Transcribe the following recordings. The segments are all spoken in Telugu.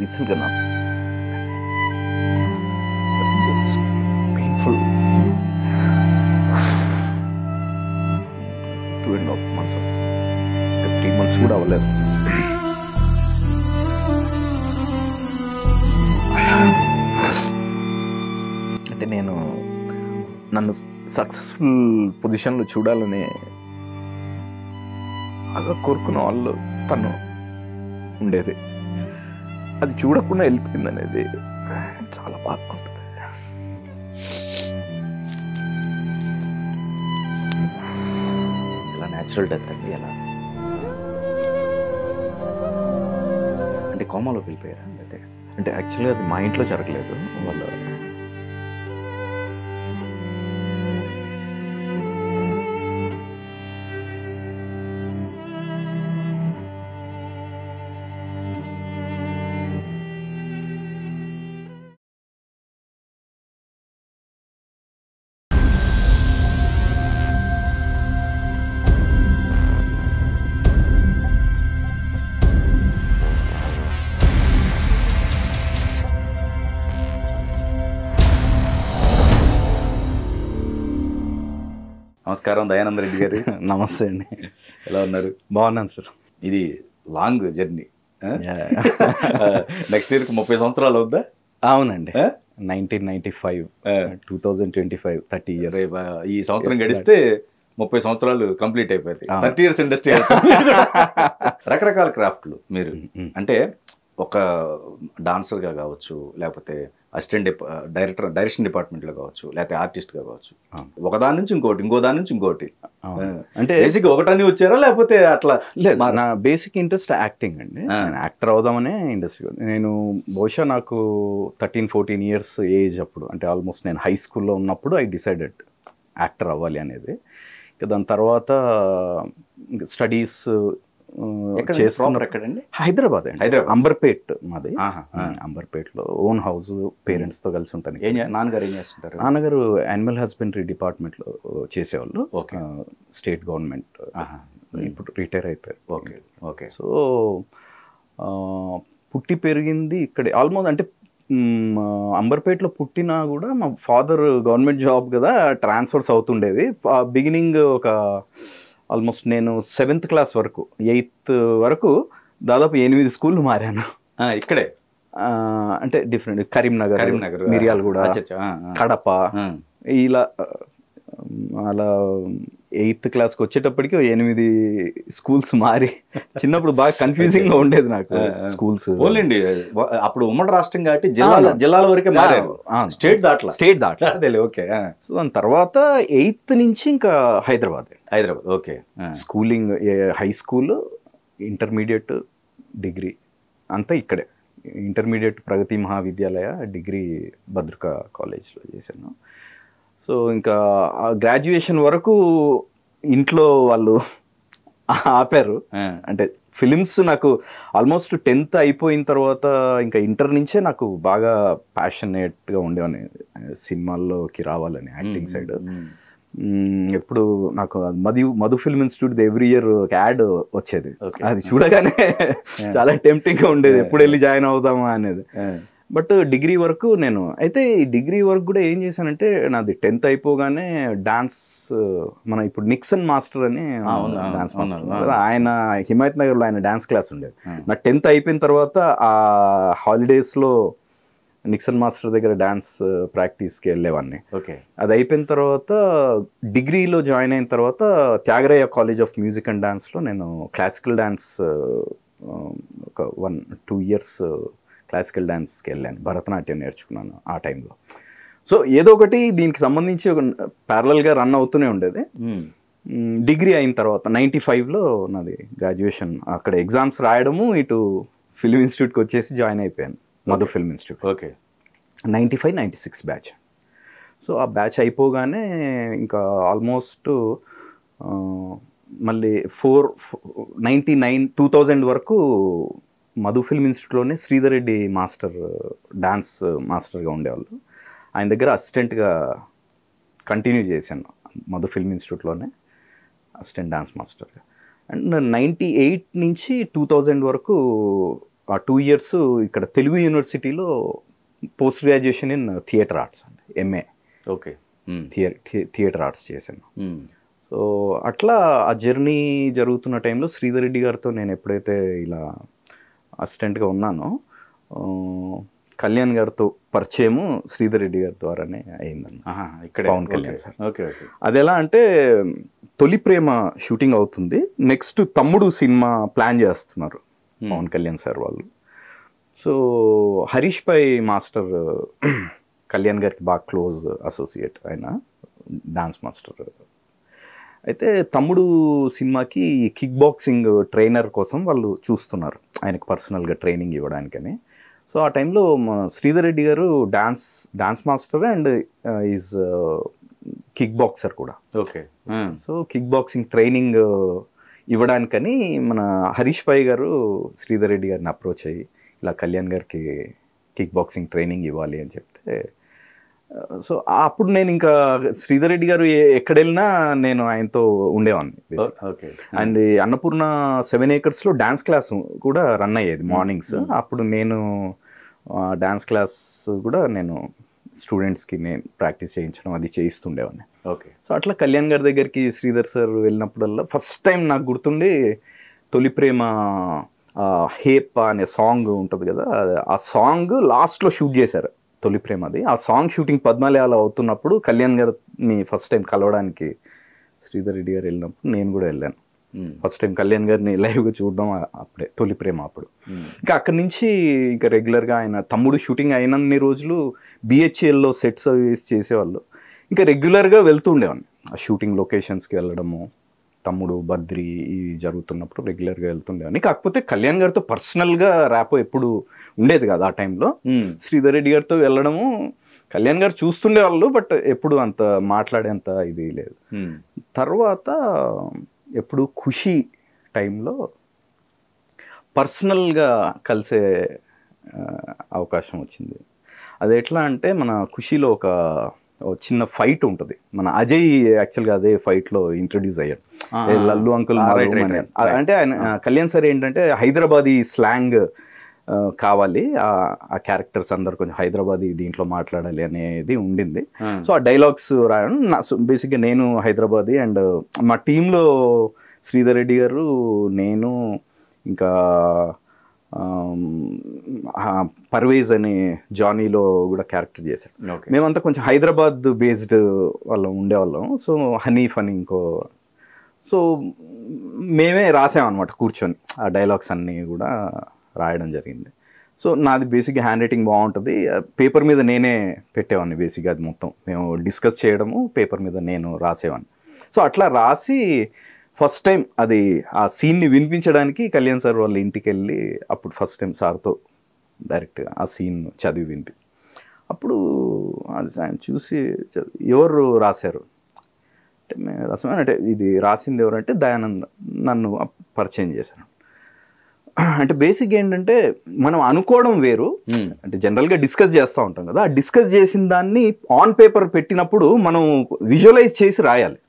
రీసెంట్గా నాకు పెయిన్ఫుల్ 2.5 months అవుతుంది, ఇంకా 3 months కూడా అవ్వలేదు. అంటే నేను నన్ను సక్సెస్ఫుల్ పొజిషన్లో చూడాలని బాగా కోరుకున్న వాళ్ళు తను ఉండేది, అది చూడకుండా వెళ్ళిపోయింది అనేది చాలా బాధగా ఉంటుంది. ఎలా న్యాచురల్ డెత్ అండి? ఎలా అంటే కోమాలోకి వెళ్ళిపోయారా? అంటే యాక్చువల్గా అది మా ఇంట్లో జరగలేదు, వాళ్ళ నమస్కారం దయానంద రెడ్డి గారు. నమస్తే అండి. ఎలా ఉన్నారు? బాగున్నాను సార్. ఇది లాంగ్ జర్నీ. నెక్స్ట్ ఇయర్కి 30 సంవత్సరాలు అవుద్దా? అవునండి, 1995 2025 30 years. ఈ సంవత్సరం గడిస్తే 30 సంవత్సరాలు కంప్లీట్ అయిపోయింది. 30 years ఇండస్ట్రీ. రకరకాల క్రాఫ్ట్లు మీరు, అంటే ఒక డాన్సర్గా కావచ్చు, లేకపోతే అసిస్టెంట్ డైరెక్షన్ డిపార్ట్మెంట్లో కావచ్చు, లేకపోతే ఆర్టిస్ట్గా కావచ్చు, ఒకదాని నుంచి ఇంకోటి, ఇంకో దాని నుంచి ఇంకోటి. అంటే బేసిక్ ఒకటని వచ్చారా లేకపోతే అట్లా? లేదు, నా బేసిక్ ఇంట్రెస్ట్ యాక్టింగ్ అండి. యాక్టర్ అవుదామనే ఇండస్ట్రీ. నేను బహుశా నాకు 13-14 years ఏజ్ అప్పుడు, అంటే ఆల్మోస్ట్ నేను హై స్కూల్లో ఉన్నప్పుడు ఐ డిసైడెడ్ యాక్టర్ అవ్వాలి అనేది. ఇక దాని తర్వాత స్టడీస్ చేస్తున్నారు. ఎక్కడండి? హైదరాబాద్ అండి, అంబర్పేట్ మాది. అంబర్పేట్లో ఓన్ హౌస్, పేరెంట్స్తో కలిసి ఉంటాను. నాన్నగారు ఏం చేస్తుంటారు? నాన్నగారు యానిమల్ హస్బెండరీ డిపార్ట్మెంట్లో చేసేవాళ్ళు, స్టేట్ గవర్నమెంట్. ఇప్పుడు రిటైర్ అయిపోయారు. Okay okay. సో పుట్టి పెరిగింది ఇక్కడే ఆల్మోస్ట్. అంటే అంబర్పేట్లో పుట్టినా కూడా మా ఫాదర్ గవర్నమెంట్ జాబ్ కదా, ట్రాన్స్ఫర్స్ అవుతుండేవి. బిగినింగ్ ఒక ఆల్మోస్ట్ నేను 7th class వరకు, 8th వరకు దాదాపు 8 స్కూళ్ళు మారాను ఇక్కడే. అంటే డిఫరెంట్, కరీంనగర్, మిర్యాలగూడ, కడప, ఇలా అలా 8th classకి వచ్చేటప్పటికి 8 schools మారి, చిన్నప్పుడు బాగా కన్ఫ్యూజింగ్ గా ఉండేది నాకు స్కూల్స్. ఓన్లీ అప్పుడు ఉమ్మడి రాష్ట్రం కాబట్టి జిల్లాల వరకే మారారు, స్టేట్ దాట్లా. ఓకే. సో దాని తర్వాత 8th నుంచి ఇంకా Hyderabad. Okay. Schooling, high school, intermediate, degree అంతా ఇక్కడే. ఇంటర్మీడియట్ ప్రగతి మహావిద్యాలయ, డిగ్రీ భద్రకా కాలేజ్లో చేశాను. సో ఇంకా గ్రాడ్యుయేషన్ వరకు ఇంట్లో వాళ్ళు ఆపారు. అంటే ఫిలిమ్స్ నాకు ఆల్మోస్ట్ 10th అయిపోయిన తర్వాత ఇంకా ఇంటర్ నుంచే నాకు బాగా ప్యాషనేట్గా ఉండేవాడిని సినిమాల్లోకి రావాలని, యాక్టింగ్ సైడ్. ఎప్పుడు నాకు Madhu film institute every year ఒక యాడ్ వచ్చేది, అది చూడగానే చాలా టెంప్టింగ్గా ఉండేది, ఎప్పుడు వెళ్ళి జాయిన్ అవుదామా అనేది. బట్ డిగ్రీ వరకు నేను, అయితే ఈ డిగ్రీ వరకు కూడా ఏం చేశానంటే, నాది 10th అయిపోగానే డాన్స్, మన ఇప్పుడు నిక్సన్ మాస్టర్ అని డాన్స్ మాస్టర్, ఆయన హిమాయత్ నగర్లో ఆయన డాన్స్ క్లాస్ ఉండేది. నా 10th అయిపోయిన తర్వాత ఆ హాలిడేస్లో నిక్సన్ మాస్టర్ దగ్గర డాన్స్ ప్రాక్టీస్కి వెళ్ళేవాడిని. ఓకే. అది అయిపోయిన తర్వాత డిగ్రీలో జాయిన్ అయిన తర్వాత Thyagaraja college of music and డాన్స్లో నేను క్లాసికల్ డాన్స్ ఒక 1-2 years క్లాసికల్ డాన్స్కి వెళ్ళాను, భరతనాట్యం నేర్చుకున్నాను ఆ టైంలో. సో ఏదో ఒకటి దీనికి సంబంధించి ఒక ప్యారలల్గా రన్ అవుతూనే ఉండేది. డిగ్రీ అయిన తర్వాత 95లో నాది గ్రాడ్యుయేషన్, అక్కడ ఎగ్జామ్స్ రాయడము, ఇటు ఫిల్మ్ ఇన్స్టిట్యూట్కి వచ్చేసి జాయిన్ అయిపోయాను, Madhu film institute. Okay. 95-96 batch. So ఆ బ్యాచ్ అయిపోగానే ఇంకా ఆల్మోస్ట్ మళ్ళీ 2000 వరకు మధు ఫిల్మ్ ఇన్స్టిట్యూట్లోనే శ్రీధర్ రెడ్డి మాస్టర్, డాన్స్ మాస్టర్గా ఉండేవాళ్ళు. ఆయన దగ్గర అసిస్టెంట్గా కంటిన్యూ చేశాను మధు ఫిల్మ్ ఇన్స్టిట్యూట్లోనే, అసిస్టెంట్ డాన్స్ మాస్టర్గా. అండ్ 98 నుంచి 2000 వరకు ఆ 2 years ఇక్కడ తెలుగు యూనివర్సిటీలో post graduation in theatre arts అండి, ఎంఏ ఓకే. థియేటర్ ఆర్ట్స్ చేశాను. సో అట్లా ఆ జర్నీ జరుగుతున్న టైంలో శ్రీధర్ రెడ్డి గారితో నేను ఎప్పుడైతే ఇలా అసిస్టెంట్గా ఉన్నానో కళ్యాణ్ గారితో పరిచయము శ్రీధర్ రెడ్డి గారి ద్వారానే అయిందన్న. ఇక్కడ Pavan Kalyan sir. Okay okay. అది ఎలా అంటే తొలి ప్రేమ షూటింగ్ అవుతుంది, నెక్స్ట్ తమ్ముడు సినిమా ప్లాన్ చేస్తున్నారు పవన్ కళ్యాణ్ సార్ వాళ్ళు. సో హరీష్ పై మాస్టర్ కళ్యాణ్ గారికి బాగా క్లోజ్ అసోసియేట్, ఆయన డాన్స్ మాస్టర్. అయితే తమ్ముడు సినిమాకి కిక్ బాక్సింగ్ ట్రైనర్ కోసం వాళ్ళు చూస్తున్నారు, ఆయనకు పర్సనల్గా ట్రైనింగ్ ఇవ్వడానికని. సో ఆ టైంలో శ్రీధర్ రెడ్డి గారు dance master and is kick boxer కూడా. Okay. So kick boxing training ఇవ్వడానికని మన హరీష్ పై గారు శ్రీధర్ రెడ్డి గారిని అప్రోచ్ అయ్యి ఇలా కళ్యాణ్ గారికి కిక్ బాక్సింగ్ ట్రైనింగ్ ఇవ్వాలి అని చెప్తే, సో అప్పుడు నేను ఇంకా శ్రీధర్ రెడ్డి గారు ఎక్కడ వెళ్ళినా నేను ఆయనతో ఉండేవాడిని. అండ్ అన్నపూర్ణ 7 acresలో డ్యాన్స్ క్లాస్ కూడా రన్ అయ్యేది మార్నింగ్స్. అప్పుడు నేను డ్యాన్స్ క్లాస్ కూడా నేను స్టూడెంట్స్కి నేను ప్రాక్టీస్ చేయించడం అది చేయిస్తుండేవాడిని. ఓకే. సో అట్లా కళ్యాణ్ గారి దగ్గరికి శ్రీధర్ సార్ వెళ్ళినప్పుడల్లా ఫస్ట్ టైం నాకు గుర్తుండి తొలి ప్రేమ హేప్ అనే సాంగ్ ఉంటుంది కదా, ఆ సాంగ్ లాస్ట్లో షూట్ చేశారు తొలి ప్రేమ. అది ఆ సాంగ్ షూటింగ్ పద్మాలయాలో అవుతున్నప్పుడు కళ్యాణ్ గారిని ఫస్ట్ టైం కలవడానికి శ్రీధర్ రెడ్డి గారు వెళ్ళినప్పుడు నేను కూడా వెళ్ళాను. ఫస్ట్ టైం కళ్యాణ్ గారిని లైవ్గా చూడడం అప్పుడే తొలి ప్రేమ అప్పుడు. ఇంకా అక్కడి నుంచి ఇంకా రెగ్యులర్గా ఆయన తమ్ముడు షూటింగ్ అయినన్ని రోజులు బిహెచ్ఎల్లో సెట్ సర్వీస్ చేసేవాళ్ళు, ఇంకా రెగ్యులర్గా వెళ్తూ ఉండేవాడిని ఆ షూటింగ్ లొకేషన్స్కి వెళ్ళడము. తమ్ముడు బద్రి జరుగుతున్నప్పుడు రెగ్యులర్గా వెళ్తుండేవాడిని. కాకపోతే కళ్యాణ్ గారితో పర్సనల్గా ర్యాపో ఎప్పుడు ఉండేది కాదు ఆ టైంలో. శ్రీధర్ రెడ్డి గారితో వెళ్ళడము, కళ్యాణ్ గారు చూస్తుండేవాళ్ళు, బట్ ఎప్పుడు అంత మాట్లాడేంత ఇది లేదు. తర్వాత ఎప్పుడు ఖుషి టైంలో పర్సనల్గా కలిసే అవకాశం వచ్చింది. అది ఎట్లా అంటే మన ఖుషిలో ఒక చిన్న ఫైట్ ఉంటుంది, మన అజయ్ యాక్చువల్గా అదే ఫైట్లో ఇంట్రడ్యూస్ అయ్యాడు, లల్లు అంకుల్. అంటే ఆయన కళ్యాణ్ సార్ ఏంటంటే హైదరాబాదీ స్లాంగ్ కావాలి, ఆ క్యారెక్టర్స్ అందరు కొంచెం హైదరాబాదీ దీంట్లో మాట్లాడాలి అనేది ఉండింది. సో ఆ డైలాగ్స్ రాయడం బేసిక్గా నేను హైదరాబాదీ అండ్ మా టీంలో శ్రీధర్ రెడ్డి గారు, నేను, ఇంకా పర్వేజ్ అని జానీలో కూడా క్యారెక్టర్ చేశాడు. మేమంతా కొంచెం హైదరాబాద్ బేస్డ్ వాళ్ళం ఉండేవాళ్ళం. సో హనీఫ్ అని ఇంకో, సో మేమే రాసామన్నమాట కూర్చొని, ఆ డైలాగ్స్ అన్నీ కూడా రాయడం జరిగింది. సో నాది బేసిక్గా హ్యాండ్ రైటింగ్ బాగుంటుంది, పేపర్ మీద నేనే పెట్టేవాడిని బేసిక్గా. అది మొత్తం మేము డిస్కస్ చేయడము, పేపర్ మీద నేను రాసేవాడిని. సో అట్లా రాసి ఫస్ట్ టైం అది ఆ సీన్ని వినిపించడానికి కళ్యాణ్ సార్ వాళ్ళ ఇంటికి వెళ్ళి అప్పుడు ఫస్ట్ టైం సార్తో డైరెక్ట్గా ఆ సీన్ చదివి వినిపి, అప్పుడు అది ఆయన చూసి ఎవరు రాశారు అంటే మేము రాసాం అంటే ఇది రాసింది ఎవరంటే దయానంద్, నన్ను పరిచయం చేశారు. అంటే బేసిక్ ఏంటంటే మనం అనుకోవడం వేరు, అంటే జనరల్గా డిస్కస్ చేస్తూ ఉంటాం కదా, ఆ డిస్కస్ చేసిన దాన్ని ఆన్ పేపర్ పెట్టినప్పుడు మనం విజువలైజ్ చేసి రాయాలి.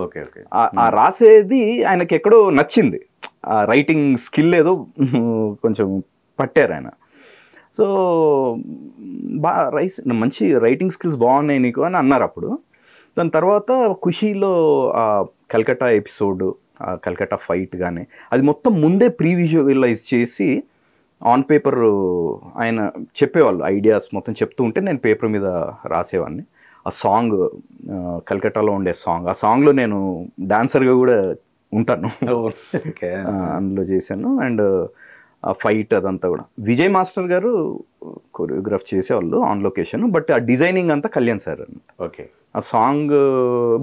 Okay okay. ఆ రాసేది ఆయనకి ఎక్కడో నచ్చింది, ఆ రైటింగ్ స్కిల్ ఏదో కొంచెం పట్టారు ఆయన. సో మంచి రైటింగ్ స్కిల్స్ బాగున్నాయి నీకు అని అన్నారు అప్పుడు. దాని తర్వాత ఖుషీలో ఆ కల్కట్టా ఎపిసోడ్, ఆ కల్కట్టా ఫైట్ కానీ అది మొత్తం ముందే ప్రీ విజువలైజ్ చేసి ఆన్ పేపర్ ఆయన చెప్పేవాళ్ళు, ఐడియాస్ మొత్తం చెప్తూ ఉంటే నేను పేపర్ మీద రాసేవాడిని. ఆ సాంగ్ కల్కట్టాలో ఉండే సాంగ్, ఆ సాంగ్లో నేను డాన్సర్గా కూడా ఉంటాను, అందులో చేశాను. అండ్ ఆ ఫైట్ అదంతా కూడా విజయ్ మాస్టర్ గారు కొరియోగ్రాఫ్ చేసేవాళ్ళు ఆన్ లొకేషన్, బట్ ఆ డిజైనింగ్ అంతా కళ్యాణ్ సార్ అనమాట. ఓకే. ఆ సాంగ్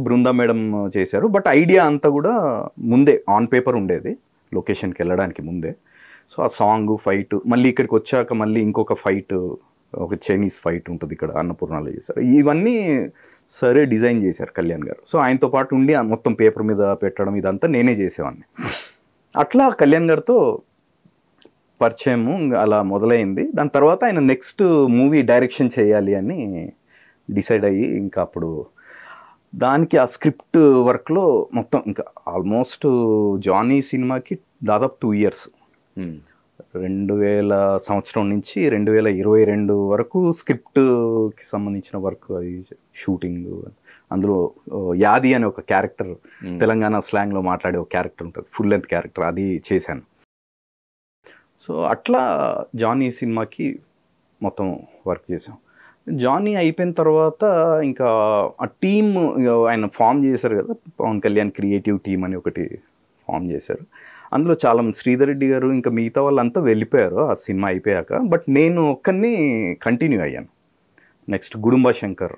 బృందా మేడం చేశారు, బట్ ఐడియా అంతా కూడా ముందే ఆన్ పేపర్ ఉండేది లొకేషన్కి వెళ్ళడానికి ముందే. సో ఆ సాంగ్ ఫైట్, మళ్ళీ ఇక్కడికి వచ్చాక మళ్ళీ ఇంకొక ఫైట్, ఒక చైనీస్ ఫైట్ ఉంటుంది ఇక్కడ అన్నపూర్ణలో చేశారు. ఇవన్నీ సరే డిజైన్ చేశారు కళ్యాణ్ గారు. సో ఆయనతో పాటు ఉండి మొత్తం పేపర్ మీద పెట్టడం ఇదంతా నేనే చేసేవాడిని. అట్లా కళ్యాణ్ గారితో పరిచయము అలా మొదలైంది. దాని తర్వాత ఆయన నెక్స్ట్ మూవీ డైరెక్షన్ చేయాలి అని డిసైడ్ అయ్యి, ఇంకా అప్పుడు దానికి ఆ స్క్రిప్ట్ వర్క్లో మొత్తం ఇంకా ఆల్మోస్ట్ జానీ సినిమాకి దాదాపు 2 years 2000 సంవత్సరం నుంచి 2022 వరకు స్క్రిప్ట్కి సంబంధించిన వర్క్, అది షూటింగ్. అందులో యాది అనే ఒక క్యారెక్టర్, తెలంగాణ స్లాంగ్లో మాట్లాడే ఒక క్యారెక్టర్ ఉంటుంది, ఫుల్ లెంత్ క్యారెక్టర్, అది చేశాను. సో అట్లా జానీ సినిమాకి మొత్తం వర్క్ చేసాం. జానీ అయిపోయిన తర్వాత ఇంకా ఆ టీమ్ ఆయన ఫామ్ చేశారు కదా, పవన్ కళ్యాణ్ క్రియేటివ్ టీమ్ అని ఒకటి ఫామ్ చేశారు. అందులో చాలా శ్రీధర్ రెడ్డి గారు ఇంకా మిగతా వాళ్ళంతా వెళ్ళిపోయారు ఆ సినిమా అయిపోయాక. బట్ నేను ఒక్కరిని కంటిన్యూ అయ్యాను. నెక్స్ట్ గుడుంబ శంకర్,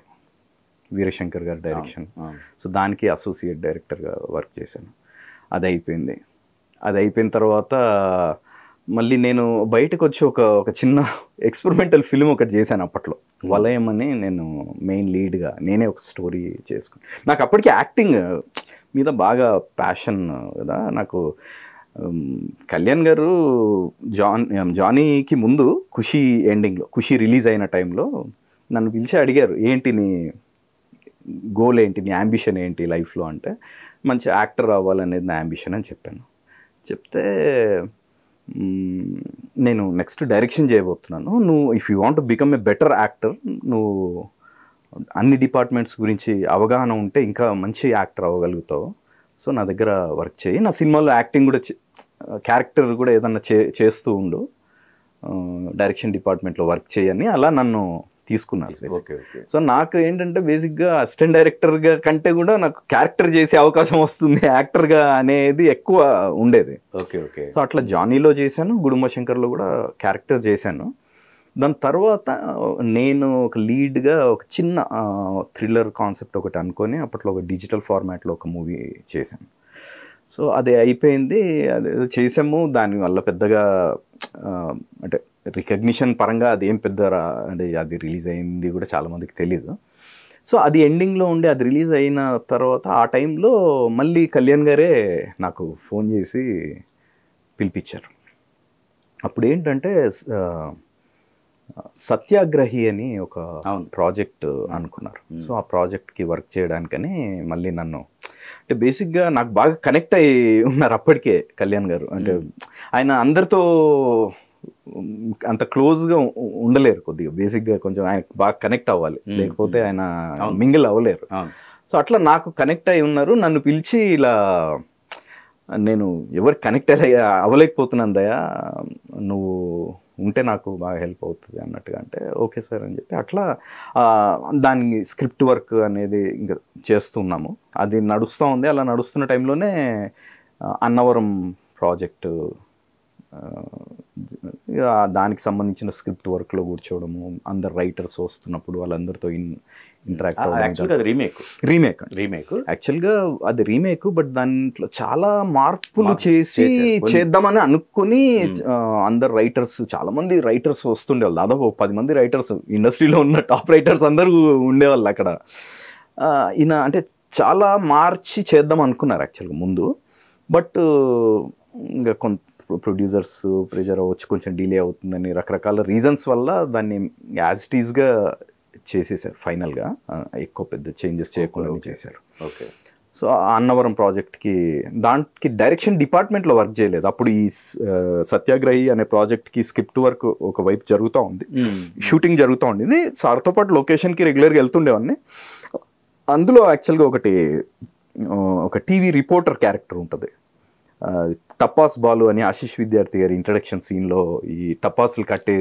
వీరశంకర్ గారి డైరెక్షన్. సో దానికి అసోసియేట్ డైరెక్టర్గా వర్క్ చేశాను. అది అయిపోయింది. అది అయిపోయిన తర్వాత మళ్ళీ నేను బయటకు వచ్చి ఒక చిన్న ఎక్స్పెరిమెంటల్ ఫిల్మ్ ఒకటి చేశాను అప్పట్లో, వలయం అని. నేను మెయిన్ లీడ్గా నేనే ఒక స్టోరీ చేసుకుని, నాకు అప్పటికి యాక్టింగ్ మీద బాగా ప్యాషన్ కదా నాకు. కళ్యాణ్ గారు జానీకి ముందు ఖుషి ఎండింగ్లో, ఖుషి రిలీజ్ అయిన టైంలో నన్ను పిలిచి అడిగారు, ఏంటి నీ గోల్ ఏంటి, నీ యాంబిషన్ ఏంటి లైఫ్లో అంటే, మంచి యాక్టర్ అవ్వాలనేది నా యాంబిషన్ అని చెప్పాను. చెప్తే నేను నెక్స్ట్ డైరెక్షన్ చేయబోతున్నాను, నువ్వు if you want to become a better actor, నువ్వు అన్ని డిపార్ట్మెంట్స్ గురించి అవగాహన ఉంటే ఇంకా మంచి యాక్టర్ అవ్వగలుగుతావు. సో నా దగ్గర వర్క్ చేయి, నా సినిమాలో యాక్టింగ్ కూడా క్యారెక్టర్ కూడా ఏదన్నా చేస్తూ ఉండు, డైరెక్షన్ డిపార్ట్మెంట్లో వర్క్ చేయని అలా నన్ను తీసుకున్నారు. సో నాకు ఏంటంటే బేసిక్గా అసిస్టెంట్ డైరెక్టర్గా కంటే కూడా నాకు క్యారెక్టర్ చేసే అవకాశం వస్తుంది యాక్టర్గా అనేది ఎక్కువ ఉండేది. సో అట్లా జానీలో చేశాను, గుడుంబ శంకర్లో కూడా క్యారెక్టర్ చేశాను. దాని తర్వాత నేను ఒక లీడ్గా ఒక చిన్న థ్రిల్లర్ కాన్సెప్ట్ ఒకటి అనుకొని అప్పట్లో ఒక డిజిటల్ ఫార్మాట్లో ఒక మూవీ చేశాను. సో అది అయిపోయింది, అది చేసాము. దానివల్ల పెద్దగా అంటే రికగ్నిషన్ పరంగా అదేం పెద్ద అంటే అది రిలీజ్ అయింది కూడా చాలామందికి తెలీదు. సో అది ఎండింగ్లో ఉండి అది రిలీజ్ అయిన తర్వాత ఆ టైంలో మళ్ళీ కళ్యాణ్ గారే నాకు ఫోన్ చేసి పిలిపించారు. అప్పుడు ఏంటంటే సత్యాగ్రహి అని ఒక ప్రాజెక్ట్ అనుకున్నారు. సో ఆ ప్రాజెక్ట్కి వర్క్ చేయడానికని మళ్ళీ నన్ను, అంటే బేసిక్గా నాకు బాగా కనెక్ట్ అయ్యి ఉన్నారు అప్పటికే కళ్యాణ్ గారు. అంటే ఆయన అందరితో అంత క్లోజ్గా ఉండలేరు, కొద్దిగా బేసిక్గా కొంచెం ఆయన బాగా కనెక్ట్ అవ్వాలి, లేకపోతే ఆయన మింగిల్ అవ్వలేరు. సో అట్లా నాకు కనెక్ట్ అయి ఉన్నారు. నన్ను పిలిచి ఇలా, నేను ఎవరు కనెక్ట్ అవ్వలేకపోతున్నాను దయా, నువ్వు ఉంటే నాకు బాగా హెల్ప్ అవుతుంది అన్నట్టుగా అంటే ఓకే సార్ అని చెప్పి అట్లా దానికి స్క్రిప్ట్ వర్క్ అనేది ఇంకా చేస్తున్నాము. అది నడుస్తూ ఉంది. అలా నడుస్తున్న టైంలోనే అన్నవరం ప్రాజెక్టు, దానికి సంబంధించిన స్క్రిప్ట్ వర్క్లో కూర్చోవడము, అందరు రైటర్స్ వస్తున్నప్పుడు వాళ్ళందరితో ఇంటరాక్ట్ అవ్వడం. రీమేక్ యాక్చువల్గా అది రీమేక్, బట్ దాంట్లో చాలా మార్పులు చేసి చేద్దామని అనుకుని అందరు రైటర్స్, చాలా మంది రైటర్స్ వస్తుండేవాళ్ళు, దాదాపు 10 మంది రైటర్స్, ఇండస్ట్రీలో ఉన్న టాప్ రైటర్స్ అందరూ ఉండేవాళ్ళు అక్కడ. ఈయన అంటే చాలా మార్చి చేద్దాం అనుకున్నారు యాక్చువల్గా ముందు, బట్ ఇంకా కొంత ప్రొడ్యూసర్స్ ప్రెజర్ అవ్వచ్చు, కొంచెం డిలే అవుతుందని రకరకాల రీజన్స్ వల్ల దాన్ని యాజ్ ఇట్ ఈస్గా చేసేసారు. ఫైనల్గా ఎక్కువ పెద్ద చేంజెస్ చేయకుండా చేశారు. సో అన్నవరం ప్రాజెక్ట్కి దానికి డైరెక్షన్ డిపార్ట్మెంట్లో వర్క్ చేయలేదు. అప్పుడు ఈ సత్యాగ్రహి అనే ప్రాజెక్ట్కి స్క్రిప్ట్ వర్క్ ఒకవైపు జరుగుతూ ఉంది, షూటింగ్ జరుగుతూ ఉండేది. సార్తో పాటు లొకేషన్కి రెగ్యులర్గా వెళ్తుండేవాడిని. అందులో యాక్చువల్గా ఒక టీవీ రిపోర్టర్ క్యారెక్టర్ ఉంటుంది, టపాస్ బాలు అని ఆశీష్ విద్యార్థి గారి ఇంట్రడక్షన్ సీన్లో ఈ టపాసులు కట్టే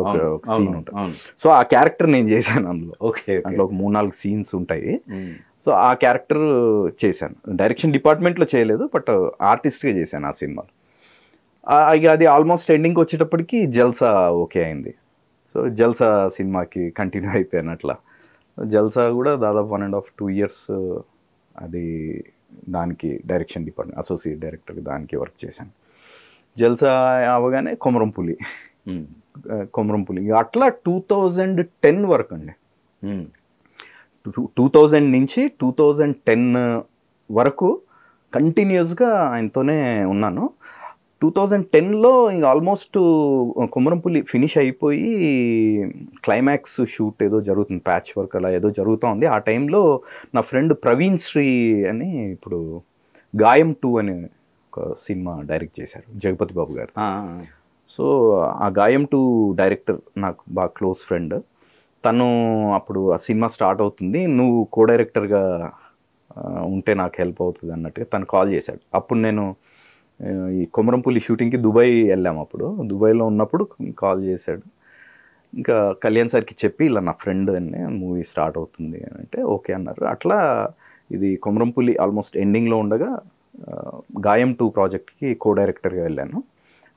ఒక సీన్ ఉంటుంది. సో ఆ క్యారెక్టర్ నేను చేశాను అందులో. అందులో ఒక 3-4 సీన్స్ ఉంటాయి. సో ఆ క్యారెక్టర్ చేశాను. డైరెక్షన్ డిపార్ట్మెంట్లో చేయలేదు, బట్ ఆర్టిస్ట్గా చేశాను ఆ సినిమాలో. ఇక అది ఆల్మోస్ట్ ఎండింగ్కి వచ్చేటప్పటికి జల్సా ఓకే అయింది. సో జల్సా సినిమాకి కంటిన్యూ అయిపోయాను. అట్లా జల్సా కూడా దాదాపు 1.5-2 years అది దానికి డైరెక్షన్ డిపార్ట్మెంట్ అసోసియేట్ డైరెక్టర్ దానికి వర్క్ చేశాను. జల్సా అవగానే కొమరంపులి అట్లా 2010 వరకు అండి. 2000 నుంచి 2010 వరకు కంటిన్యూస్గా ఆయనతోనే ఉన్నాను. 2010లో ఇంకా ఆల్మోస్ట్ కొమరంపులి ఫినిష్ అయిపోయి క్లైమాక్స్ షూట్ ఏదో జరుగుతుంది, ప్యాచ్ వర్క్ అలా ఏదో జరుగుతూ ఉంది. ఆ టైంలో నా ఫ్రెండ్ ప్రవీణ్ శ్రీ అని ఇప్పుడు గాయం 2 అనే ఒక సినిమా డైరెక్ట్ చేశారు జగపతి బాబు గారు. సో ఆ గాయం టు డైరెక్టర్ నాకు బాగా క్లోజ్ ఫ్రెండ్. తను అప్పుడు ఆ సినిమా స్టార్ట్ అవుతుంది, నువ్వు కో డైరెక్టర్గా ఉంటే నాకు హెల్ప్ అవుతుంది అన్నట్టుగా తను కాల్ చేశాడు. అప్పుడు నేను ఈ కొమరంపులి షూటింగ్కి దుబాయ్ వెళ్ళాము. అప్పుడు దుబాయ్లో ఉన్నప్పుడు కాల్ చేశాడు. ఇంకా కళ్యాణ్ సార్కి చెప్పి ఇలా నా ఫ్రెండ్ అని మూవీ స్టార్ట్ అవుతుంది అని అంటే ఓకే అన్నారు. అట్లా ఇది కొమరంపులి ఆల్మోస్ట్ ఎండింగ్లో ఉండగా గాయం 2 ప్రాజెక్ట్కి కో డైరెక్టర్గా వెళ్ళాను.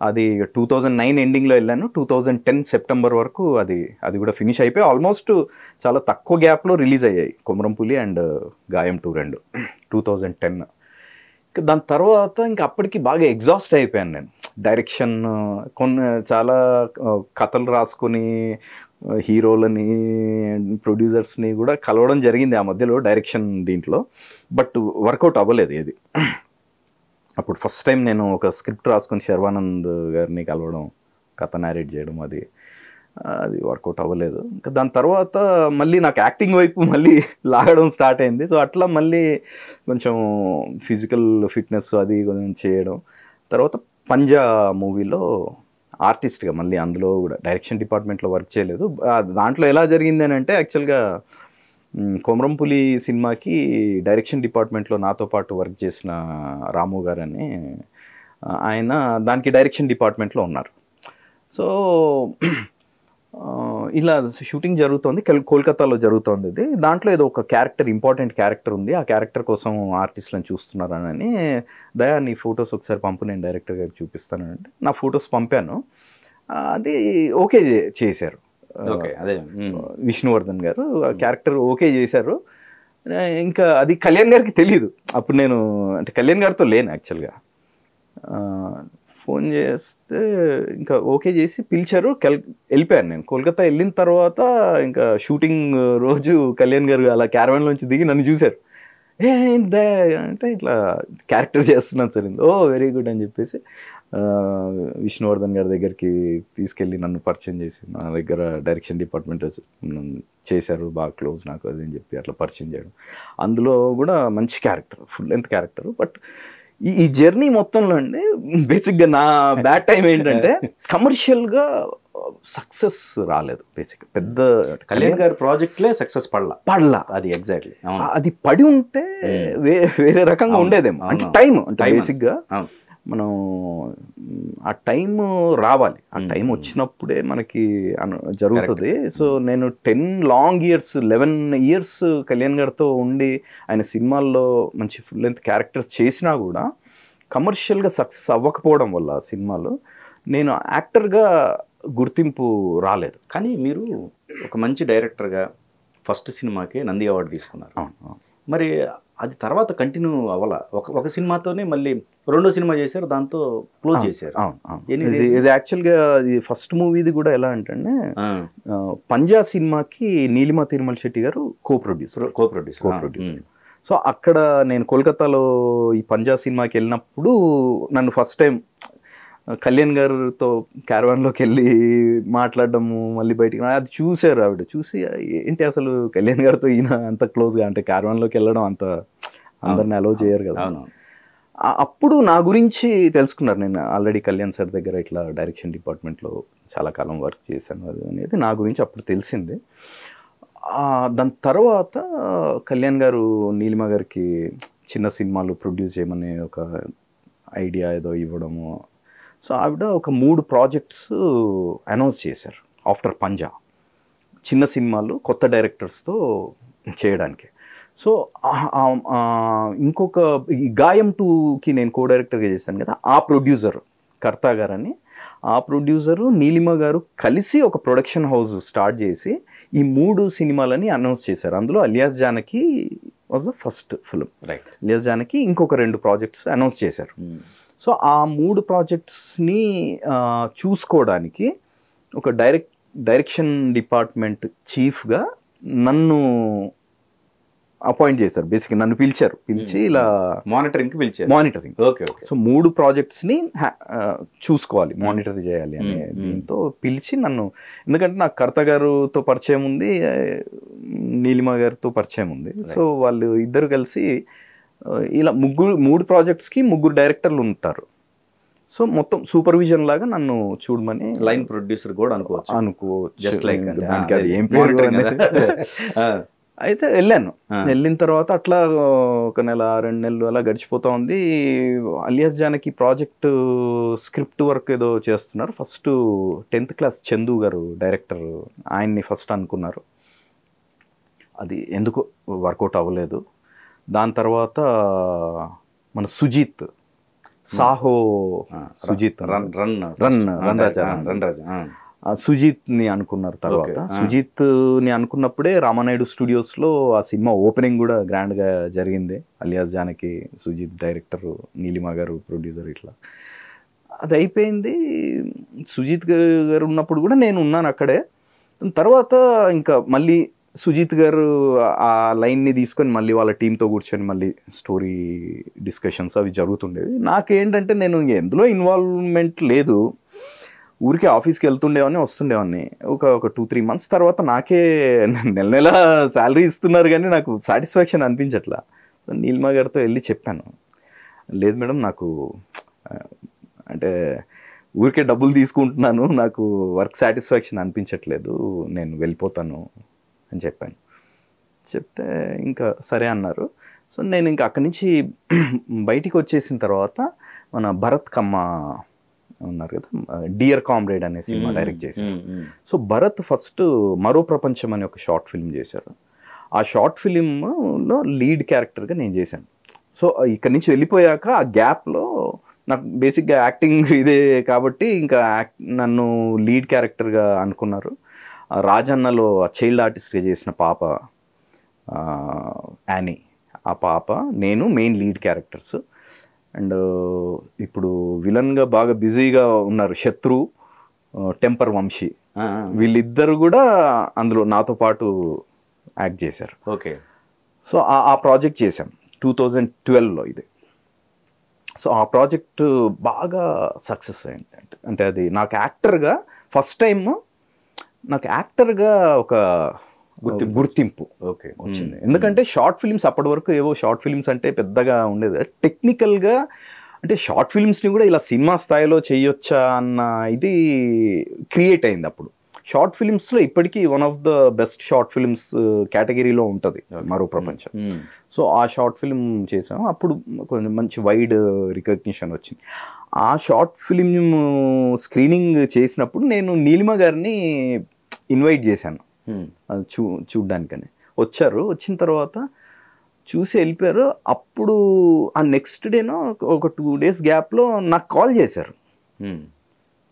అది 2009 ఎండింగ్లో వెళ్ళాను. 2010 సెప్టెంబర్ వరకు అది కూడా ఫినిష్ అయిపోయి ఆల్మోస్ట్ చాలా తక్కువ గ్యాప్లో రిలీజ్ అయ్యాయి కొమరంపులి అండ్ గాయం 2 రెండు 2010. ఇంకా దాని తర్వాత ఇంకా అప్పటికి బాగా ఎగ్జాస్ట్ అయిపోయాను నేను. డైరెక్షన్ చాలా కథలు రాసుకొని హీరోలని ప్రొడ్యూసర్స్ని కూడా కలవడం జరిగింది ఆ మధ్యలో డైరెక్షన్ దీంట్లో. బట్ వర్కౌట్ అవ్వలేదు ఏది. అప్పుడు ఫస్ట్ టైం నేను ఒక స్క్రిప్ట్ రాసుకొని శర్వానంద్ గారిని కలవడం, కథ నేరేట్ చేయడం, అది వర్కౌట్ అవ్వలేదు. ఇంకా దాని తర్వాత మళ్ళీ నాకు యాక్టింగ్ వైపు మళ్ళీ లాగడం స్టార్ట్ అయింది. సో అట్లా మళ్ళీ కొంచెం ఫిజికల్ ఫిట్నెస్ అది కొంచెం చేయడం. తర్వాత పంజా మూవీలో ఆర్టిస్ట్గా మళ్ళీ అందులో కూడా డైరెక్షన్ డిపార్ట్మెంట్లో వర్క్ చేయలేదు. దాంట్లో ఎలా జరిగింది అని అంటే యాక్చువల్గా కొమరంపులి సినిమాకి డైరెక్షన్ డిపార్ట్మెంట్లో నాతో పాటు వర్క్ చేసిన రాము గారు అని ఆయన దానికి డైరెక్షన్ డిపార్ట్మెంట్లో ఉన్నారు. సో ఇలా షూటింగ్ జరుగుతోంది, కోల్కతాలో జరుగుతోంది. ఇది దాంట్లో ఏదో ఒక క్యారెక్టర్, ఇంపార్టెంట్ క్యారెక్టర్ ఉంది, ఆ క్యారెక్టర్ కోసం ఆర్టిస్ట్లను చూస్తున్నారని, దయా నీ ఫొటోస్ ఒకసారి పంపు, నేను డైరెక్టర్ గారికి చూపిస్తానంటే నా ఫొటోస్ పంపాను. అది ఓకే చేశారు. అదే విష్ణువర్ధన్ గారు ఆ క్యారెక్టర్ ఓకే చేశారు. ఇంకా అది కళ్యాణ్ గారికి తెలియదు. అప్పుడు నేను అంటే కళ్యాణ్ గారితో లేను యాక్చువల్గా. ఫోన్ చేస్తే ఇంకా ఓకే చేసి పిలిచారు. వెళ్ళిపోయాను నేను. కోల్కతా వెళ్ళిన తర్వాత ఇంకా షూటింగ్ రోజు కళ్యాణ్ గారు అలా క్యారవాన్లోంచి దిగి నన్ను చూశారు. ఏందే అంటే ఇట్లా క్యారెక్టర్ చేస్తున్నాను సార్. ఓ వెరీ గుడ్ అని చెప్పేసి విష్ణువర్ధన్ గారి దగ్గరికి తీసుకెళ్ళి నన్ను పరిచయం చేసి నా దగ్గర డైరెక్షన్ డిపార్ట్మెంట్ చేశారు, బాగా క్లోజ్ నాకు అది అని చెప్పి అట్లా పరిచయం చేయడం. అందులో కూడా మంచి character, full length character. But ఈ జర్నీ మొత్తంలో అండి బేసిక్గా నా బ్యాడ్ టైం ఏంటంటే కమర్షియల్గా సక్సెస్ రాలేదు. బేసిక్ పెద్ద కళ్యాణ్ గారి ప్రాజెక్ట్లే సక్సెస్ పడలా. అది ఎగ్జాక్ట్లీ అది పడి ఉంటే వేరే రకంగా ఉండేదేమో. అంటే టైం అంటే బేసిక్గా మనం ఆ టైం రావాలి. ఆ టైం వచ్చినప్పుడే మనకి జరుగుతుంది. సో నేను 10 లాంగ్ ఇయర్స్ 11 ఇయర్స్ కళ్యాణ్ గారితో ఉండి ఆయన సినిమాల్లో మంచి ఫుల్ లెంత్ క్యారెక్టర్స్ చేసినా కూడా కమర్షియల్గా సక్సెస్ అవ్వకపోవడం వల్ల సినిమాలు నేను యాక్టర్గా గుర్తింపు రాలేదు. కానీ మీరు ఒక మంచి డైరెక్టర్గా ఫస్ట్ సినిమాకే నంది అవార్డు తీసుకున్నారు. మరి అది తర్వాత కంటిన్యూ అవ్వాల. ఒక సినిమాతోనే మళ్ళీ రెండో సినిమా చేశారు, దాంతో క్లోజ్ చేశారు. ఇది యాక్చువల్గా ఫస్ట్ మూవీది కూడా ఎలా అంటే పంజా సినిమాకి నీలిమా తిరుమల శెట్టి గారు కో ప్రొడ్యూసర్. సో అక్కడ నేను కోల్కతాలో ఈ పంజా సినిమాకి వెళ్ళినప్పుడు నన్ను ఫస్ట్ టైం కళ్యాణ్ గారితో క్యారవాన్లోకి వెళ్ళి మాట్లాడడము, మళ్ళీ బయటికి అది చూశారు. ఆవిడ చూసి ఏంటి అసలు కళ్యాణ్ గారితో ఈయన అంత క్లోజ్గా, అంటే క్యారవాన్లోకి వెళ్ళడం అంత అందరిని అలౌ చేయరు కదా. అప్పుడు నా గురించి తెలుసుకున్నారు. నేను ఆల్రెడీ కళ్యాణ్ సార్ దగ్గర ఇట్లా డైరెక్షన్ డిపార్ట్మెంట్లో చాలా కాలం వర్క్ చేశాను అది అనేది నా గురించి అప్పుడు తెలిసింది. దాని తర్వాత కళ్యాణ్ గారు నీలిమ గారికి చిన్న సినిమాలు ప్రొడ్యూస్ చేయమని ఒక ఐడియా ఏదో ఇవ్వడము. సో ఆవిడ ఒక 3 ప్రాజెక్ట్స్ అనౌన్స్ చేశారు ఆఫ్టర్ పంజా, చిన్న సినిమాలు కొత్త డైరెక్టర్స్తో చేయడానికి. సో ఇంకొక ఈ గాయం 2కి నేను కో డైరెక్టర్గా చేశాను కదా, ఆ ప్రొడ్యూసర్ కర్తా గారని, ఆ ప్రొడ్యూసరు నీలిమ గారు కలిసి ఒక ప్రొడక్షన్ హౌస్ స్టార్ట్ చేసి ఈ 3 సినిమాలని అనౌన్స్ చేశారు. అందులో alias Janaki was the first film. Right. Alias Janaki ఇంకొక 2 ప్రాజెక్ట్స్ అనౌన్స్ చేశారు. సో ఆ 3 ప్రాజెక్ట్స్ని చూసుకోవడానికి ఒక డైరెక్షన్ డిపార్ట్మెంట్ చీఫ్గా నన్ను అపాయింట్ చేశారు. బేసిక్గా నన్ను పిలిచి ఇలా మానిటరింగ్. ఓకే. సో 3 ప్రాజెక్ట్స్ని చూసుకోవాలి, మానిటర్ చేయాలి అనే దీంతో పిలిచి నన్ను, ఎందుకంటే నాకు కర్త గారితో పరిచయం ఉంది, నీలిమ గారితో పరిచయం ఉంది. సో వాళ్ళు ఇద్దరు కలిసి ఇలా 3 ప్రాజెక్ట్స్కి 3 డైరెక్టర్లు ఉంటారు. సో మొత్తం సూపర్విజన్ లాగా నన్ను చూడమని లైన్ ప్రొడ్యూసర్ కూడా అనుకోవచ్చు, జస్ట్ లైక్ దానికి అది ఏం పేరు అనేది. అయితే వెళ్ళాను. వెళ్ళిన తర్వాత అట్లా ఒక నెల 2 నెలలు అలా గడిచిపోతా ఉంది. Alias Janaki project script work ఏదో చేస్తున్నారు. ఫస్ట్ 10th క్లాస్ చందు గారు డైరెక్టర్, ఆయన్ని ఫస్ట్ అనుకున్నారు. అది ఎందుకు వర్కౌట్ అవ్వలేదు. దాని తర్వాత మన సుజిత్ సాహో సుజిత్ సుజిత్ని అనుకున్నారు. తర్వాత సుజిత్ని అనుకున్నప్పుడే రామానాయుడు స్టూడియోస్లో ఆ సినిమా ఓపెనింగ్ కూడా గ్రాండ్గా జరిగింది. అలియాస్ జానకి, సుజిత్ డైరెక్టర్, నీలిమా గారు ప్రొడ్యూసర్, ఇట్లా అది అయిపోయింది. సుజిత్ గారు ఉన్నప్పుడు కూడా నేను ఉన్నాను అక్కడే. తర్వాత ఇంకా మళ్ళీ సుజిత్ గారు ఆ లైన్ని తీసుకొని మళ్ళీ వాళ్ళ టీంతో కూర్చొని మళ్ళీ స్టోరీ డిస్కషన్స్ అవి జరుగుతుండేవి. నాకేంటంటే నేను ఎందులో ఇన్వాల్వ్మెంట్ లేదు, ఊరికి ఆఫీస్కి వెళ్తుండేవాడిని, వస్తుండేవాడిని. ఒక 2-3 మంత్స్ తర్వాత నాకే నెల శాలరీ ఇస్తున్నారు కానీ నాకు సాటిస్ఫాక్షన్ అనిపించట్లా. సో నీలిమా గారితో వెళ్ళి చెప్పాను, లేదు మేడం, నాకు అంటే ఊరికే డబ్బులు తీసుకుంటున్నాను, నాకు వర్క్ సాటిస్ఫాక్షన్ అనిపించట్లేదు, నేను వెళ్ళిపోతాను అని చెప్పాను. చెప్తే ఇంకా సరే అన్నారు. సో నేను ఇంకా అక్కడి నుంచి బయటికి వచ్చేసిన తర్వాత మన భరత్ కమ్మ ఉన్నారు కదా, డియర్ కామ్రేడ్ అనే సినిమా డైరెక్ట్ చేశారు. సో భరత్ ఫస్ట్ మరో ప్రపంచం అనే ఒక షార్ట్ ఫిల్మ్ చేశారు. ఆ షార్ట్ ఫిలింలో లీడ్ క్యారెక్టర్గా నేను చేశాను. సో ఇక్కడి నుంచి వెళ్ళిపోయాక ఆ గ్యాప్లో నాకు బేసిక్గా యాక్టింగ్ ఇదే కాబట్టి ఇంకా నన్ను లీడ్ క్యారెక్టర్గా అనుకున్నారు. రాజన్నలో చైల్డ్ ఆర్టిస్ట్గా చేసిన పాప యానీ, ఆ పాప, నేను మెయిన్ లీడ్ క్యారెక్టర్స్. అండ్ ఇప్పుడు విలన్గా బాగా బిజీగా ఉన్నారు శత్రు, టెంపర్ వంశీ, వీళ్ళిద్దరు కూడా అందులో నాతో పాటు యాక్ట్ చేశారు. ఓకే. సో ఆ ప్రాజెక్ట్ చేశాం 2012లో ఇది. సో ఆ ప్రాజెక్ట్ బాగా సక్సెస్ అయింది. అంటే అది నాకు యాక్టర్గా ఫస్ట్ టైం నాకు యాక్టర్గా ఒక గుర్తింపు వచ్చింది. ఎందుకంటే షార్ట్ ఫిల్మ్స్ అప్పటి వరకు ఏవో షార్ట్ ఫిల్మ్స్ అంటే పెద్దగా ఉండేది. టెక్నికల్గా అంటే షార్ట్ ఫిల్మ్స్ని కూడా ఇలా సినిమా స్థాయిలో చేయొచ్చా అన్న ఇది క్రియేట్ అయింది అప్పుడు. షార్ట్ ఫిల్మ్స్లో ఇప్పటికీ one of the best short films కేటగిరీలో ఉంటుంది మరో ప్రపంచం. సో ఆ షార్ట్ ఫిల్మ్ చేసాము. అప్పుడు కొంచెం మంచి వైడ్ రికగ్నిషన్ వచ్చింది. ఆ షార్ట్ ఫిల్మ్ స్క్రీనింగ్ చేసినప్పుడు నేను నీలిమ గారిని ఇన్వైట్ చేశాను చూడ్డానికని. వచ్చారు. వచ్చిన తర్వాత చూసి వెళ్ళిపోయారు. అప్పుడు ఆ నెక్స్ట్ డేనో ఒక 2 days గ్యాప్లో నాకు కాల్ చేశారు.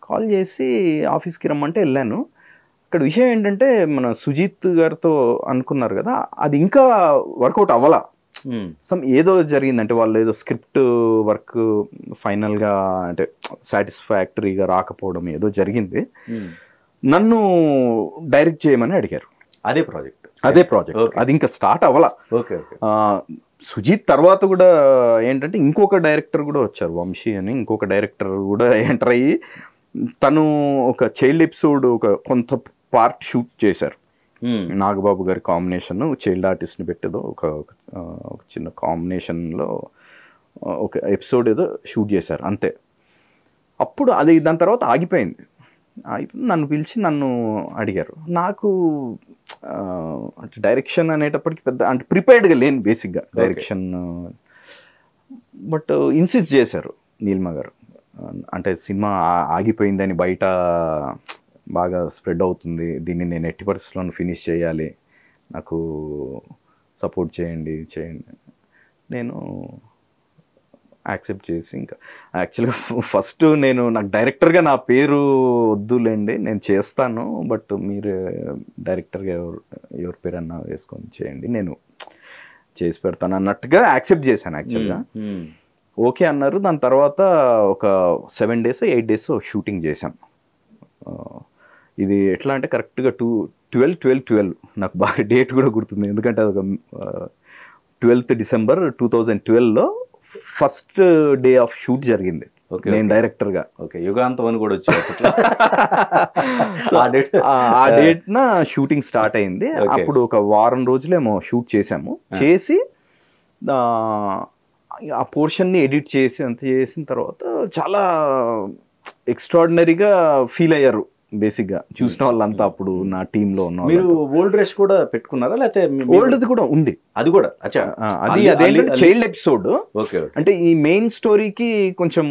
కాల్ చేసి ఆఫీస్కి రమ్మంటే వెళ్ళాను. అక్కడ విషయం ఏంటంటే మన సుజిత్ గారితో అనుకున్నారు కదా, అది ఇంకా వర్కౌట్ అవ్వాలా. ఏదో జరిగిందంటే వాళ్ళు ఏదో స్క్రిప్ట్ వర్క్ ఫైనల్గా అంటే సాటిస్ఫాక్టరీగా రాకపోవడం ఏదో జరిగింది. నన్ను డైరెక్ట్ చేయమని అడిగారు. అదే ప్రాజెక్ట్ అది ఇంకా స్టార్ట్ అవ్వాలా. సుజిత్ తర్వాత కూడా ఏంటంటే ఇంకొక డైరెక్టర్ కూడా వచ్చారు, వంశీ అని ఇంకొక డైరెక్టర్ కూడా ఎంటర్ అయ్యి తను ఒక చైల్డ్ ఎపిసోడ్ ఒక కొంత పార్ట్ షూట్ చేశారు. నాగబాబు గారి కాంబినేషన్, చైల్డ్ ఆర్టిస్ట్ని పెట్టేదో ఒక చిన్న కాంబినేషన్లో ఒక ఎపిసోడ్ ఏదో షూట్ చేశారు అంతే. అప్పుడు అది దాని తర్వాత ఆగిపోయింది. నన్ను పిలిచి నన్ను అడిగారు. నాకు అంటే డైరెక్షన్ అనేటప్పటికి పెద్ద అంటే ప్రిపేర్డ్గా లేను బేసిక్గా డైరెక్షన్. బట్ ఇన్సిస్ట్ చేశారు నీలిమ గారు, అంటే సినిమా ఆగిపోయిందని బయట బాగా స్ప్రెడ్ అవుతుంది, దీన్ని నేను ఎట్టి పరిస్థితుల్లో ఫినిష్ చేయాలి, నాకు సపోర్ట్ చేయండి. నేను యాక్సెప్ట్ చేసి ఇంకా యాక్చువల్గా ఫస్ట్ నాకు డైరెక్టర్గా నా పేరు వద్దులేండి, నేను చేస్తాను, బట్ మీరు డైరెక్టర్గా ఎవరి పేరు అన్నా వేసుకొని చేయండి, నేను చేసి పెడతాను అన్నట్టుగా యాక్సెప్ట్ చేశాను యాక్చువల్గా. ఓకే అన్నారు. దాని తర్వాత ఒక 7 days 8 days షూటింగ్ చేశాం. ఇది ఎట్లా అంటే కరెక్ట్గా 12 నాకు బాగా డేట్ కూడా గుర్తుంది, ఎందుకంటే అది ఒక 12th December 2012లో ఫస్ట్ డే ఆఫ్ షూట్ జరిగింది నేను డైరెక్టర్గా. ఓకే, యుగాంతం అని కూడా వచ్చాయి. ఆ డేట్న షూటింగ్ స్టార్ట్ అయింది. అప్పుడు ఒక వారం రోజులేమో షూట్ చేసాము. చేసి ఆ పోర్షన్ని ఎడిట్ చేసి అంత చేసిన తర్వాత చాలా ఎక్స్ట్రాడినరీగా ఫీల్ అయ్యారు బేసిక్గా చూసిన వాళ్ళంతా. అప్పుడు నా టీంలో ఉన్న మీరు ఓల్డ్ డ్రెస్ కూడా పెట్టుకున్నారా లేకపోతే ఓల్డ్ది కూడా ఉంది, అది కూడా అది అదేంటంటే చైల్డ్ ఎపిసోడ్. ఓకే అంటే ఈ మెయిన్ స్టోరీకి కొంచెం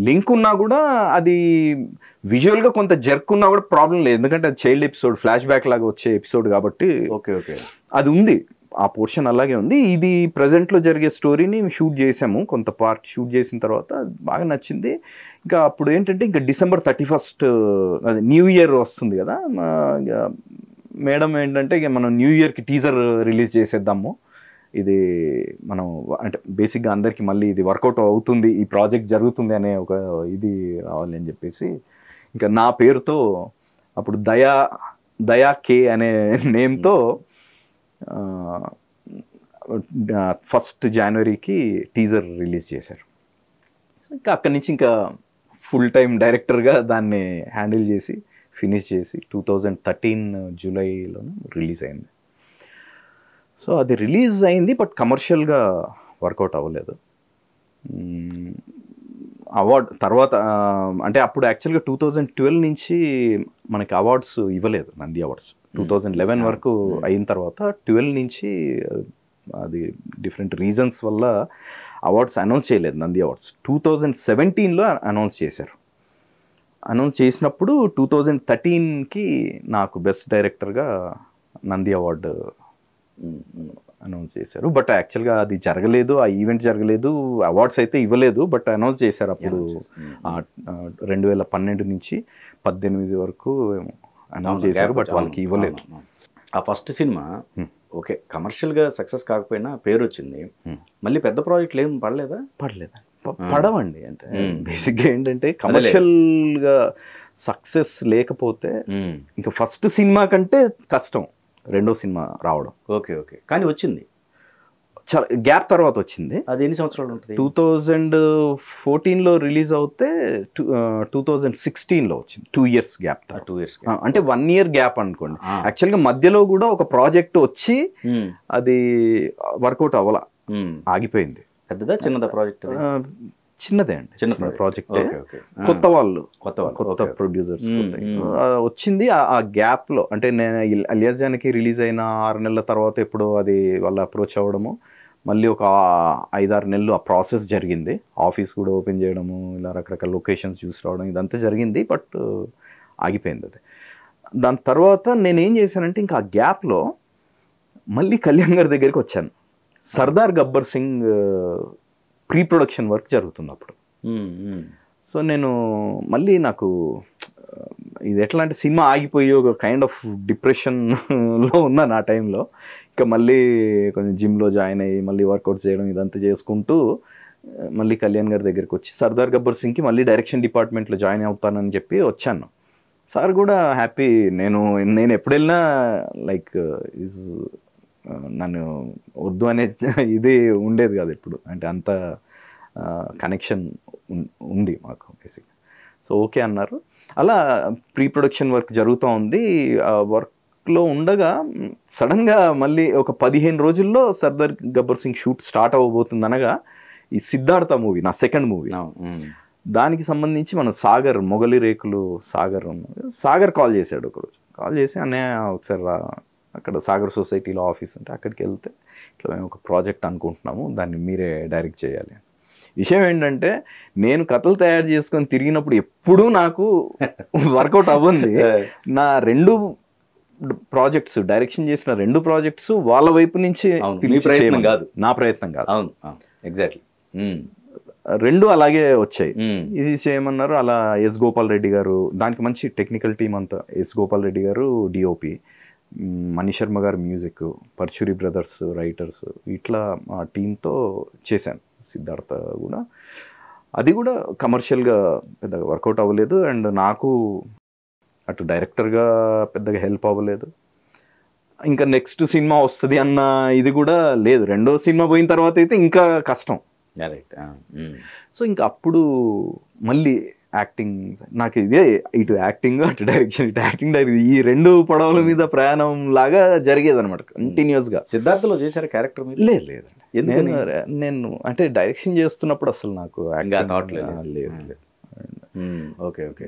లింక్ ఉన్నా కూడా అది విజువల్గా కొంత జర్క్ ఉన్నా కూడా ప్రాబ్లం లేదు, ఎందుకంటే అది చైల్డ్ ఎపిసోడ్, ఫ్లాష్ బ్యాక్ లాగా వచ్చే ఎపిసోడ్ కాబట్టి ఓకే ఓకే అది ఉంది, ఆ పోర్షన్ అలాగే ఉంది. ఇది ప్రజెంట్లో జరిగే స్టోరీని షూట్ చేసాము, కొంత పార్ట్ షూట్ చేసిన తర్వాత బాగా నచ్చింది. ఇంకా అప్పుడు ఏంటంటే ఇంకా December 31st అది న్యూ ఇయర్ వస్తుంది కదా, మేడం ఏంటంటే ఇక మనం న్యూ ఇయర్కి టీజర్ రిలీజ్ చేసేద్దాము, ఇది మనం అంటే బేసిక్గా అందరికీ మళ్ళీ ఇది వర్కౌట్ అవుతుంది, ఈ ప్రాజెక్ట్ జరుగుతుంది అనే ఒక ఇది రావాలి అని చెప్పేసి ఇంకా నా పేరుతో అప్పుడు దయా కే అనే నేమ్తో 1st Januaryకి టీజర్ రిలీజ్ చేశారు. సో ఇంకా అక్కడి నుంచి ఇంకా ఫుల్ టైం డైరెక్టర్గా దాన్ని హ్యాండిల్ చేసి ఫినిష్ చేసి 2013 జూలైలోనే రిలీజ్ అయింది. సో అది రిలీజ్ అయింది బట్ కమర్షియల్గా వర్కౌట్ అవ్వలేదు. అవార్డ్ తర్వాత అంటే అప్పుడు యాక్చువల్గా 2012 నుంచి మనకి అవార్డ్స్ ఇవ్వలేదు, నంది అవార్డ్స్ 2011 వరకు అయిన తర్వాత 12 నుంచి అది డిఫరెంట్ రీజన్స్ వల్ల అవార్డ్స్ అనౌన్స్ చేయలేదు. నంది అవార్డ్స్ 2017లో అనౌన్స్ చేశారు. అనౌన్స్ చేసినప్పుడు 2013కి నాకు బెస్ట్ డైరెక్టర్గా నంది అవార్డు అనౌన్స్ చేశారు. బట్ యాక్చువల్గా అది జరగలేదు, ఆ ఈవెంట్ జరగలేదు, అవార్డ్స్ అయితే ఇవ్వలేదు, బట్ అనౌన్స్ చేశారు అప్పుడు 2012 నుంచి 18 వరకు అనౌన్స్ చేశారు, బట్ వాళ్ళకి ఇవ్వలేదు. ఆ ఫస్ట్ సినిమా ఓకే కమర్షియల్గా సక్సెస్ కాకపోయినా పేరు వచ్చింది, మళ్ళీ పెద్ద ప్రాజెక్టులు ఏం పడలేదా? పడవండి. అంటే బేసిక్గా ఏంటంటే కమర్షియల్గా సక్సెస్ లేకపోతే ఇంకా ఫస్ట్ సినిమా కంటే కష్టం రెండో సినిమా రావడం. ఓకే ఓకే కానీ వచ్చింది, చాలా గ్యాప్ తర్వాత వచ్చింది. అది ఎన్ని సంవత్సరాలు ఉంటుంది? 2014లో రిలీజ్ అవుతే 2016లో వచ్చింది. 2 years గ్యాప్. 2 years అంటే 1 year గ్యాప్ అనుకోండి. యాక్చువల్గా మధ్యలో కూడా ఒక ప్రాజెక్ట్ వచ్చి అది వర్కౌట్ అవ్వాల, ఆగిపోయింది. పెద్దదా చిన్నదా ప్రాజెక్ట్? చిన్నదే అండి, చిన్న ప్రాజెక్ట్. కొత్త ప్రొడ్యూసర్స్ వచ్చింది. ఆ గ్యాప్లో అంటే నేను అలియాస్ జానకి రిలీజ్ అయిన 6 నెలల తర్వాత ఎప్పుడో అది వాళ్ళ అప్రోచ్ అవ్వడము, మళ్ళీ ఒక 5-6 నెలలు ఆ ప్రాసెస్ జరిగింది. ఆఫీస్ కూడా ఓపెన్ చేయడము, ఇలా రకరకాల లొకేషన్స్ చూసి రావడం, ఇదంతా జరిగింది. బట్ ఆగిపోయింది అది. దాని తర్వాత నేనేం చేశానంటే ఇంకా ఆ గ్యాప్లో మళ్ళీ కళ్యాణ్ గారి దగ్గరికి వచ్చాను. Sardar Gabbar Singh pre production work జరుగుతుంది అప్పుడు. సో నేను మళ్ళీ నాకు ఇది ఎట్లా అంటే సినిమా ఆగిపోయి ఒక కైండ్ ఆఫ్ డిప్రెషన్లో ఉన్నాను ఆ టైంలో. ఇంకా మళ్ళీ కొంచెం జిమ్లో జాయిన్ అయ్యి మళ్ళీ వర్కౌట్స్ చేయడం ఇదంతా చేసుకుంటూ మళ్ళీ కళ్యాణ్ గారి దగ్గరికి వచ్చి సర్దార్ గబ్బర్ సింగ్కి మళ్ళీ డైరెక్షన్ డిపార్ట్మెంట్లో జాయిన్ అవుతానని చెప్పి వచ్చాను. సార్ కూడా హ్యాపీ. నేను ఎప్పుడు వెళ్ళినా లైక్ నన్ను వద్దు అనే ఇది ఉండేది కాదు ఎప్పుడు, అంటే అంత కనెక్షన్ ఉంది మాకు బేసిక్. సో ఓకే అన్నారు. అలా ప్రీ ప్రొడక్షన్ వర్క్ జరుగుతూ ఉంది. వర్క్లో ఉండగా సడన్గా మళ్ళీ ఒక 15 రోజుల్లో సర్దార్ గబ్బర్ సింగ్ షూట్ స్టార్ట్ అవ్వబోతుంది అనగా ఈ సిద్ధార్థ మూవీ, నా సెకండ్ మూవీ, దానికి సంబంధించి మన సాగర్ మొగలి రేకులు సాగర్ కాల్ చేశాడు ఒకరోజు. కాల్ చేసి అన్నయ్య ఒకసారి అక్కడ సాగర్ సొసైటీలో ఆఫీస్ ఉంటే అక్కడికి వెళ్తే ఇట్లా మేము ఒక ప్రాజెక్ట్ అనుకుంటున్నాము, దాన్ని మీరే డైరెక్ట్ చేయాలి. విషయం ఏంటంటే నేను కథలు తయారు చేసుకొని తిరిగినప్పుడు ఎప్పుడూ నాకు వర్కౌట్ అవ్వంది. నా 2 ప్రాజెక్ట్స్ డైరెక్షన్ చేసిన 2 ప్రాజెక్ట్స్ వాళ్ళ వైపు నుంచి నా ప్రయత్నం కాదు. అవును ఎగ్జాక్ట్లీ 2 అలాగే వచ్చాయి. ఇది చేయమన్నారు. అలా ఎస్ గోపాల్ రెడ్డి గారు, దానికి మంచి టెక్నికల్ టీం అంతా, ఎస్ గోపాల్ రెడ్డి గారు డిఓపి, మనీష్ శర్మ గారు మ్యూజిక్, పర్చూరి బ్రదర్స్ రైటర్స్, ఇట్లా ఆ టీంతో చేశాను సిద్ధార్థ కూడా. అది కూడా కమర్షియల్గా పెద్దగా వర్కౌట్ అవ్వలేదు అండ్ నాకు అటు డైరెక్టర్గా పెద్దగా హెల్ప్ అవ్వలేదు. ఇంకా నెక్స్ట్ సినిమా వస్తుంది అన్న ఇది కూడా లేదు. రెండో సినిమా పోయిన తర్వాత అయితే ఇంకా కష్టం. సో ఇంకా అప్పుడు మళ్ళీ యాక్టింగ్ నాకు ఇదే ఇటు యాక్టింగ్ అటు డైరెక్షన్ ఈ 2 పడవల మీద ప్రయాణం లాగా జరిగేది అనమాట కంటిన్యూస్గా. సిద్ధార్థలో చేశారు క్యారెక్టర్ మీరు? లేదండి, నేను అంటే డైరెక్షన్ చేస్తున్నప్పుడు అసలు నాకు థాట్ లేదు. Okay okay.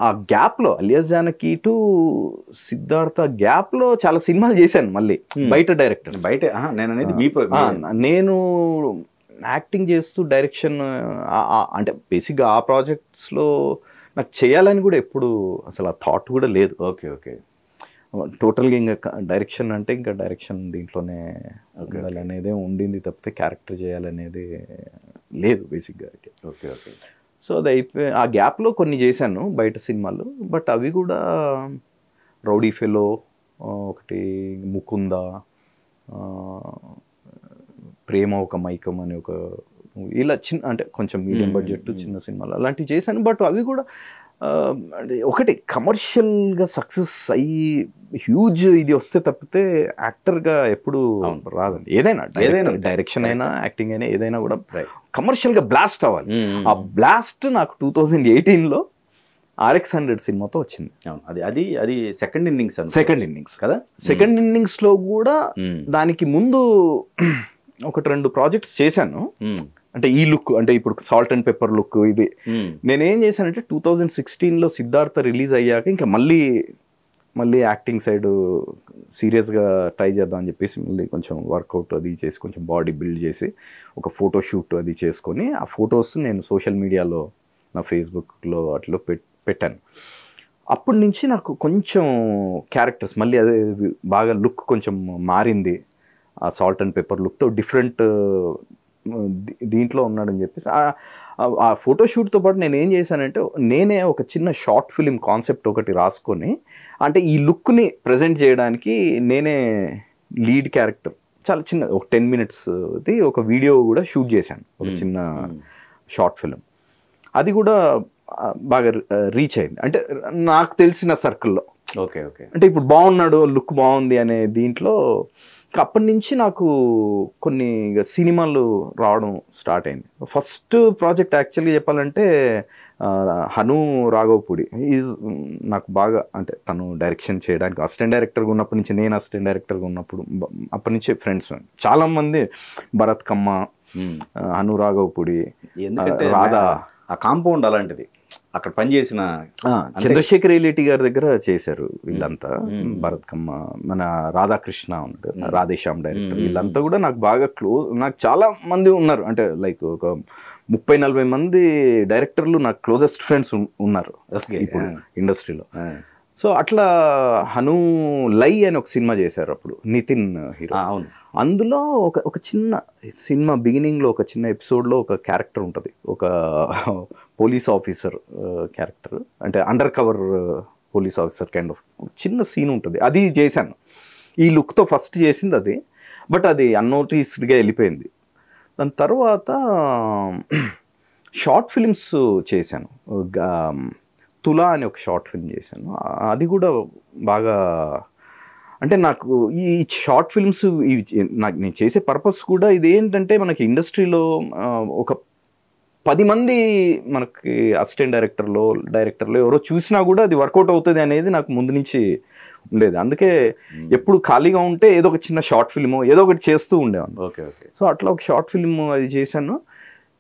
ఆ గ్యాప్లో అలియాస్ జానకి టు సిద్ధార్థ గ్యాప్లో చాలా సినిమాలు చేశాను మళ్ళీ బయట డైరెక్టర్. బయట నేను అనేది నేను యాక్టింగ్ చేస్తూ డైరెక్షన్ అంటే బేసిక్గా ఆ ప్రాజెక్ట్స్లో నాకు చేయాలని కూడా ఎప్పుడు అసలు ఆ థాట్ కూడా లేదు. Okay okay. టోటల్గా ఇంకా డైరెక్షన్ అంటే ఇంకా డైరెక్షన్ దీంట్లోనే ఉండాలనేదే ఉండింది తప్పితే క్యారెక్టర్ చేయాలనేది లేదు బేసిక్గా. Okay okay. సో అది అయిపోయి ఆ గ్యాప్లో కొన్ని చేశాను బయట సినిమాలు, బట్ అవి కూడా రౌడీ ఫెలో ఒకటి, ముకుంద, ప్రేమ ఒక మైకం అని ఒక ఇలా చిన్న అంటే కొంచెం మీడియం బడ్జెట్ చిన్న సినిమాలు అలాంటివి చేశాను. బట్ అవి కూడా ఒకటి కమర్షియల్గా సక్సెస్ అయ్యి హ్యూజ్ ఇది వస్తే తప్పితే యాక్టర్గా ఎప్పుడు రాదండి. ఏదైనా డైరెక్షన్ అయినా యాక్టింగ్ అయినా ఏదైనా కూడా కమర్షియల్గా బ్లాస్ట్ అవ్వాలి. ఆ బ్లాస్ట్ నాకు 2018లో RX-100 సినిమాతో వచ్చింది. అది సెకండ్ ఇన్నింగ్స్ కదా. సెకండ్ ఇన్నింగ్స్లో కూడా దానికి ముందు 1-2 ప్రాజెక్ట్స్ చేశాను. అంటే ఈ లుక్ అంటే ఇప్పుడు సాల్ట్ అండ్ పెప్పర్ లుక్ ఇది నేనేం చేశానంటే 2016లో సిద్ధార్థ రిలీజ్ అయ్యాక ఇంకా మళ్ళీ యాక్టింగ్ సైడ్ సీరియస్గా ట్రై చేద్దాం అని చెప్పేసి మళ్ళీ కొంచెం వర్కౌట్ అది చేసి కొంచెం బాడీ బిల్డ్ చేసి ఒక ఫోటో షూట్ అది చేసుకొని ఆ ఫొటోస్ నేను సోషల్ మీడియాలో నా ఫేస్బుక్లో అట్లా పెట్టాను. అప్పటి నుంచి నాకు కొంచెం క్యారెక్టర్స్ మళ్ళీ అదే బాగా లుక్ కొంచెం మారింది. ఆ సాల్ట్ అండ్ పెప్పర్ లుక్తో డిఫరెంట్ దీంట్లో ఉన్నాడని చెప్పేసి ఆ ఫోటోషూట్తో పాటు నేను ఏం చేశానంటే నేనే ఒక చిన్న షార్ట్ ఫిలిం కాన్సెప్ట్ ఒకటి రాసుకొని అంటే ఈ లుక్ని ప్రజెంట్ చేయడానికి నేనే లీడ్ క్యారెక్టర్ చాలా చిన్న ఒక 10 minutesది ఒక వీడియో కూడా షూట్ చేశాను, ఒక చిన్న షార్ట్ ఫిలిం. అది కూడా బాగా రీచ్ అయింది అంటే నాకు తెలిసిన సర్కిల్లో. Okay okay. అంటే ఇప్పుడు బాగున్నాడు, లుక్ బాగుంది అనే దీంట్లో అప్పటి నుంచి నాకు కొన్ని సినిమాలు రావడం స్టార్ట్ అయింది. ఫస్ట్ ప్రాజెక్ట్ యాక్చువల్గా చెప్పాలంటే హను రాఘవపూడి నాకు బాగా అంటే తను డైరెక్షన్ చేయడానికి అసిస్టెంట్ డైరెక్టర్గా ఉన్నప్పటి నుంచి, నేను అసిస్టెంట్ డైరెక్టర్గా ఉన్నప్పుడు అప్పటి నుంచి ఫ్రెండ్స్ చాలామంది, భరత్ కమ్మ, హను రాఘవపూడి, రాధా, ఆ కాంపౌండ్ అలాంటిది అక్కడ పనిచేసిన చంద్రశేఖర్ రెడ్డి గారి దగ్గర చేశారు వీళ్ళంతా. భరత్ కమ్మ, మన రాధాకృష్ణ ఉన్నాడు, రాధేశ్యామ్ డైరెక్టర్, వీళ్ళంతా కూడా నాకు బాగా క్లోజ్. నాకు చాలా మంది ఉన్నారు అంటే లైక్ ఒక 30-40 మంది డైరెక్టర్లు నాకు క్లోజెస్ట్ ఫ్రెండ్స్ ఉన్నారు ఇప్పుడు ఇండస్ట్రీలో. సో అట్లా హను లై అని ఒక సినిమా చేశారు అప్పుడు, నితిన్ హీరో. అవును. అందులో ఒక చిన్న సినిమా బిగినింగ్లో ఒక చిన్న ఎపిసోడ్లో ఒక క్యారెక్టర్ ఉంటుంది, ఒక పోలీస్ ఆఫీసర్ క్యారెక్టర్, అంటే under cover police officer kind of చిన్న సీన్ ఉంటుంది. అది చేశాను ఈ లుక్తో, ఫస్ట్ చేసింది అది. బట్ అది అన్నోటీస్డ్గా వెళ్ళిపోయింది. దాని తర్వాత షార్ట్ ఫిలిమ్స్ చేశాను. తులా అని ఒక షార్ట్ ఫిల్మ్ చేశాను. అది కూడా బాగా అంటే నాకు ఈ షార్ట్ ఫిల్మ్స్ నాకు నేను చేసే పర్పస్ కూడా ఇది ఏంటంటే మనకి ఇండస్ట్రీలో ఒక 10 మంది మనకి అసిస్టెంట్ డైరెక్టర్లో ఎవరో చూసినా కూడా అది వర్కౌట్ అవుతుంది అనేది నాకు ముందు నుంచి ఉండేది. అందుకే ఎప్పుడు ఖాళీగా ఉంటే ఏదో ఒక చిన్న షార్ట్ ఫిల్మ్ ఏదో ఒకటి చేస్తూ ఉండేవాను. Okay okay. సో అట్లా ఒక షార్ట్ ఫిల్మ్ అది చేశాను.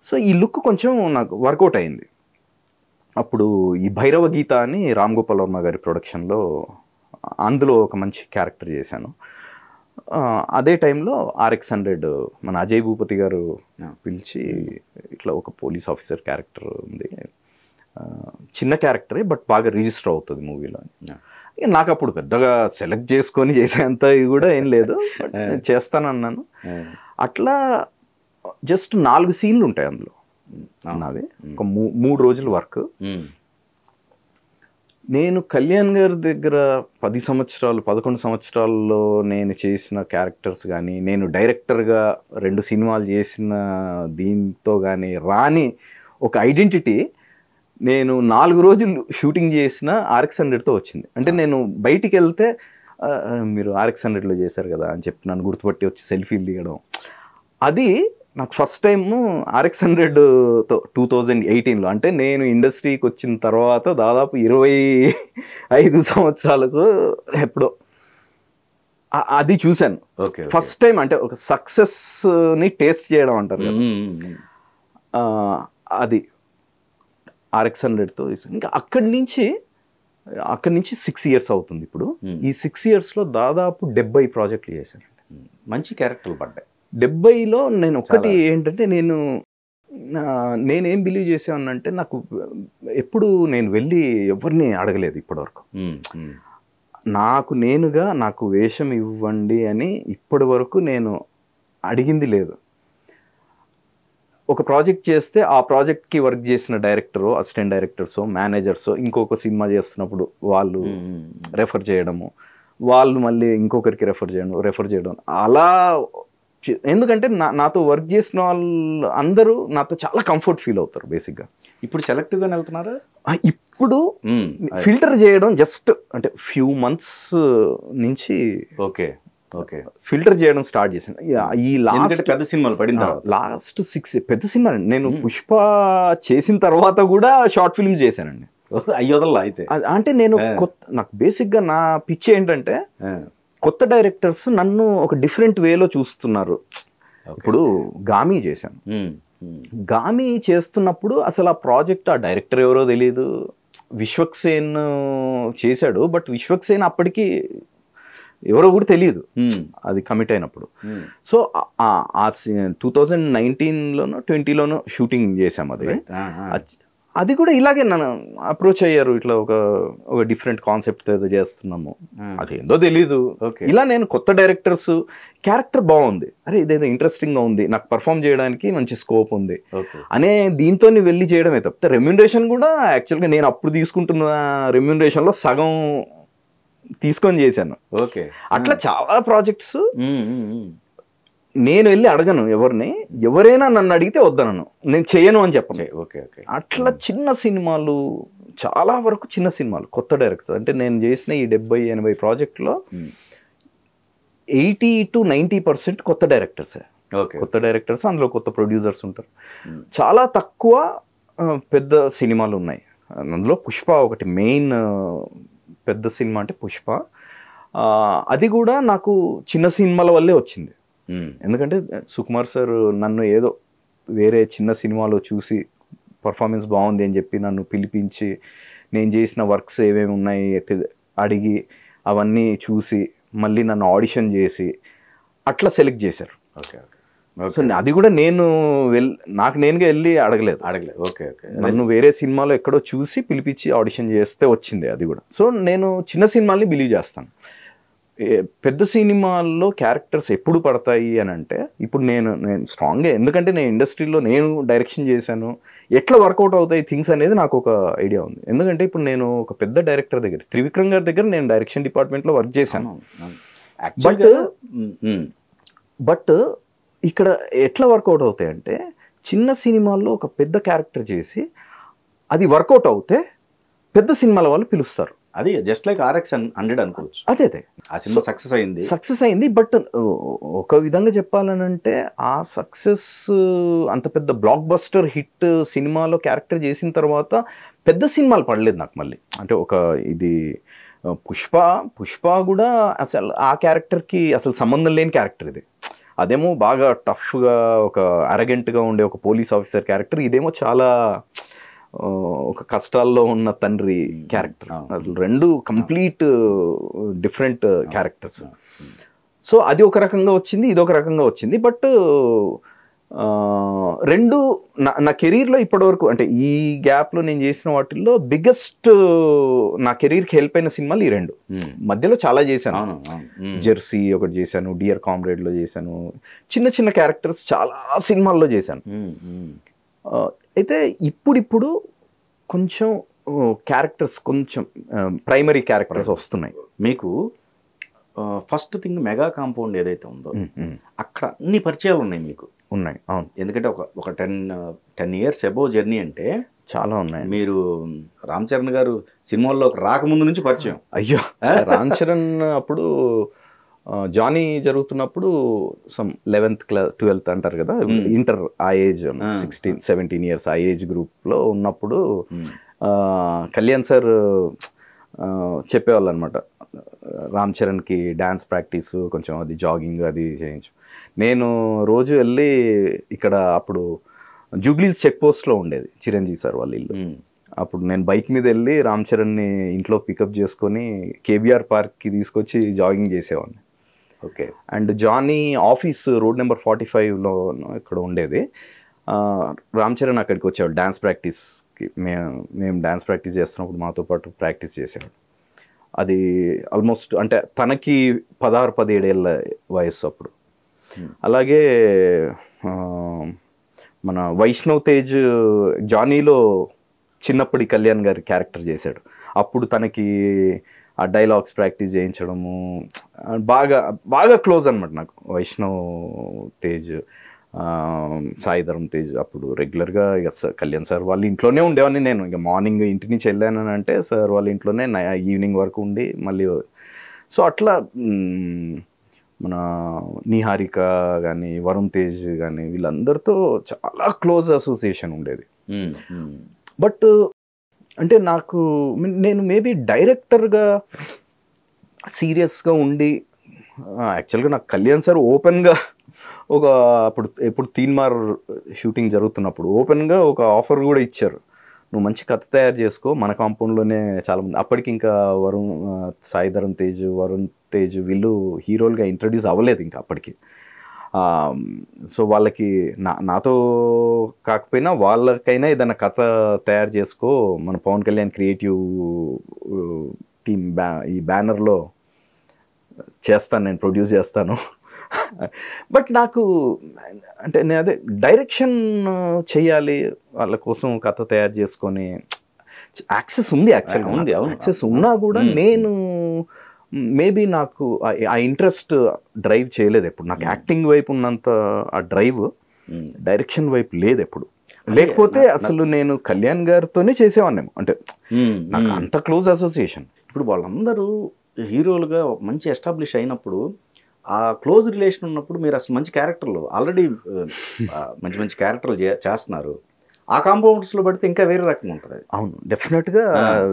సో ఈ లుక్ కొంచెం నాకు వర్కౌట్ అయింది. అప్పుడు ఈ భైరవ గీత అని రామ్ గోపాల్ వర్మ గారి ప్రొడక్షన్లో అందులో ఒక మంచి క్యారెక్టర్ చేశాను. అదే టైంలో RX-100 మన అజయ్ భూపతి గారు పిలిచి ఇట్లా ఒక పోలీస్ ఆఫీసర్ క్యారెక్టర్ ఉంది, చిన్న క్యారెక్టరే బట్ బాగా రిజిస్టర్ అవుతుంది మూవీలో. ఇక నాకు అప్పుడు పెద్దగా సెలెక్ట్ చేసుకొని చేసేంత కూడా ఏం లేదు, చేస్తానన్నాను. అట్లా జస్ట్ 4 సీన్లు ఉంటాయి అందులో నాది, ఒక 3 రోజుల వర్క్. నేను కళ్యాణ్ గారి దగ్గర 11 సంవత్సరాల్లో నేను చేసిన క్యారెక్టర్స్ కానీ, నేను డైరెక్టర్గా 2 సినిమాలు చేసిన దీంతో కానీ ఒక ఐడెంటిటీ నేను 4 రోజులు షూటింగ్ చేసిన RX-100తో వచ్చింది. అంటే నేను బయటికి వెళ్తే మీరు RX-100లో చేశారు కదా అని చెప్పి నన్ను గుర్తుపట్టి వచ్చి సెల్ఫీలు దిగడం, అది నాకు ఫస్ట్ టైం RX-100తో 2018లో, అంటే నేను ఇండస్ట్రీకి వచ్చిన తర్వాత దాదాపు 25 సంవత్సరాలకు ఎప్పుడో అది చూశాను ఫస్ట్ టైం. అంటే ఒక సక్సెస్ని టేస్ట్ చేయడం అంటారు కదా, అది RX-100తో. ఇంకా అక్కడి నుంచి 6 years అవుతుంది ఇప్పుడు. ఈ 6 yearsలో దాదాపు 70 ప్రాజెక్టులు చేశాను. మంచి క్యారెక్టర్లు పడ్డాయి. 70లో నేను ఒకటి ఏంటంటే, నేనేం బిలీవ్ చేసానంటే, నాకు ఎప్పుడు నేను వెళ్ళి ఎవరిని అడగలేదు ఇప్పటివరకు. నాకు వేషం ఇవ్వండి అని ఇప్పటి వరకు నేను అడిగింది లేదు. ఒక ప్రాజెక్ట్ చేస్తే ఆ ప్రాజెక్ట్కి వర్క్ చేసిన డైరెక్టరు, అసిస్టెంట్ డైరెక్టర్సో, మేనేజర్సో ఇంకొక సినిమా చేస్తున్నప్పుడు వాళ్ళు రెఫర్ చేయడము, వాళ్ళు మళ్ళీ ఇంకొకరికి రెఫర్ చేయడం అలా. ఎందుకంటే నాతో వర్క్ చేసిన వాళ్ళు అందరూ నాతో చాలా కంఫర్ట్ ఫీల్ అవుతారు బేసిక్గా. ఇప్పుడు సెలెక్టివ్గా వెళ్తున్నారా? ఇప్పుడు ఫిల్టర్ చేయడం జస్ట్ అంటే ఫ్యూ మంత్స్ నుంచి ఫిల్టర్ చేయడం స్టార్ట్ చేశాను. ఈ లాస్ట్ పెద్ద సినిమాలు పడిన తర్వాత లాస్ట్ 6 పెద్ద సినిమాలు. నేను పుష్ప చేసిన తర్వాత కూడా షార్ట్ ఫిల్మ్స్ చేశానండి. అయ్యోదల్లా అయితే అంటే నేను నాకు బేసిక్గా నా పిచ్ ఏంటంటే, కొత్త డైరెక్టర్స్ నన్ను ఒక డిఫరెంట్ వేలో చూస్తున్నారు. ఇప్పుడు గామి చేశాను. గామి చేస్తున్నప్పుడు అసలు ఆ ప్రాజెక్ట్, ఆ డైరెక్టర్ ఎవరో తెలియదు. విశ్వక్సేన్ చేశాడు, బట్ విశ్వక్సేన్ అప్పటికి ఎవరో కూడా తెలియదు అది కమిట్ అయినప్పుడు. సో 2019లోనో 2020లోనో షూటింగ్ చేసాం. అది కూడా ఇలాగే నన్ను అప్రోచ్ అయ్యారు, ఇట్లా ఒక డిఫరెంట్ కాన్సెప్ట్ ఏదో చేస్తున్నాము, అదేందో తెలీదు. ఇలా నేను కొత్త డైరెక్టర్స్, క్యారెక్టర్ బాగుంది, అరే ఇదేదో ఇంట్రెస్టింగ్గా ఉంది, నాకు పర్ఫామ్ చేయడానికి మంచి స్కోప్ ఉంది అనే దీంతో వెళ్ళి చేయడమే తప్పితే రెమ్యూనరేషన్ కూడా యాక్చువల్గా నేను అప్పుడు తీసుకుంటున్న రెమ్యూనరేషన్లో సగం తీసుకొని చేశాను. అట్లా చాలా ప్రాజెక్ట్స్ నేను వెళ్ళి అడగను ఎవరిని, ఎవరైనా నన్ను అడిగితే వద్దనను, నేను చేయను అని చెప్పను. అట్లా చిన్న సినిమాలు, చాలా వరకు చిన్న సినిమాలు, కొత్త డైరెక్టర్స్. అంటే నేను చేసిన ఈ 70-80 ప్రాజెక్టులో 80 to 90% కొత్త డైరెక్టర్సే. కొత్త డైరెక్టర్స్, అందులో కొత్త ప్రొడ్యూసర్స్ ఉంటారు. చాలా తక్కువ పెద్ద సినిమాలు ఉన్నాయి. అందులో పుష్ప ఒకటి మెయిన్ పెద్ద సినిమా, అంటే పుష్ప. అది కూడా నాకు చిన్న సినిమాల వల్లే వచ్చింది. ఎందుకంటే సుకుమార్ సార్ నన్ను ఏదో వేరే చిన్న సినిమాలో చూసి పర్ఫార్మెన్స్ బాగుంది అని చెప్పి నన్ను పిలిపించి, నేను చేసిన వర్క్స్ ఏమేమి ఉన్నాయి అడిగి అవన్నీ చూసి మళ్ళీ నన్ను ఆడిషన్ చేసి అట్లా సెలెక్ట్ చేశారు. సో అది కూడా నాకు నేనుగా వెళ్ళి అడగలేదు. నన్ను వేరే సినిమాలో ఎక్కడో చూసి పిలిపించి ఆడిషన్ చేస్తే వచ్చింది అది కూడా. సో నేను చిన్న సినిమాల్ని బిలీవ్ చేస్తాను. పెద్ద సినిమాల్లో క్యారెక్టర్స్ ఎప్పుడు పడతాయి అని అంటే, ఇప్పుడు నేను స్ట్రాంగ్గా, ఎందుకంటే నేను ఇండస్ట్రీలో నేను డైరెక్షన్ చేశాను, ఎట్లా వర్కౌట్ అవుతాయి థింగ్స్ అనేది నాకు ఒక ఐడియా ఉంది. ఎందుకంటే ఇప్పుడు నేను ఒక పెద్ద డైరెక్టర్ దగ్గర, త్రివిక్రమ్ గారి దగ్గర నేను డైరెక్షన్ డిపార్ట్మెంట్లో వర్క్ చేశాను. బట్ ఇక్కడ ఎట్లా వర్కౌట్ అవుతాయి అంటే, చిన్న సినిమాల్లో ఒక పెద్ద క్యారెక్టర్ చేసి అది వర్కౌట్ అవుతే పెద్ద సినిమాల వాళ్ళు పిలుస్తారు. అది జస్ట్ లైక్ RX-100 అనుకోవచ్చు. అదే ఆ సినిమా సక్సెస్ అయింది. బట్ ఒక విధంగా చెప్పాలనంటే, ఆ సక్సెస్ అంత పెద్ద బ్లాక్ బస్టర్ హిట్ సినిమాలో క్యారెక్టర్ చేసిన తర్వాత పెద్ద సినిమాలు పడలేదు నాకు మళ్ళీ. అంటే ఇది పుష్ప కూడా అసలు ఆ క్యారెక్టర్కి అసలు సంబంధం లేని క్యారెక్టర్ ఇది. అదేమో బాగా టఫ్గా ఒక అరగెంట్గా ఉండే ఒక పోలీస్ ఆఫీసర్ క్యారెక్టర్, ఇదేమో చాలా ఒక కష్టాల్లో ఉన్న తండ్రి క్యారెక్టర్. అసలు రెండు కంప్లీట్ డిఫరెంట్ క్యారెక్టర్స్. సో అది ఒక రకంగా వచ్చింది, ఇది ఒక రకంగా వచ్చింది. బట్ రెండు నా కెరీర్లో ఇప్పటివరకు, అంటే ఈ గ్యాప్లో నేను చేసిన వాటిల్లో బిగ్గెస్ట్ నా కెరీర్కి హెల్ప్ అయిన సినిమాలు ఈ రెండు. మధ్యలో చాలా చేశాను. జెర్సీ ఒకటి చేశాను, డియర్ కామ్రేడ్లో చేశాను, చిన్న చిన్న క్యారెక్టర్స్ చాలా సినిమాల్లో చేశాను. అయితే ఇప్పుడు కొంచెం క్యారెక్టర్స్, కొంచెం ప్రైమరీ క్యారెక్టర్స్ వస్తున్నాయి. మీకు ఫస్ట్ థింగ్ మెగా కాంపౌండ్ ఏదైతే ఉందో అక్కడ అన్ని పరిచయాలు ఉన్నాయి మీకు. ఉన్నాయి, అవును. ఎందుకంటే ఒక 10 years అబోవ్ జర్నీ అంటే చాలా ఉన్నాయి. మీరు రామ్ చరణ్ గారు సినిమాల్లోకి రాకముందు నుంచి పరిచయం. అయ్యో, రామ్ చరణ్ అప్పుడు జానీ జరుగుతున్నప్పుడు సమ్ 11th క్లాస్ 12th అంటారు కదా, ఇంటర్ ఆ ఏజ్ 16-17 ఇయర్స్ ఆ ఏజ్ గ్రూప్లో ఉన్నప్పుడు కళ్యాణ్ సార్ చెప్పేవాళ్ళు అనమాట, రామ్ చరణ్కి డ్యాన్స్ ప్రాక్టీస్ కొంచెం అది జాగింగ్ అది చేయించు. నేను రోజు వెళ్ళి ఇక్కడ అప్పుడు జూబ్లీస్ చెక్ పోస్ట్లో ఉండేది చిరంజీవి సార్ వాళ్ళ ఇల్లు. అప్పుడు నేను బైక్ మీద వెళ్ళి రామ్ చరణ్ని ఇంట్లో పికప్ చేసుకొని కేబీఆర్ పార్క్కి తీసుకొచ్చి జాగింగ్ చేసేవాడిని. Okay. And Johnny office road number 45లో ఇక్కడ ఉండేది. రామ్ చరణ్ అక్కడికి వచ్చేవాడు డ్యాన్స్ ప్రాక్టీస్కి. మేము డ్యాన్స్ ప్రాక్టీస్ చేస్తున్నప్పుడు మాతో పాటు ప్రాక్టీస్ చేసేవాడు. అది ఆల్మోస్ట్ అంటే తనకి 16-17 ఏళ్ళ వయస్సు అప్పుడు. అలాగే మన వైష్ణవ్ తేజ్ జానీలో చిన్నప్పటి కళ్యాణ్ గారి క్యారెక్టర్ చేశాడు. అప్పుడు తనకి ఆ డైలాగ్స్ ప్రాక్టీస్ చేయించడము బాగా బాగా క్లోజ్ అనమాట నాకు వైష్ణవ్ తేజ్, సాయిధరం తేజ్. అప్పుడు రెగ్యులర్గా ఇక కళ్యాణ్ సార్ వాళ్ళ ఇంట్లోనే ఉండేవాడిని నేను. ఇక మార్నింగ్ ఇంటి నుంచి వెళ్ళాను అంటే సార్ వాళ్ళ ఇంట్లోనే ఈవినింగ్ వరకు ఉండి మళ్ళీ. సో అట్లా మన నిహారిక కానీ వరుణ్ తేజ్ కానీ వీళ్ళందరితో చాలా క్లోజ్ అసోసియేషన్ ఉండేది. బట్ అంటే నాకు నేను మేబీ డైరెక్టర్గా సీరియస్గా ఉండి యాక్చువల్గా నాకు కళ్యాణ్ సార్ ఓపెన్గా ఒక ఎప్పుడు తీన్మార్ షూటింగ్ జరుగుతున్నప్పుడు ఓపెన్గా ఒక ఆఫర్ కూడా ఇచ్చారు, నువ్వు మంచి కథ తయారు చేసుకో, మన కాంపౌండ్లోనే చాలామంది అప్పటికి ఇంకా సాయిధరం తేజ్ వరుణ్ తేజ్ వీళ్ళు హీరోలుగా ఇంట్రడ్యూస్ అవ్వలేదు ఇంకా అప్పటికి. సో వాళ్ళకి నాతో కాకపోయినా వాళ్ళకైనా ఏదైనా కథ తయారు చేసుకో, మన పవన్ కళ్యాణ్ క్రియేటివ్ టీమ్ ఈ బ్యానర్లో చేస్తాను, నేను ప్రొడ్యూస్ చేస్తాను. బట్ నాకు అంటే నేను అదే డైరెక్షన్ చేయాలి, వాళ్ళ కోసం కథ తయారు చేసుకొని యాక్సెస్ ఉంది, యాక్చువల్గా ఉంది, యాక్సెస్ ఉన్నా కూడా నేను మేబీ నాకు ఆ ఇంట్రెస్ట్ డ్రైవ్ చేయలేదు ఎప్పుడు. నాకు యాక్టింగ్ వైపు ఉన్నంత ఆ డ్రైవ్ డైరెక్షన్ వైపు లేదు ఎప్పుడు. లేకపోతే అసలు నేను కళ్యాణ్ గారితోనే చేసేవాడిని. అంటే నాకు అంత క్లోజ్ అసోసియేషన్. ఇప్పుడు వాళ్ళందరూ హీరోలుగా మంచి ఎస్టాబ్లిష్ అయినప్పుడు ఆ క్లోజ్ రిలేషన్ ఉన్నప్పుడు మీరు అసలు మంచి క్యారెక్టర్లు ఆల్రెడీ మంచి మంచి క్యారెక్టర్లు చేస్తున్నారు, ఆ కాంపౌండ్స్లో పడితే ఇంకా వేరే రకంగా ఉంటుంది. అవును, డెఫినెట్గా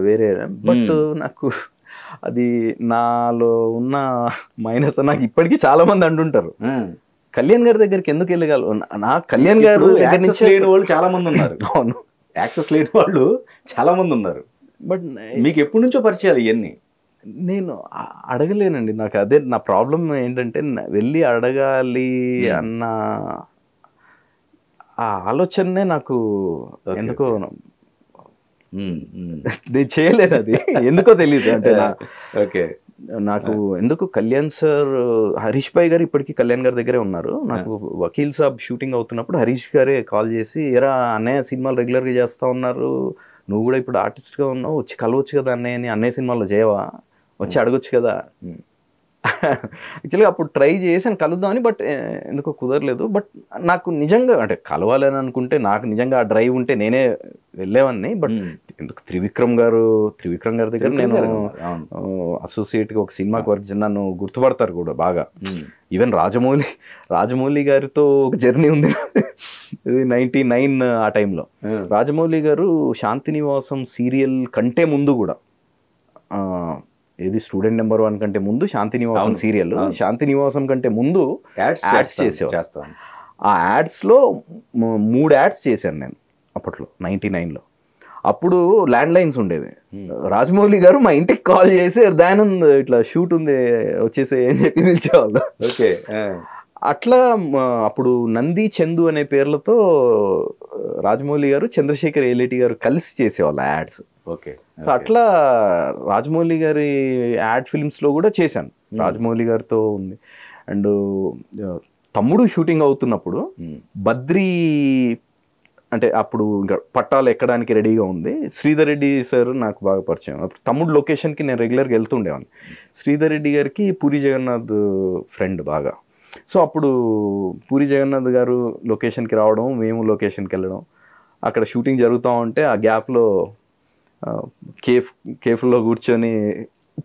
వేరే. బట్ నాకు అది నాలో ఉన్న మైనస్. నాకు ఇప్పటికీ చాలా మంది అంటుంటారు కళ్యాణ్ గారి దగ్గరికి ఎందుకు వెళ్ళగలరు. నాకు కళ్యాణ్ గారు యాక్సెస్ లేని వాళ్ళు చాలా మంది ఉన్నారు. అవును, యాక్సెస్ లేని వాళ్ళు చాలా మంది ఉన్నారు. బట్ మీకు ఎప్పటి నుంచో పరిచయాలు ఇవన్నీ? నేను అడగలేనండి. నాకు అదే నా ప్రాబ్లం ఏంటంటే వెళ్ళి అడగాలి అన్న ఆ ఆలోచనే నాకు ఎందుకో నేను చేయలేదు. అది ఎందుకో తెలియదు. అంటే ఓకే, నాకు ఎందుకు కళ్యాణ్ సార్, హరీష్ భాయ్ గారు ఇప్పటికీ కళ్యాణ్ గారి దగ్గరే ఉన్నారు. నాకు వకీల్ సాబ్ షూటింగ్ అవుతున్నప్పుడు హరీష్ గారే కాల్ చేసి, ఎరా అన్నయ్య సినిమాలు రెగ్యులర్గా చేస్తూ ఉన్నారు, నువ్వు కూడా ఇప్పుడు ఆర్టిస్ట్గా ఉన్నావు, వచ్చి కలవచ్చు కదా అన్నయ్య అని, అన్నయ్య సినిమాలో చేయవా, వచ్చి అడగొచ్చు కదా. యాక్చువల్గా అప్పుడు ట్రై చేసాను కలుద్దామని, బట్ ఎందుకో కుదరలేదు. బట్ నాకు నిజంగా అంటే కలవాలని అనుకుంటే నాకు నిజంగా ఆ డ్రైవ్ ఉంటే నేనే వెళ్ళేవాడిని. బట్ ఎందుకు త్రివిక్రమ్ గారి దగ్గర నేను అసోసియేట్గా ఒక సినిమాకి వర్క్ చేసి నన్ను గుర్తుపడతారు కూడా బాగా. ఈవెన్ రాజమౌళి గారితో ఒక జర్నీ ఉంది. ఇది 99 ఆ టైంలో రాజమౌళి గారు శాంతినివాసం సీరియల్ కంటే ముందు కూడా, ఏది స్టూడెంట్ నెంబర్ 1 కంటే ముందు శాంతినివాసం సీరియల్, శాంతినివాసం కంటే ముందు యాడ్స్ చేసేవాడు. ఆ యాడ్స్లో 3 యాడ్స్ చేశాను నేను అప్పట్లో 99లో. అప్పుడు ల్యాండ్ లైన్స్ ఉండేవి. రాజమౌళి గారు మా ఇంటికి కాల్ చేసి దయానంద్ ఇట్లా షూట్ ఉంది వచ్చేసే అని చెప్పి పిలిచేవాళ్ళు. ఓకే, అట్లా అప్పుడు నంది చందు అనే పేర్లతో రాజమౌళి గారు చంద్రశేఖర్ ఏలేటి గారు కలిసి చేసేవాళ్ళు యాడ్స్. ఓకే, అట్లా రాజమౌళి గారి యాడ్ ఫిల్మ్స్లో కూడా చేశాను, రాజమౌళి గారితో ఉంది. అండ్ తమ్ముడు షూటింగ్ అవుతున్నప్పుడు బద్రీ అంటే అప్పుడు ఇంకా పట్టాలు ఎక్కడానికి రెడీగా ఉంది. శ్రీధర్ రెడ్డి సార్ నాకు బాగా పరిచయం. అప్పుడు తమ్ముడు లొకేషన్కి నేను రెగ్యులర్గా వెళ్తుండేవాడిని. శ్రీధర్ రెడ్డి గారికి పూరి జగన్నాథ్ ఫ్రెండ్ బాగా. సో అప్పుడు పూరి జగన్నాథ్ గారు లొకేషన్కి రావడం, మేము లొకేషన్కి వెళ్ళడం, అక్కడ షూటింగ్ జరుగుతూ ఉంటే ఆ గ్యాప్లో కేఫ్లో కూర్చొని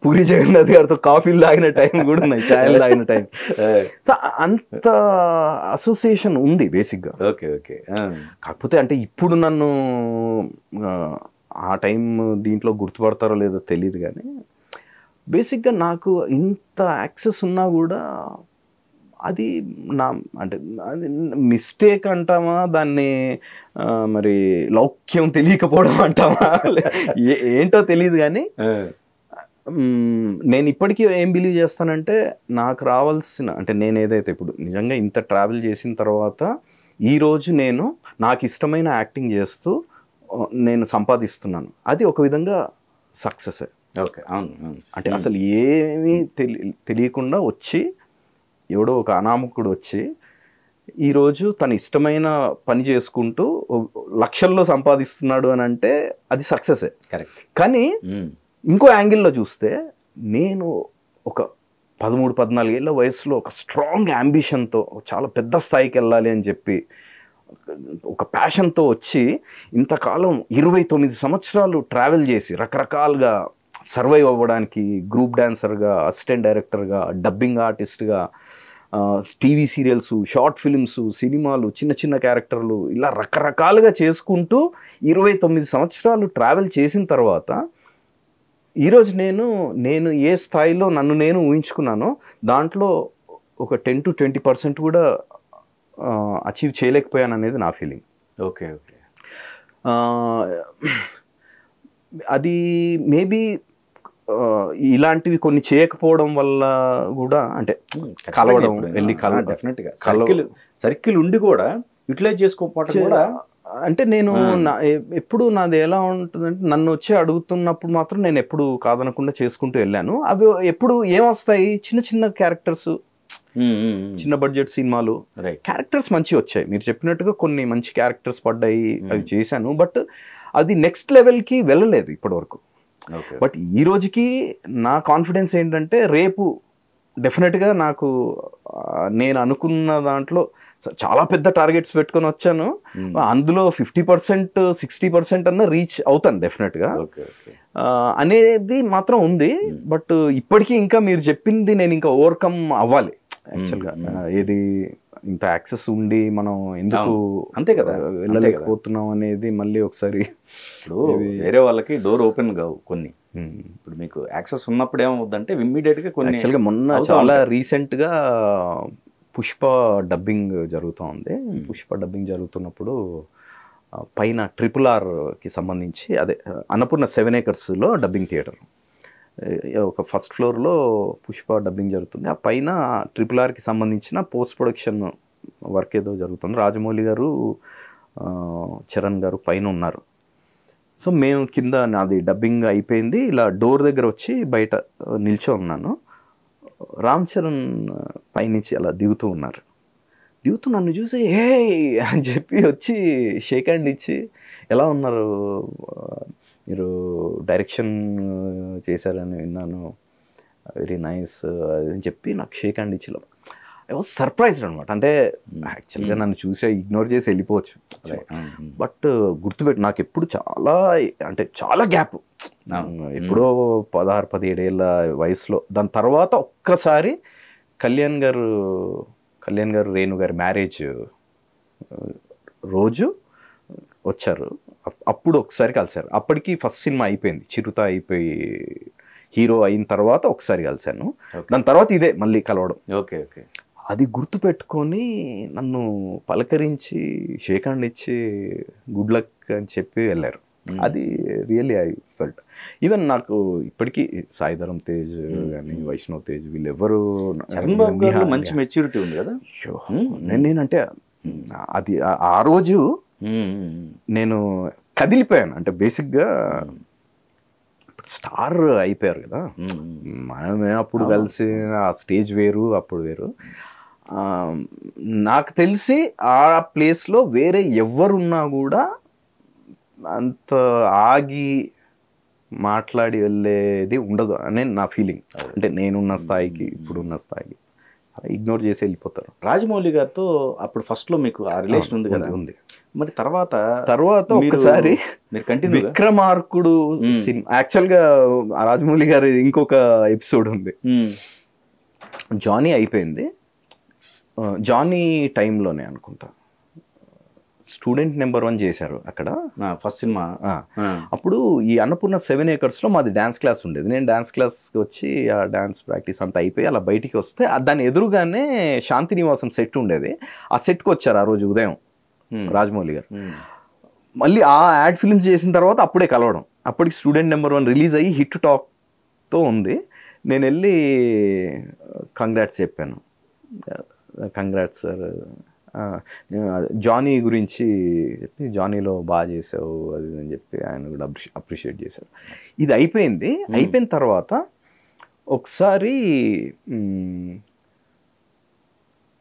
పూరి జగన్నాథ్ గారితో కాఫీలు తాగిన టైం కూడా ఉన్నాయి, ఛాయలు తాగిన టైం. సో అంత అసోసియేషన్ ఉంది బేసిక్గా. Okay okay. కాకపోతే అంటే ఇప్పుడు నన్ను ఆ టైం దీంట్లో గుర్తుపడతారో లేదో తెలియదు, కానీ బేసిక్గా నాకు ఇంత యాక్సెస్ ఉన్నా కూడా అది నా అంటే అది మిస్టేక్ అంటామా, దాన్ని మరి లౌక్యం తెలియకపోవడం అంటామా, ఏంటో తెలియదు. కానీ నేను ఇప్పటికీ ఏం బిలీవ్ చేస్తానంటే, నాకు రావాల్సిన అంటే నేను ఏదైతే ఇప్పుడు నిజంగా ఇంత ట్రావెల్ చేసిన తర్వాత ఈరోజు నేను నాకు ఇష్టమైన యాక్టింగ్ చేస్తూ నేను సంపాదిస్తున్నాను, అది ఒక విధంగా సక్సెస్. ఓకే, అవును. అంటే అసలు ఏమీ తెలియకుండా వచ్చి ఎవడో ఒక అనామకుడు వచ్చి ఈరోజు తన ఇష్టమైన పని చేసుకుంటూ లక్షల్లో సంపాదిస్తున్నాడు అని అంటే అది సక్సెసే. కరెక్ట్. కానీ ఇంకో యాంగిల్లో చూస్తే నేను ఒక 13-14 ఏళ్ళ వయసులో ఒక స్ట్రాంగ్ యాంబిషన్తో చాలా పెద్ద స్థాయికి వెళ్ళాలి అని చెప్పి ఒక ప్యాషన్తో వచ్చి ఇంతకాలం 29 సంవత్సరాలు ట్రావెల్ చేసి రకరకాలుగా సర్వైవ్ అవ్వడానికి, గ్రూప్ డాన్సర్గా, అసిస్టెంట్ డైరెక్టర్గా, డబ్బింగ్ ఆర్టిస్ట్గా, టీవీ సీరియల్స్, షార్ట్ ఫిలిమ్స్, సినిమాలు, చిన్న చిన్న క్యారెక్టర్లు, ఇలా రకరకాలుగా చేసుకుంటూ 29 సంవత్సరాలు ట్రావెల్ చేసిన తర్వాత ఈరోజు నేను ఏ స్థాయిలో నన్ను నేను ఊహించుకున్నానో దాంట్లో ఒక 10-20% కూడా అచీవ్ చేయలేకపోయాను అనేది నా ఫీలింగ్. Okay okay. అది మేబీ ఇలాంటివి కొన్ని చేయకపోవడం వల్ల కూడా, అంటే కలవడం, వెళ్ళి కలవడం, డెఫినెట్గా సర్కిల్ ఉండి కూడా యూటిలైజ్ చేసుకోకపోవడం కూడా. అంటే నేను ఎప్పుడు నాది ఎలా ఉంటుందంటే, నన్ను వచ్చి అడుగుతున్నప్పుడు మాత్రం నేను ఎప్పుడు కాదనకుండా చేసుకుంటూ వెళ్ళాను. అవి ఎప్పుడు ఏమొస్తాయి, చిన్న చిన్న క్యారెక్టర్స్, చిన్న బడ్జెట్ సినిమాలు, క్యారెక్టర్స్ మంచి వచ్చాయి. మీరు చెప్పినట్టుగా కొన్ని మంచి క్యారెక్టర్స్ పడ్డాయి, అవి చేశాను. బట్ అది నెక్స్ట్ లెవెల్కి వెళ్ళలేదు ఇప్పటివరకు. బట్ ఈ రోజుకి నా కాన్ఫిడెన్స్ ఏంటంటే, రేపు డెఫినెట్గా నాకు నేను అనుకున్న దాంట్లో చాలా పెద్ద టార్గెట్స్ పెట్టుకొని వచ్చాను. అందులో 50%, 60% అన్న రీచ్ అవుతాను డెఫినెట్గా అనేది మాత్రం ఉంది. బట్ ఇప్పటికీ ఇంకా మీరు చెప్పింది నేను ఇంకా ఓవర్కమ్ అవ్వాలి యాక్చువల్గా. ఏది ఇంత యాక్సెస్ ఉండి మనం ఎందుకు అంతే కదా వెళ్ళలేకపోతున్నాం అనేది మళ్ళీ ఒకసారి. ఇప్పుడు వేరే వాళ్ళకి డోర్ ఓపెన్ కావు కొన్ని. ఇప్పుడు మీకు యాక్సెస్ ఉన్నప్పుడు ఏమవుద్దంటే ఇమ్మీడియట్గా కొన్ని. యాక్చువల్గా మొన్న చాలా రీసెంట్గా పుష్ప డబ్బింగ్ జరుగుతూ ఉంది. పుష్ప డబ్బింగ్ జరుగుతున్నప్పుడు పైన RRRకి సంబంధించి, అదే అన్నపూర్ణ 7 acresలో డబ్బింగ్ థియేటర్, ఒక ఫస్ట్ ఫ్లోర్లో పుష్ప డబ్బింగ్ జరుగుతుంది. ఆ పైన RRRకి సంబంధించిన పోస్ట్ ప్రొడక్షన్ వర్క్ ఏదో జరుగుతుంది. రాజమౌళి గారు, చరణ్ గారు పైన ఉన్నారు. సో మేము కింద, నాది డబ్బింగ్ అయిపోయింది, ఇలా డోర్ దగ్గర వచ్చి బయట నిల్చో ఉన్నాను. రామ్ చరణ్ పైనుంచి అలా దిగుతూ ఉన్నారు. దిగుతూ నన్ను చూసి హే అని చెప్పి వచ్చి షేక్ హ్యాండ్ ఇచ్చి, ఎలా ఉన్నారు, మీరు డైరెక్షన్ చేశారని విన్నాను, వెరీ నైస్ అని చెప్పి నాకు షేక్ హ్యాండ్ ఇచ్చి, ఐ వాజ్ సర్ప్రైజ్డ్ అనమాట. అంటే యాక్చువల్గా నన్ను చూసి ఇగ్నోర్ చేసి వెళ్ళిపోవచ్చు, బట్ గుర్తుపెట్టి నాకు ఎప్పుడు చాలా గ్యాప్, ఎప్పుడో 16-17 ఏళ్ళ వయసులో. దాని తర్వాత ఒక్కసారి కళ్యాణ్ గారు రేణు గారి మ్యారేజ్ రోజు వచ్చారు. అప్పుడు ఒకసారి కలిశారు. అప్పటికి ఫస్ట్ సినిమా అయిపోయింది, చిరుత అయిపోయి హీరో అయిన తర్వాత ఒకసారి కలిశాను. దాని తర్వాత ఇదే మళ్ళీ కలవడం. Okay okay. అది గుర్తుపెట్టుకొని నన్ను పలకరించి షేక్ హ్యాండ్ ఇచ్చి గుడ్ లక్ అని చెప్పి వెళ్ళారు. అది రియల్లీ ఐ ఫెల్ట్. ఈవెన్ నాకు ఇప్పటికీ సాయిధరం తేజ్ కానీ, వైష్ణవ్ తేజ్, వీళ్ళెవ్వరు, చరణ్ బాబు గారు మంచి మెచ్యూరిటీ ఉంది కదా. నేనంటే అది ఆ రోజు నేను కదిలిపోయాను. అంటే బేసిక్గా స్టార్ అయిపోయారు కదా, మనమే అప్పుడు కలిసి ఆ స్టేజ్ వేరు, అప్పుడు వేరు. నాకు తెలిసి ఆ ప్లేస్లో వేరే ఎవరున్నా కూడా అంత ఆగి మాట్లాడి వెళ్ళేది ఉండదు అని నా ఫీలింగ్. అంటే నేనున్న స్థాయికి, ఇప్పుడున్న స్థాయికి ఇగ్నోర్ చేసి వెళ్ళిపోతారు. రాజమౌళి గారితో అప్పుడు ఫస్ట్లో మీకు ఆ రిలేషన్ ఉంది కదా? ఉంది. మరి తర్వాత ఒకసారి మీరు కంటిన్యూ విక్రమార్కుడు సినిమా, యాక్చువల్గా రాజమౌళి గారి ఇంకొక ఎపిసోడ్ ఉంది. జానీ అయిపోయింది, జానీ టైంలోనే అనుకుంటా స్టూడెంట్ నెంబర్ 1 చేశారు అక్కడ ఫస్ట్ సినిమా. అప్పుడు ఈ అన్నపూర్ణ 7 acres మాది డ్యాన్స్ క్లాస్ ఉండేది. నేను డ్యాన్స్ క్లాస్కి వచ్చి ఆ డ్యాన్స్ ప్రాక్టీస్ అంతా అయిపోయి అలా బయటికి వస్తే దాని ఎదురుగానే శాంతినివాసం సెట్ ఉండేది. ఆ సెట్కి వచ్చారు ఆ రోజు ఉదయం రాజమౌళి గారు. మళ్ళీ ఆ యాడ్ ఫిల్మ్స్ చేసిన తర్వాత అప్పుడే కలవడం. అప్పటికి స్టూడెంట్ నెంబర్ 1 రిలీజ్ అయ్యి హిట్ టాక్తో ఉంది. నేను వెళ్ళి కంగ్రాట్స్ చెప్పాను, కంగ్రాట్స్ సార్, జానీ గురించి చెప్పి జానీలో బాగా చేసావు అది అని చెప్పి ఆయన కూడా అప్రిషియేట్ చేశారు. ఇది అయిపోయింది. అయిపోయిన తర్వాత ఒకసారి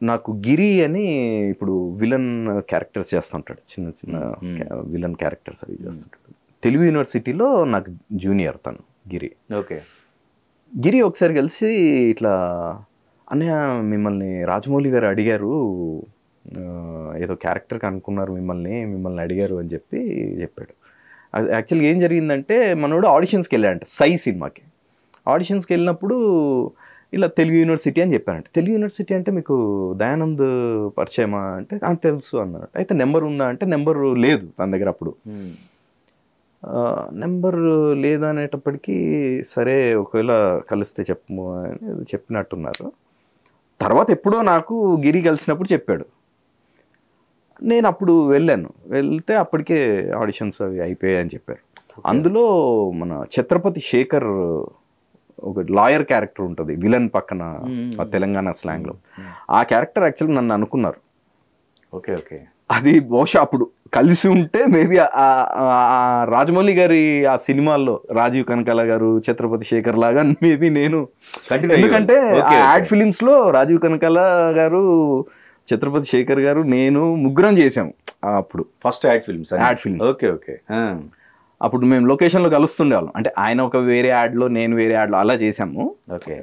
నాకు గిరి అని ఇప్పుడు విలన్ క్యారెక్టర్స్ చేస్తుంటాడు, చిన్న చిన్న విలన్ క్యారెక్టర్స్ అవి చేస్తుంటాడు. తెలుగు యూనివర్సిటీలో నాకు జూనియర్ తను గిరి. ఓకే. గిరి ఒకసారి కలిసి ఇట్లా అన్నయ్య మిమ్మల్ని రాజమౌళి గారు అడిగారు, ఏదో క్యారెక్టర్కి అనుకున్నారు మిమ్మల్ని అడిగారు అని చెప్పాడు. యాక్చువల్గా ఏం జరిగిందంటే మనోడు ఆడిషన్స్కి వెళ్ళాడంట సై సినిమాకి. ఆడిషన్స్కి వెళ్ళినప్పుడు ఇలా తెలుగు యూనివర్సిటీ అని చెప్పారంట. తెలుగు యూనివర్సిటీ అంటే మీకు దయానంద్ పరిచయమా అంటే తెలుసు అన్నాడు. అయితే నెంబర్ ఉందా అంటే నెంబర్ లేదు తన దగ్గర అప్పుడు. నెంబర్ లేదనేటప్పటికీ సరే ఒకవేళ కలిస్తే చెప్పు అని చెప్పినట్టున్నారు. తర్వాత ఎప్పుడో నాకు గిరి కలిసినప్పుడు చెప్పాడు. నేను అప్పుడు వెళ్తే అప్పటికే ఆడిషన్స్ అవి అయిపోయాయి అని చెప్పారు. అందులో మన ఛత్రపతి శేఖర్ ఒక లాయర్ క్యారెక్టర్ ఉంటుంది విలన్ పక్కన, తెలంగాణ స్లాంగ్లో. ఆ క్యారెక్టర్ యాక్చువల్గా నన్ను అనుకున్నారు. Okay okay. అది బహుశా అప్పుడు కలిసి ఉంటే మేబీ రాజమౌళి గారి ఆ సినిమాల్లో రాజీవ్ కనకాల గారు ఛత్రపతి శేఖర్ లాగా మేబీ నేను, ఎందుకంటే ఆ యాడ్ ఫిలిమ్స్లో రాజీవ్ కనకాల గారు, ఛత్రపతి శేఖర్ గారు, నేను ముగ్గురం చేసాము అప్పుడు first ad films. Okay okay. అప్పుడు మేము లొకేషన్లో కలుస్తుండేవాళ్ళం. అంటే ఆయన ఒక వేరే యాడ్లో, నేను వేరే యాడ్లో అలా చేసాము. ఓకే.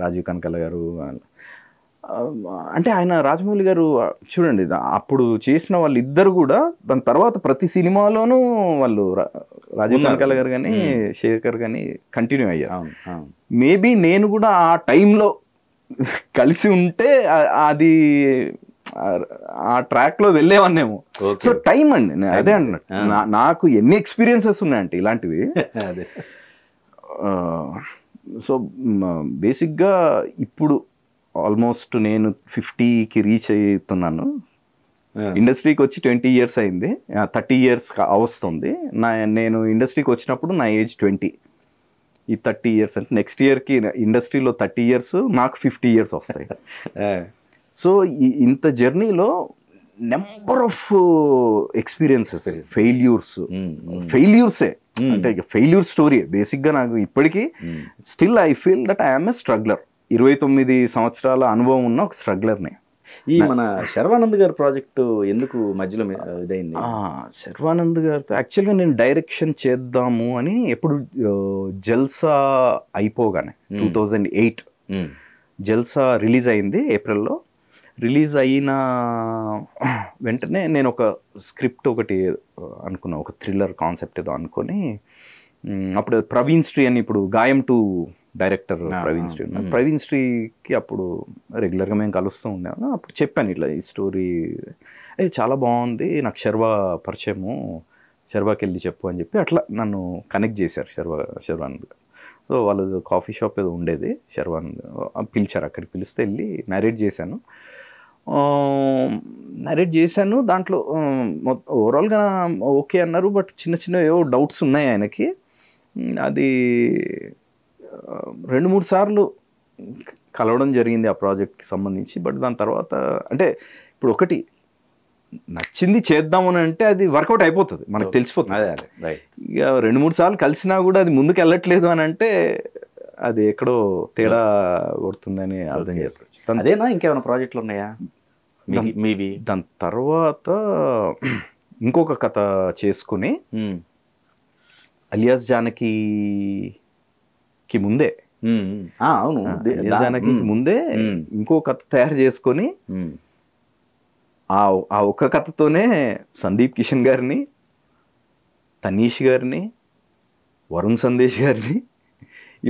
రాజీవ్ కనకాల గారు అంటే ఆయన రాజమౌళి గారు చూడండి అప్పుడు చేసిన వాళ్ళు ఇద్దరు కూడా దాని తర్వాత ప్రతి సినిమాలోనూ వాళ్ళు రాజీవ్ కనకాల గారు కానీ శేఖర్ కానీ కంటిన్యూ అయ్యారు. మేబీ నేను కూడా ఆ టైంలో కలిసి ఉంటే అది ఆ ట్రాక్లో వెళ్ళేవాన్నేమో. సో టైం అండి, అదే అన్నట్టు నాకు ఎన్ని ఎక్స్పీరియన్సెస్ ఉన్నాయంటే ఇలాంటివి. సో బేసిక్గా ఇప్పుడు ఆల్మోస్ట్ నేను 50కి రీచ్ అవుతున్నాను. ఇండస్ట్రీకి వచ్చి 20 years అయింది, 30 years వస్తుంది. నేను ఇండస్ట్రీకి వచ్చినప్పుడు నా ఏజ్ 20. ఈ 30 years అంటే నెక్స్ట్ ఇయర్కి ఇండస్ట్రీలో 30 years, నాకు 50 years వస్తాయి. సో ఇంత జర్నీలో నెంబర్ ఆఫ్ ఎక్స్పీరియన్సెస్, ఫెయిల్యూర్సే అంటే ఫెయిల్యూర్ స్టోరీ బేసిక్గా నాకు ఇప్పటికీ. Still I feel that I'm a struggler. 29 సంవత్సరాల అనుభవం ఉన్న ఒక స్ట్రగ్లర్ని. ఈ మన శర్వానంద్ గారి ప్రాజెక్టు ఎందుకు మధ్యలో ఇదైంది? శర్వానంద్ గారితో యాక్చువల్గా నేను డైరెక్షన్ చేద్దాము అని ఎప్పుడు జల్సా అయిపోగానే 2008 జల్సా రిలీజ్ అయింది ఏప్రిల్లో. రిలీజ్ అయిన వెంటనే నేను ఒక స్క్రిప్ట్ ఒకటి అనుకున్నా, ఒక థ్రిల్లర్ కాన్సెప్ట్ ఏదో అనుకొని. అప్పుడు ప్రవీణ్ శ్రీ అని, ఇప్పుడు గాయం 2 డైరెక్టర్ ప్రవీణ్ శ్రీకి అప్పుడు రెగ్యులర్గా మేము కలుస్తూ ఉండేవాళ్ళం. అప్పుడు చెప్పాను ఇట్లా ఈ స్టోరీ చాలా బాగుంది, నాకు శర్వా పరిచయము, శర్వాకి వెళ్ళి చెప్పు అని చెప్పి అట్లా నన్ను కనెక్ట్ చేశారు శర్వానంద్. సో వాళ్ళది కాఫీ షాప్ ఏదో ఉండేది, శర్వానంద్ పిలిచారు. అక్కడికి పిలిస్తే వెళ్ళి నరేట్ చేశాను. దాంట్లో ఓవరాల్గా ఓకే అన్నారు. బట్ చిన్న చిన్న ఏవో డౌట్స్ ఉన్నాయి ఆయనకి. అది 2-3 సార్లు కలవడం జరిగింది ఆ ప్రాజెక్ట్కి సంబంధించి. బట్ దాని తర్వాత అంటే ఇప్పుడు ఒకటి నచ్చింది చేద్దామని అంటే అది వర్కౌట్ అయిపోతుంది, మనకు తెలిసిపోతుంది. ఇక 2-3 సార్లు కలిసినా కూడా అది ముందుకు వెళ్ళట్లేదు అని అంటే అది ఎక్కడో తేడా కొడుతుందని అర్థం చేసుకోవచ్చు. అదేనా ఇంకేమైనా ప్రాజెక్టులు ఉన్నాయా మీవి? దాని తర్వాత ఇంకొక కథ చేసుకుని అలియాస్ జానకి ముందే, అవును, జానకి ముందే ఇంకో కథ తయారు చేసుకొని ఆ ఒక్క కథతోనే సందీప్ కిషన్ గారిని, తనీష్ గారిని, వరుణ్ సందేశ్ గారిని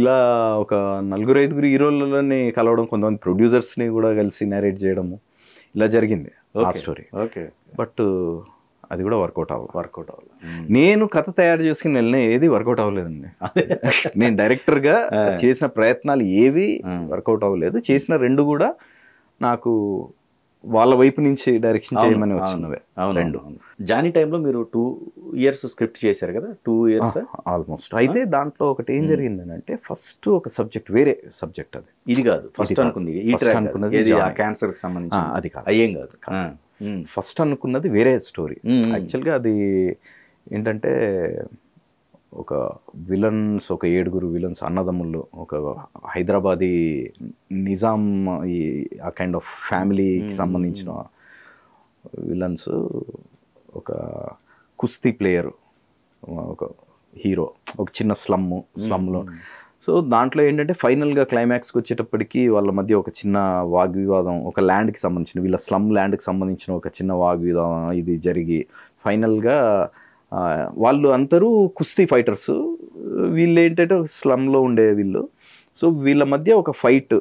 ఇలా ఒక 4-5 హీరోలని కలవడం, కొంతమంది ప్రొడ్యూసర్స్ని కూడా కలిసి నేరేట్ చేయడము ఇలా జరిగింది ఆ స్టోరీ. ఓకే. బట్ అది కూడా వర్కౌట్ అవ్వాలి. నేను కథ తయారు చేసుకుని వెళ్ళిన ఏది వర్కౌట్ అవ్వలేదండి. నేను డైరెక్టర్గా చేసిన ప్రయత్నాలు ఏవి వర్కౌట్ అవ్వలేదు. చేసిన 2 కూడా నాకు వాళ్ళ వైపు నుంచి డైరెక్షన్ చేయమని వచ్చినవే. 2 జానీ టైంలో మీరు 2 years స్క్రిప్ట్ చేశారు కదా, 2 years ఆల్మోస్ట్. అయితే దాంట్లో ఒకటి ఏం జరిగిందని అంటే, ఫస్ట్ ఒక సబ్జెక్ట్, వేరే సబ్జెక్ట్, అది ఇది కాదు ఫస్ట్ అనుకుంది, ఈ ట్రాక్ అనుకున్నది క్యాన్సర్ కి సంబంధించి, అది కాదు, అయ్యేం కాదు. ఫస్ట్ అనుకున్నది వేరే స్టోరీ. యాక్చువల్గా అది ఏంటంటే, ఒక విలన్స్, ఒక 7 విలన్స్ అన్నదమ్ముళ్ళు, ఒక హైదరాబాదీ నిజాం ఆ కైండ్ ఆఫ్ ఫ్యామిలీకి సంబంధించిన విలన్స్, ఒక కుస్తీ ప్లేయర్, ఒక హీరో, ఒక చిన్న స్లమ్లో. సో దాంట్లో ఏంటంటే ఫైనల్గా క్లైమాక్స్కి వచ్చేటప్పటికి వాళ్ళ మధ్య ఒక చిన్న వాగ్వివాదం, ఒక ల్యాండ్కి సంబంధించిన, వీళ్ళ స్లమ్ ల్యాండ్కి సంబంధించిన ఒక చిన్న వాగ్వివాదం ఇది జరిగి ఫైనల్గా వాళ్ళు అందరూ కుస్తీ ఫైటర్స్, వీళ్ళు ఏంటంటే స్లమ్లో ఉండే వీళ్ళు. సో వీళ్ళ మధ్య ఒక ఫైట్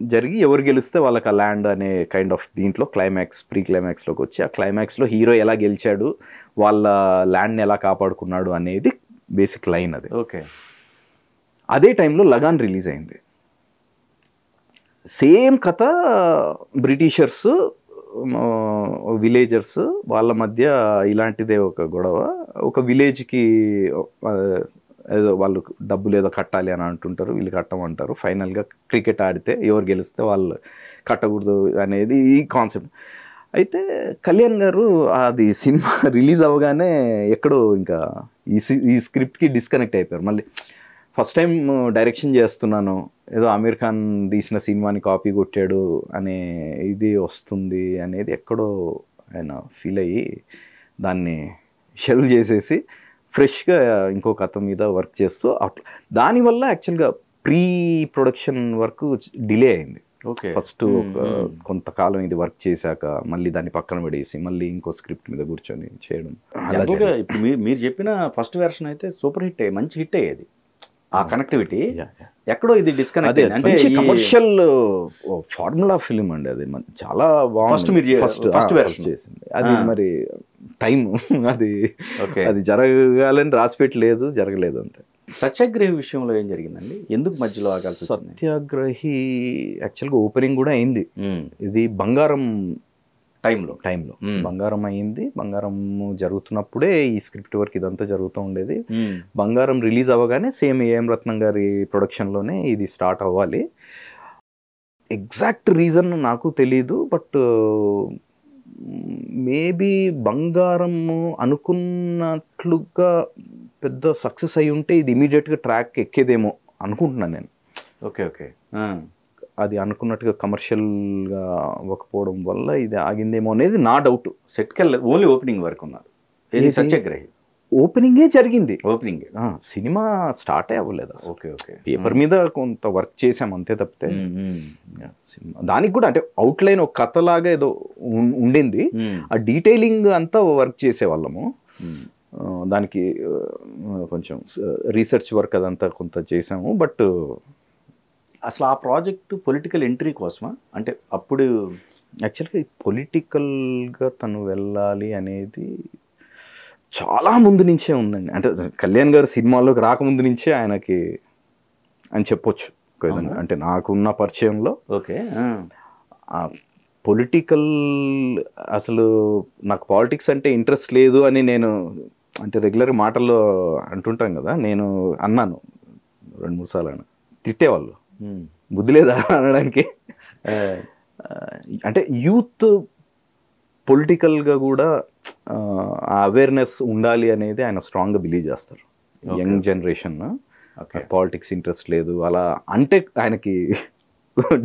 జరిగి ఎవరు గెలిస్తే వాళ్ళకి ఆ ల్యాండ్ అనే కైండ్ ఆఫ్ దీంట్లో ప్రీ క్లైమాక్స్లోకి వచ్చి, ఆ క్లైమాక్స్లో హీరో ఎలా గెలిచాడు, వాళ్ళ ల్యాండ్ని ఎలా కాపాడుకున్నాడు అనేది బేసిక్ లైన్ అది. ఓకే. అదే టైంలో లగాన్ రిలీజ్ అయింది. సేమ్ కథ, బ్రిటిషర్స్, విలేజర్స్ వాళ్ళ మధ్య ఇలాంటిదే ఒక గొడవ. ఒక విలేజ్కి ఏదో వాళ్ళు డబ్బులు ఏదో కట్టాలి అని అంటుంటారు, వీళ్ళు కట్టమంటారు. ఫైనల్గా క్రికెట్ ఆడితే ఎవరు గెలిస్తే వాళ్ళు కట్టకూడదు అనేది ఈ కాన్సెప్ట్. అయితే కళ్యాణ్ గారు అది సినిమా రిలీజ్ అవ్వగానే ఎక్కడో ఇంకా ఈ స్క్రిప్ట్కి డిస్కనెక్ట్ అయిపోయారు. మళ్ళీ ఫస్ట్ టైం డైరెక్షన్ చేస్తున్నాను, ఏదో ఆమీర్ ఖాన్ తీసిన సినిమాని కాపీ కొట్టాడు అనే ఇది వస్తుంది అనేది ఎక్కడో ఆయన ఫీల్ అయ్యి దాన్ని షెల్వ్ చేసేసి ఫ్రెష్గా ఇంకో కథ మీద వర్క్ చేస్తూ అట్లా, దానివల్ల యాక్చువల్గా ప్రీ ప్రొడక్షన్ వర్క్ డిలే అయింది. ఓకే. ఫస్ట్ కొంతకాలం ఇది వర్క్ చేశాక మళ్ళీ దాన్ని పక్కన పడేసి మళ్ళీ ఇంకో స్క్రిప్ట్ మీద కూర్చొని చేయడం. ఇప్పుడు మీరు చెప్పిన ఫస్ట్ వెర్షన్ అయితే సూపర్ హిట్ అయ్యి, మంచి హిట్ అయ్యేది. ఆ కనెక్టివిటీ ఎక్కడో ఇది డిస్కనెక్ట్ అంటే కమర్షియల్ ఫార్ములా ఫిలిం అండి అది, చాలా బాగుంది. ఫస్ట్ వెర్షన్ చేసింది అది, మరి టైం అది జరగాలని రాసిపెట్టలేదు, జరగలేదు అంతే. సత్యాగ్రహి విషయంలో ఏం జరిగిందండి, ఎందుకు మధ్యలో ఆగాల్సి వచ్చింది? సత్యాగ్రహి యాక్చువల్గా ఓపెనింగ్ కూడా అయింది. ఇది బంగారం టైంలో బంగారం అయింది. బంగారం జరుగుతున్నప్పుడే ఈ స్క్రిప్ట్ వర్క్ ఇదంతా జరుగుతూ ఉండేది. బంగారం రిలీజ్ అవ్వగానే సేమ్ ఏఎం రత్నం గారి ప్రొడక్షన్లోనే ఇది స్టార్ట్ అవ్వాలి. ఎగ్జాక్ట్ రీజన్ నాకు తెలీదు, బట్ మేబీ బంగారం అనుకున్నట్లుగా పెద్ద సక్సెస్ అయి ఉంటే ఇది ఇమీడియట్గా ట్రాక్ ఎక్కేదేమో అనుకుంటున్నాను నేను. ఓకే. ఓకే. అది అనుకున్నట్టుగా కమర్షియల్గా అవ్వకపోవడం వల్ల ఇది ఆగిందేమో అనేది నా డౌట్. సెట్కి ఓన్లీ ఓపెనింగ్ వరకు ఉన్నారు. సత్యాగ్రహి ఓపెనింగే జరిగింది, ఓపెనింగ్ సినిమా స్టార్టే అవ్వలేదు. ఓకే. ఓకే. పేపర్ మీద కొంత వర్క్ చేసాం అంతే తప్పితే సినిమా దానికి కూడా అంటే అవుట్లైన్ ఒక కథలాగా ఏదో ఉండింది. ఆ డీటెయిలింగ్ అంతా వర్క్ చేసేవాళ్ళము. దానికి కొంచెం రీసెర్చ్ వర్క్ అదంతా కొంత చేసాము. బట్ అసలు ఆ ప్రాజెక్టు పొలిటికల్ ఎంట్రీ కోసమా? అంటే అప్పుడు యాక్చువల్గా పొలిటికల్గా తను వెళ్ళాలి అనేది చాలా ముందు నుంచే ఉందండి. అంటే కళ్యాణ్ గారు సినిమాలోకి రాకముందు నుంచే ఆయనకి అని చెప్పొచ్చు. అంటే నాకున్న పరిచయంలో ఓకే పొలిటికల్, అసలు నాకు పాలిటిక్స్ అంటే ఇంట్రెస్ట్ లేదు అని నేను అంటే రెగ్యులర్గా మాటల్లో అంటుంటాం కదా, నేను అన్నాను 2-3 సార్లు. తిట్టేవాళ్ళు, బుద్ధి లేదా అనడానికి. అంటే యూత్ పొలిటికల్గా కూడా ఆ అవేర్నెస్ ఉండాలి అనేది ఆయన స్ట్రాంగ్గా బిలీవ్ చేస్తారు. యంగ్ జనరేషన్ పాలిటిక్స్ ఇంట్రెస్ట్ లేదు అలా అంటే ఆయనకి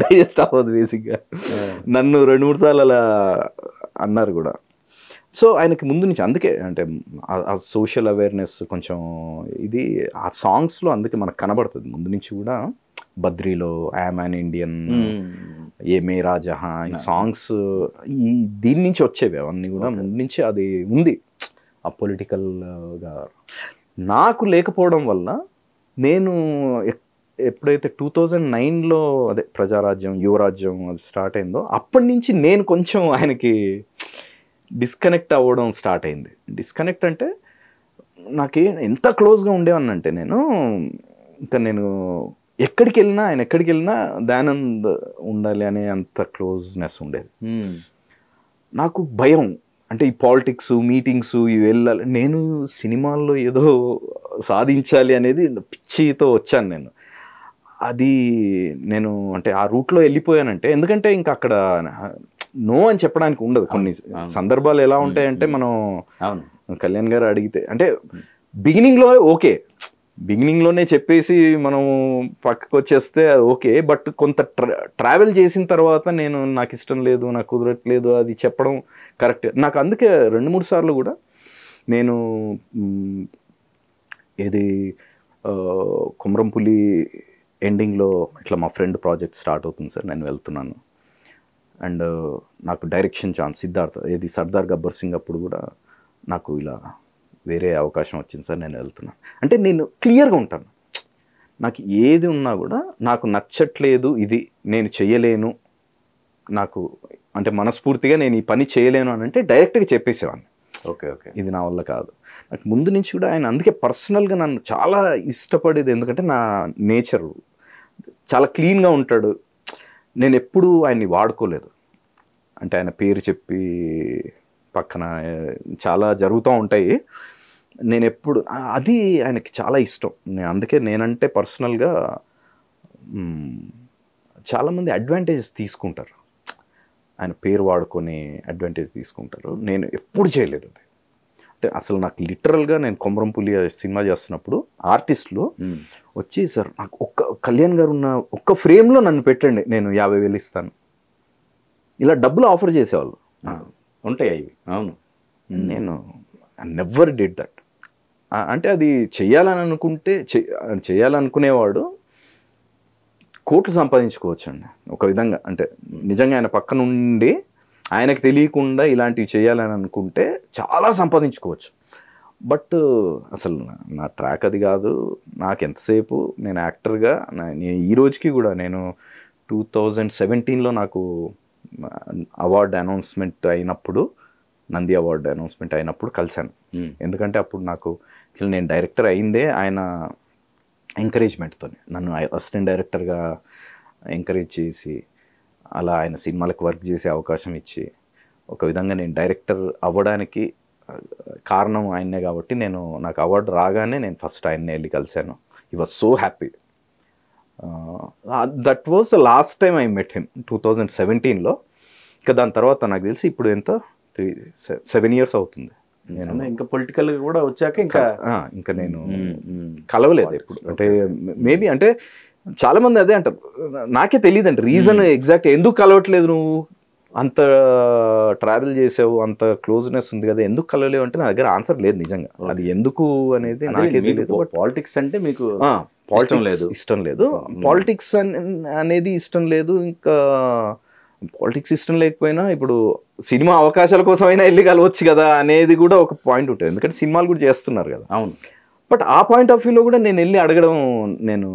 డైజెస్ట్ అవ్వదు బేసిక్గా. నన్ను 2-3 సార్లు అలా అన్నారు కూడా. సో ఆయనకి ముందు నుంచి అందుకే అంటే ఆ సోషల్ అవేర్నెస్ కొంచెం ఇది ఆ సాంగ్స్లో అందుకే మనకు కనబడుతుంది ముందు నుంచి కూడా. బద్రీలో, ఐయామ్ అన్ ఇండియన్, ఏ మేరా జహా ఈ సాంగ్స్ ఈ దీని నుంచి వచ్చేవి అవన్నీ కూడా ముందు నుంచి అది ఉంది ఆ పొలిటికల్గా. నాకు లేకపోవడం వల్ల నేను ఎప్పుడైతే 2009లో అదే ప్రజారాజ్యం యువరాజ్యం అది స్టార్ట్ అయిందో అప్పటి నుంచి నేను కొంచెం ఆయనకి డిస్కనెక్ట్ అవ్వడం స్టార్ట్ అయింది. డిస్కనెక్ట్ అంటే నాకు ఎంత క్లోజ్గా ఉండేవాన్నంటే నేను ఇంకా నేను ఎక్కడికి వెళ్ళినా ఆయన ఎక్కడికి వెళ్ళినా దయానంద్ ఉండాలి అనే అంత క్లోజ్నెస్ ఉండేది. నాకు భయం అంటే ఈ పాలిటిక్స్ మీటింగ్స్ ఇవి వెళ్ళాలి, నేను సినిమాల్లో ఏదో సాధించాలి అనేది పిచ్చితో వచ్చాను నేను. అది నేను అంటే ఆ రూట్లో వెళ్ళిపోయానంటే ఎందుకంటే ఇంకా అక్కడ నో అని చెప్పడానికి ఉండదు. కొన్ని సందర్భాలు ఎలా ఉంటాయంటే మనం కళ్యాణ్ గారు అడిగితే అంటే బిగినింగ్లో ఓకే, బిగినింగ్లోనే చెప్పేసి మనం పక్కకు వచ్చేస్తే ఓకే, బట్ కొంత ట్రావెల్ చేసిన తర్వాత నేను నాకు ఇష్టం లేదు, నాకు కుదరట్లేదు అది చెప్పడం కరెక్ట్. నాకు అందుకే 2-3 సార్లు కూడా నేను ఏది కొమరంపులి ఎండింగ్లో ఇట్లా మా ఫ్రెండ్ ప్రాజెక్ట్ స్టార్ట్ అవుతుంది సార్, నేను వెళ్తున్నాను అండ్ నాకు డైరెక్షన్ ఛాన్స్ సిద్ధార్థ ఏది సర్దార్ గబ్బర్ సింగ్ అప్పుడు కూడా నాకు ఇలా వేరే అవకాశం వచ్చింది సార్, నేను వెళ్తున్నాను అంటే నేను క్లియర్గా ఉంటాను. నాకు ఏది ఉన్నా కూడా నాకు నచ్చట్లేదు, ఇది నేను చెయ్యలేను, నాకు అంటే మనస్ఫూర్తిగా నేను ఈ పని చేయలేను అని అంటే డైరెక్ట్గా చెప్పేసేవాడిని. ఓకే ఓకే ఇది నా వల్ల కాదు. నాకు ముందు నుంచి కూడా ఆయన అందుకే పర్సనల్గా నన్ను చాలా ఇష్టపడేది, ఎందుకంటే నా నేచరు చాలా క్లీన్గా ఉంటాడు. నేను ఎప్పుడూ ఆయన్ని వాడుకోలేదు, అంటే ఆయన పేరు చెప్పి పక్కన చాలా జరుగుతూ ఉంటాయి. నేను ఎప్పుడు అది ఆయనకి చాలా ఇష్టం. అందుకే నేనంటే పర్సనల్గా చాలామంది అడ్వాంటేజెస్ తీసుకుంటారు, ఆయన పేరు వాడుకొని అడ్వాంటేజ్ తీసుకుంటారు. నేను ఎప్పుడు చేయలేదు అది. అంటే అసలు నాకు లిటరల్గా నేను కొమరంపులి సినిమా చేస్తున్నప్పుడు ఆర్టిస్టులు వచ్చి సార్ నాకు కళ్యాణ్ గారు ఉన్న ఒక్క ఫ్రేమ్లో నన్ను పెట్టండి, నేను 50,000 ఇస్తాను, ఇలా డబ్బులు ఆఫర్ చేసేవాళ్ళు ఉంటాయి అవి. అవును, నేను నెవర్ డిడ్ దట్. అంటే అది చెయ్యాలని అనుకుంటే చేయాలనుకునేవాడు కోట్లు సంపాదించుకోవచ్చు అండి ఒక విధంగా. అంటే నిజంగా ఆయన పక్క నుండి ఆయనకు తెలియకుండా ఇలాంటివి చేయాలని అనుకుంటే చాలా సంపాదించుకోవచ్చు. బట్ అసలు నా ట్రాక్ అది కాదు. నాకు ఎంతసేపు నేను యాక్టర్గా నేను ఈ రోజుకి కూడా నేను 2017లో నాకు అవార్డు అనౌన్స్మెంట్ అయినప్పుడు, నంది అవార్డు అనౌన్స్మెంట్ అయినప్పుడు కలిశాను. ఎందుకంటే అప్పుడు నాకు అసలు నేను డైరెక్టర్ అయిందే ఆయన ఎంకరేజ్మెంట్తో, నన్ను అసిస్టెంట్ డైరెక్టర్గా ఎంకరేజ్ చేసి అలా ఆయన సినిమాలకు వర్క్ చేసే అవకాశం ఇచ్చి ఒక విధంగా నేను డైరెక్టర్ అవ్వడానికి కారణం ఆయన్నే. కాబట్టి నాకు అవార్డు రాగానే నేను ఫస్ట్ ఆయన్నే వెళ్ళి కలిశాను. He was so happy. That was the last time I met him 2017లో. ఇంకా దాని తర్వాత నాకు తెలిసి ఇప్పుడు ఎంత 7 years అవుతుంది. నేను ఇంకా పొలిటికల్గా కూడా వచ్చాక ఇంకా నేను కలవలేదు ఎప్పుడు. అంటే మేబీ అంటే చాలామంది అదే అంటారు, నాకే తెలియదు అంటే రీజన్ ఎగ్జాక్ట్ ఎందుకు కలవట్లేదు, నువ్వు అంత ట్రావెల్ చేసావు, అంత క్లోజ్నెస్ ఉంది కదా, ఎందుకు కలవలేవు అంటే నా దగ్గర ఆన్సర్ లేదు నిజంగా. అది ఎందుకు అనేది నాకే తెలియదు. పాలిటిక్స్ అంటే మీకు ఇష్టం లేదు, పాలిటిక్స్ అనేది ఇష్టం లేదు. ఇంకా పాలిటిక్స్ ఇష్టం లేకపోయినా ఇప్పుడు సినిమా అవకాశాల కోసమైనా వెళ్ళి కలవచ్చు కదా అనేది కూడా ఒక పాయింట్ ఉంటుంది, ఎందుకంటే సినిమాలు కూడా చేస్తున్నారు కదా. అవును. బట్ ఆ పాయింట్ ఆఫ్ వ్యూలో కూడా నేను వెళ్ళి అడగడం, నేను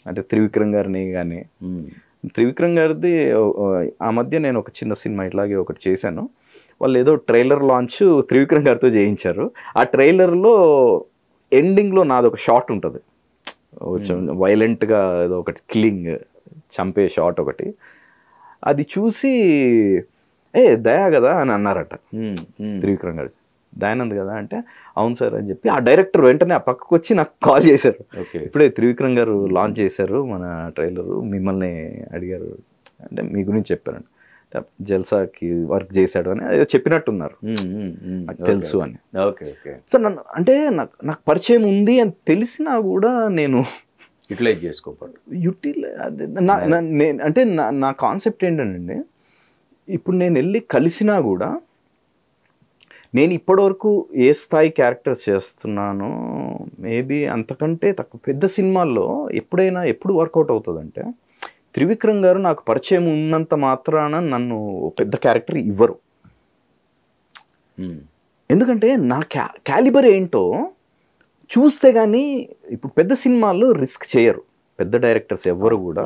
అంటే త్రివిక్రమ్ గారిని కానీ, త్రివిక్రమ్ గారిది ఆ మధ్య నేను ఒక చిన్న సినిమా ఇట్లాగే ఒకటి చేశాను. వాళ్ళు ఏదో ట్రైలర్ లాంచ్ త్రివిక్రమ్ గారితో చేయించారు. ఆ ట్రైలర్లో ఎండింగ్లో నాది ఒక షాట్ ఉంటుంది, వైలెంట్గా ఏదో ఒకటి కిల్లింగ్ చంపే షాట్ ఒకటి. అది చూసి దయా కదా అని అన్నారట త్రివిక్రమ్ గారు. దయానంద్ కదా అంటే అవును సార్ అని చెప్పి ఆ డైరెక్టర్ వెంటనే ఆ పక్కకు వచ్చి నాకు కాల్ చేశారు. ఇప్పుడే త్రివిక్రమ్ గారు లాంచ్ చేశారు మన ట్రైలరు, మిమ్మల్ని అడిగారు అంటే మీ గురించి చెప్పారండి, జల్సాకి వర్క్ చేశాడు అని ఏదో చెప్పినట్టున్నారు, నాకు తెలుసు అని. సో నన్ను అంటే నాకు పరిచయం ఉంది అని తెలిసినా కూడా నేను యూటిలైజ్ చేసుకోవాలి. అంటే నా కాన్సెప్ట్ ఏంటంటే, ఇప్పుడు నేను వెళ్ళి కలిసినా కూడా నేను ఇప్పటివరకు ఏ స్థాయి క్యారెక్టర్స్ చేస్తున్నానో మేబీ అంతకంటే తక్కువ. పెద్ద సినిమాల్లో ఎప్పుడు వర్కౌట్ అవుతుందంటే త్రివిక్రమ్ గారు నాకు పరిచయం ఉన్నంత మాత్రాన నన్ను పెద్ద క్యారెక్టర్ ఇవ్వరు. ఎందుకంటే నా క్యాలిబర్ ఏంటో చూస్తే కానీ ఇప్పుడు పెద్ద సినిమాల్లో రిస్క్ చేయరు పెద్ద డైరెక్టర్స్ ఎవ్వరు కూడా.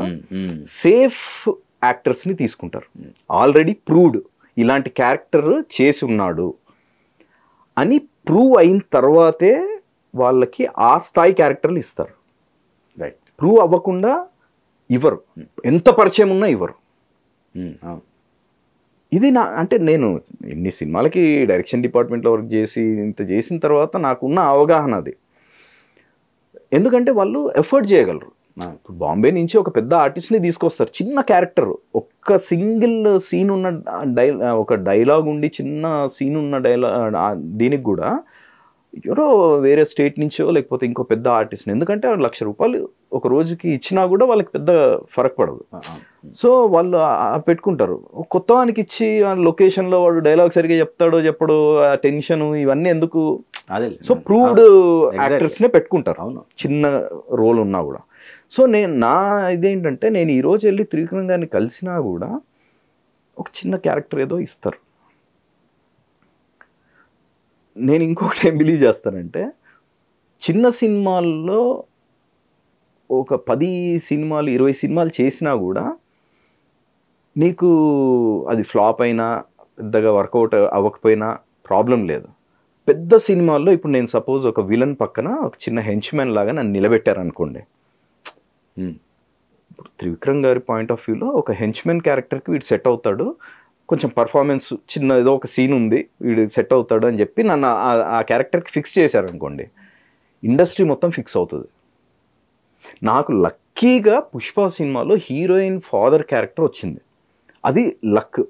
సేఫ్ యాక్టర్స్ని తీసుకుంటారు, ఆల్రెడీ ప్రూవ్డ్ ఇలాంటి క్యారెక్టర్ చేసి ఉన్నాడు అని ప్రూవ్ అయిన తర్వాతే వాళ్ళకి ఆ స్థాయి క్యారెక్టర్లు ఇస్తారు. రైట్. ప్రూవ్ అవ్వకుండా ఇవ్వరు, ఎంత పరిచయం ఉన్నా ఇవ్వరు. ఇది నా అంటే నేను ఇన్ని సినిమాలకి డైరెక్షన్ డిపార్ట్మెంట్లో వర్క్ చేసి ఇంత చేసిన తర్వాత నాకున్న అవగాహన అది. ఎందుకంటే వాళ్ళు ఎఫర్ట్ చేయగలరు. ఇప్పుడు బాంబే నుంచి ఒక పెద్ద ఆర్టిస్ట్ని తీసుకొస్తారు, చిన్న క్యారెక్టర్, ఒక్క సింగిల్ సీన్ ఉన్న ఒక డైలాగ్ ఉండి చిన్న సీన్ ఉన్న దీనికి కూడా ఎవరో వేరే స్టేట్ నుంచో లేకపోతే ఇంకో పెద్ద ఆర్టిస్ట్ని, ఎందుకంటే ₹1,00,000 ఒక రోజుకి ఇచ్చినా కూడా వాళ్ళకి పెద్ద ఫరక్ పడదు. సో వాళ్ళు పెట్టుకుంటారు. కొత్త వానికి ఇచ్చి లొకేషన్లో వాడు డైలాగ్ సరిగ్గా చెప్తాడో చెప్పడో ఆ టెన్షన్ ఇవన్నీ ఎందుకు. సో ప్రూవ్డ్ యాక్టర్స్నే పెట్టుకుంటారు చిన్న రోల్ ఉన్నా కూడా. సో నా ఇదేంటంటే నేను ఈరోజు వెళ్ళి త్రివిక్రమ్ గారిని కలిసినా కూడా ఒక చిన్న క్యారెక్టర్ ఏదో ఇస్తారు. నేను ఇంకొకటి ఏం బిలీవ్ చేస్తానంటే, చిన్న సినిమాల్లో ఒక 10 సినిమాలు 20 సినిమాలు చేసినా కూడా నీకు అది ఫ్లాప్ అయినా పెద్దగా వర్కౌట్ అవ్వకపోయినా ప్రాబ్లం లేదు. పెద్ద సినిమాల్లో ఇప్పుడు నేను సపోజ్ ఒక విలన్ పక్కన ఒక చిన్న హెంచ్మెన్ లాగా నన్ను నిలబెట్టారనుకోండి, ఇప్పుడు త్రివిక్రమ్ గారి పాయింట్ ఆఫ్ వ్యూలో ఒక హెంచ్మెన్ క్యారెక్టర్కి వీడు సెట్ అవుతాడు, కొంచెం పర్ఫార్మెన్స్ చిన్న ఏదో ఒక సీన్ ఉంది వీడు సెట్ అవుతాడు అని చెప్పి నన్ను ఆ క్యారెక్టర్కి ఫిక్స్ చేశారనుకోండి, ఇండస్ట్రీ మొత్తం ఫిక్స్ అవుతుంది. నాకు లక్కీగా పుష్ప సినిమాలో హీరోయిన్ ఫాదర్ క్యారెక్టర్ వచ్చింది, అది లక్.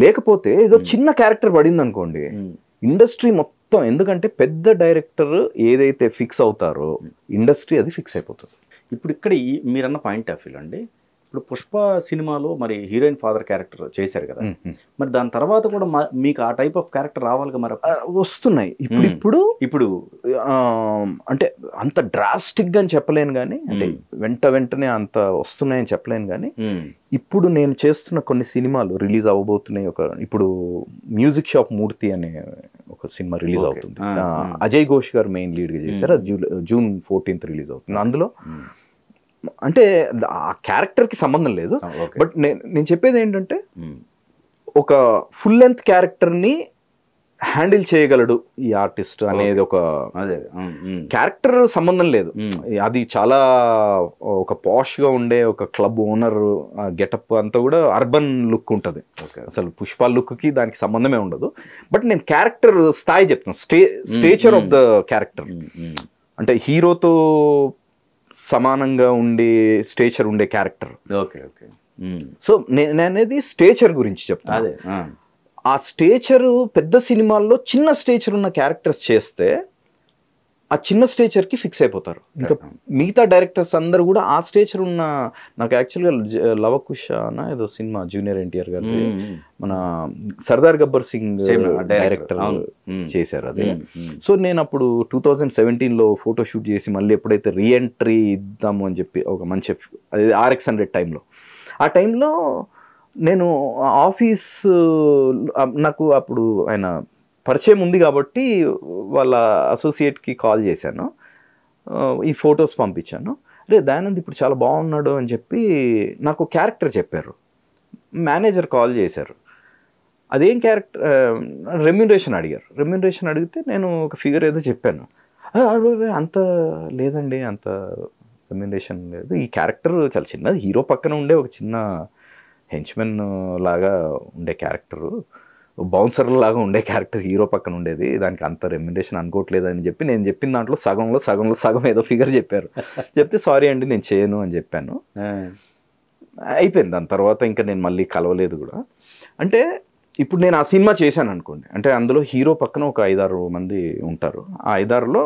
లేకపోతే ఏదో చిన్న క్యారెక్టర్ పడింది అనుకోండి, ఇండస్ట్రీ మొత్తం, ఎందుకంటే పెద్ద డైరెక్టర్ ఏదైతే ఫిక్స్ అవుతారో ఇండస్ట్రీ అది ఫిక్స్ అయిపోతుంది. ఇప్పుడు ఇక్కడ మీరన్న పాయింట్ ఆఫ్ వ్యూ అండి, ఇప్పుడు పుష్ప సినిమాలో మరి హీరోయిన్ ఫాదర్ క్యారెక్టర్ చేశారు కదా, మరి దాని తర్వాత కూడా మీకు ఆ టైప్ ఆఫ్ క్యారెక్టర్ రావాలిగా, మరి వస్తున్నాయి ఇప్పుడు అంటే అంత డ్రాస్టిక్గా అని చెప్పలేను కానీ, అంటే వెంటనే అంత వస్తున్నాయని చెప్పలేను కానీ, ఇప్పుడు నేను చేస్తున్న కొన్ని సినిమాలు రిలీజ్ అవ్వబోతున్నాయి. ఇప్పుడు మ్యూజిక్ షాప్ మూర్తి అనే ఒక సినిమా రిలీజ్ అవుతుంది, అజయ్ ఘోష్ గారు మెయిన్ లీడ్గా చేశారు, అది June 14th రిలీజ్ అవుతుంది. అందులో అంటే ఆ క్యారెక్టర్కి సంబంధం లేదు, బట్ నేను చెప్పేది ఏంటంటే ఒక ఫుల్ లెంత్ క్యారెక్టర్ని హ్యాండిల్ చేయగలడు ఈ ఆర్టిస్ట్ అనేది ఒక క్యారెక్టర్ సంబంధం లేదు. అది చాలా ఒక పాష్గా ఉండే ఒక క్లబ్ ఓనర్ గెటప్ అంతా కూడా అర్బన్ లుక్ ఉంటుంది, అసలు పుష్ప లుక్కి దానికి సంబంధమే ఉండదు. బట్ నేను క్యారెక్టర్ స్థాయి చెప్తాను, స్టేచర్ ఆఫ్ ద క్యారెక్టర్, అంటే హీరోతో సమానంగా ఉండే స్టేచర్ ఉండే క్యారెక్టర్. సో నేను అనేది స్టేచర్ గురించి చెప్తాను. ఆ స్టేచరు పెద్ద సినిమాల్లో చిన్న స్టేచర్ ఉన్న క్యారెక్టర్స్ చేస్తే ఆ చిన్న స్టేచర్కి ఫిక్స్ అయిపోతారు. ఇంకా మిగతా డైరెక్టర్స్ అందరూ కూడా ఆ స్టేచర్ ఉన్న, నాకు యాక్చువల్గా లవకుశ అన్న ఏదో సినిమా జూనియర్ ఎన్టీఆర్ గారు మన సర్దార్ గబ్బర్ సింగ్ డైరెక్టర్ చేశారు అది. సో నేను అప్పుడు 2017లో ఫోటో షూట్ చేసి మళ్ళీ ఎప్పుడైతే రీఎంట్రీ ఇద్దాము అని చెప్పి ఒక మంచి RX100 టైంలో, ఆ టైంలో నేను ఆఫీస్, నాకు అప్పుడు ఆయన పరిచయం ఉంది కాబట్టి వాళ్ళ అసోసియేట్కి కాల్ చేశాను, ఈ ఫొటోస్ పంపించాను. రే దయానంద్ ఇప్పుడు చాలా బాగున్నాడు అని చెప్పి నాకు క్యారెక్టర్ చెప్పారు. మేనేజర్ కాల్ చేశారు, అదేం క్యారెక్టర్, రెమ్యూనరేషన్ అడిగారు. రెమ్యూనరేషన్ అడిగితే నేను ఒక ఫిగర్ ఏదో చెప్పాను. అంత లేదండి, అంత రెమ్యూనరేషన్ లేదు, ఈ క్యారెక్టర్ చాలా చిన్నది, హీరో పక్కన ఉండే ఒక చిన్న హెంచ్మెన్ లాగా ఉండే క్యారెక్టరు, బౌన్సర్ లాగా ఉండే క్యారెక్టర్ హీరో పక్కన ఉండేది, దానికి అంత రెమ్యునరేషన్ అనుకోవట్లేదు అని చెప్పి నేను చెప్పిన దాంట్లో సగం ఏదో ఫిగర్ చెప్పారు. చెప్తే సారీ అండి నేను చేయను అని చెప్పాను, అయిపోయింది. దాని తర్వాత ఇంకా నేను మళ్ళీ కలవలేదు కూడా. అంటే ఇప్పుడు నేను ఆ సినిమా చేశాను అనుకోండి, అంటే అందులో హీరో పక్కన ఒక 5-6 మంది ఉంటారు, ఆ 5-6లో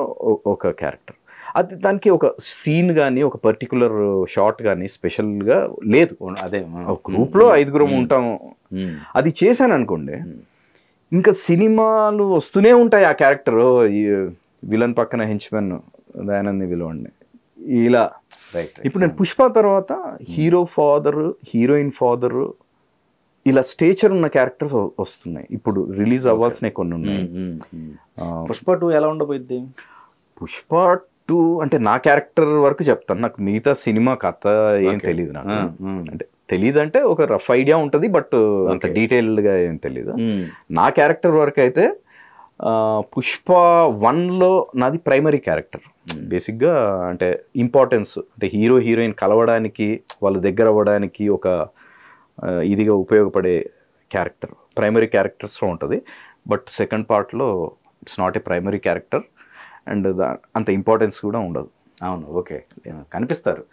ఒక క్యారెక్టర్, అది దానికి ఒక సీన్ కానీ ఒక పర్టికులర్ షాట్ కానీ స్పెషల్గా లేదు. అదే గ్రూప్లో 5 ఉంటాము, అది చేశాను అనుకోండి, ఇంకా సినిమాలు వస్తూనే ఉంటాయి. ఆ క్యారెక్టర్ విలన్ పక్కన హెంచ్మెన్ దయానంద్ని విలవండి, ఇలా. రైట్. ఇప్పుడు నేను పుష్ప తర్వాత హీరో ఫాదర్, హీరోయిన్ ఫాదర్, ఇలా స్టేచర్ ఉన్న క్యారెక్టర్స్ వస్తున్నాయి. ఇప్పుడు రిలీజ్ అవ్వాల్సినవి కొన్ని ఉన్నాయి. పుష్ప 2 ఎలా ఉండబోయింది? పుష్ప 2 అంటే నా క్యారెక్టర్ వరకు చెప్తాను, నాకు మిగతా సినిమా కథ ఏం తెలియదు నాకు. అంటే తెలియదు అంటే ఒక రఫ్ ఐడియా ఉంటుంది, బట్ అంత డీటెయిల్డ్గా ఏం తెలీదు. నా క్యారెక్టర్ వరకు అయితే పుష్ప 1లో నాది ప్రైమరీ క్యారెక్టర్. బేసిక్గా అంటే ఇంపార్టెన్స్, అంటే హీరో హీరోయిన్ కలవడానికి, వాళ్ళ దగ్గర అవ్వడానికి ఒక ఇదిగా ఉపయోగపడే క్యారెక్టర్ ప్రైమరీ క్యారెక్టర్స్లో ఉంటుంది. బట్ సెకండ్ పార్ట్లో it's not a primary character and అంత ఇంపార్టెన్స్ కూడా ఉండదు. అవును, ఓకే. కనిపిస్తారు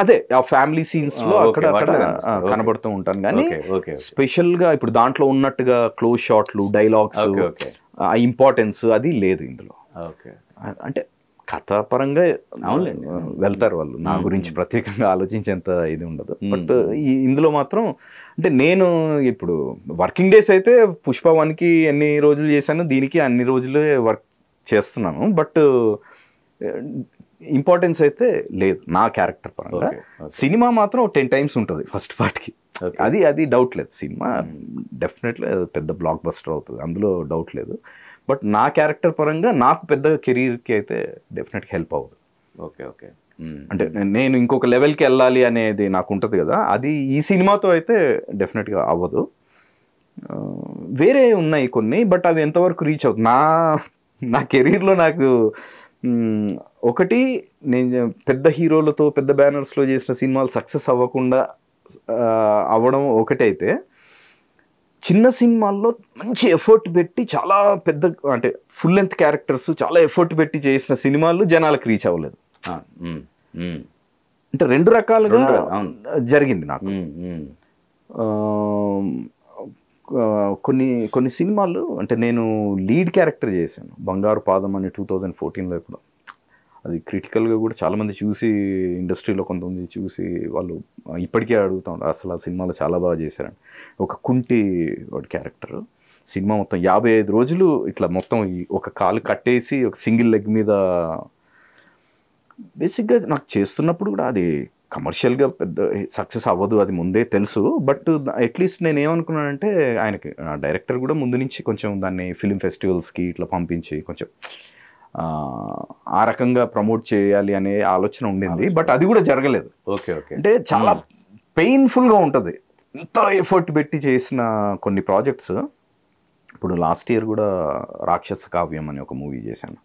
అదే ఆ ఫ్యామిలీ సీన్స్లో అక్కడ కనబడుతూ ఉంటాను, కానీ స్పెషల్గా ఇప్పుడు దాంట్లో ఉన్నట్టుగా క్లోజ్ షాట్లు, డైలాగ్స్, ఆ ఇంపార్టెన్స్ అది లేదు ఇందులో. అంటే కథాపరంగా వెళ్తారు వాళ్ళు, నా గురించి ప్రత్యేకంగా ఆలోచించేంత ఇది ఉండదు. బట్ ఇందులో మాత్రం అంటే నేను ఇప్పుడు వర్కింగ్ డేస్ అయితే పుష్ప 1కి ఎన్ని రోజులు చేశాను, దీనికి అన్ని రోజులే వర్క్ చేస్తున్నాను. బట్ ఇంపార్టెన్స్ అయితే లేదు నా క్యారెక్టర్ పరంగా. సినిమా మాత్రం 10 times ఉంటుంది ఫస్ట్ పార్ట్కి, అది డౌట్ లేదు. సినిమా డెఫినెట్లీ పెద్ద బ్లాక్ బస్టర్ అవుతుంది, అందులో డౌట్ లేదు. బట్ నా క్యారెక్టర్ పరంగా నాకు పెద్ద కెరీర్కి అయితే డెఫినెట్గా హెల్ప్ అవ్వదు. ఓకే. అంటే నేను ఇంకొక లెవెల్కి వెళ్ళాలి అనేది నాకు ఉంటుంది కదా, అది ఈ సినిమాతో అయితే డెఫినెట్గా అవ్వదు. వేరే ఉన్నాయి కొన్ని, బట్ అవి ఎంతవరకు రీచ్ అవుతుంది నా కెరీర్లో నాకు ఒకటి, నేను పెద్ద హీరోలతో పెద్ద బ్యానర్స్లో చేసిన సినిమాలు సక్సెస్ అవ్వకుండా అవ్వడం ఒకటైతే, చిన్న సినిమాల్లో మంచి ఎఫర్ట్ పెట్టి చాలా పెద్ద అంటే ఫుల్ లెంత్ క్యారెక్టర్స్ చాలా ఎఫర్ట్ పెట్టి చేసిన సినిమాలు జనాలకు రీచ్ అవ్వలేదు. అంటే రెండు రకాలుగా జరిగింది నాకు. కొన్ని సినిమాలు అంటే నేను లీడ్ క్యారెక్టర్ చేశాను, బంగారు పాదం అని 2014లో. ఇప్పుడు అది క్రిటికల్గా కూడా చాలామంది చూసి, ఇండస్ట్రీలో కొంతమంది చూసి వాళ్ళు ఇప్పటికే అడుగుతూ ఉంటారు అసలు ఆ సినిమాలో చాలా బాగా చేశారని. ఒక కుంటి వాడి క్యారెక్టర్, సినిమా మొత్తం 55 రోజులు ఇట్లా మొత్తం ఒక కాలు కట్టేసి ఒక సింగిల్ లెగ్ మీద. బేసిక్గా నాకు చేస్తున్నప్పుడు కూడా అది కమర్షియల్గా పెద్ద సక్సెస్ అవ్వదు, అది ముందే తెలుసు. బట్ అట్లీస్ట్ నేను ఏమనుకున్నానంటే, ఆయనకి డైరెక్టర్ కూడా ముందు నుంచి కొంచెం దాన్ని ఫిలిం ఫెస్టివల్స్కి ఇట్లా పంపించి కొంచెం ఆ రకంగా ప్రమోట్ చేయాలి అనే ఆలోచన ఉండింది. బట్ అది కూడా జరగలేదు. ఓకే. అంటే చాలా పెయిన్ఫుల్గా ఉంటుంది ఎంత ఎఫర్ట్ పెట్టి చేసిన కొన్ని ప్రాజెక్ట్స్. ఇప్పుడు లాస్ట్ ఇయర్ కూడా రాక్షస కావ్యం అని ఒక మూవీ చేశాను,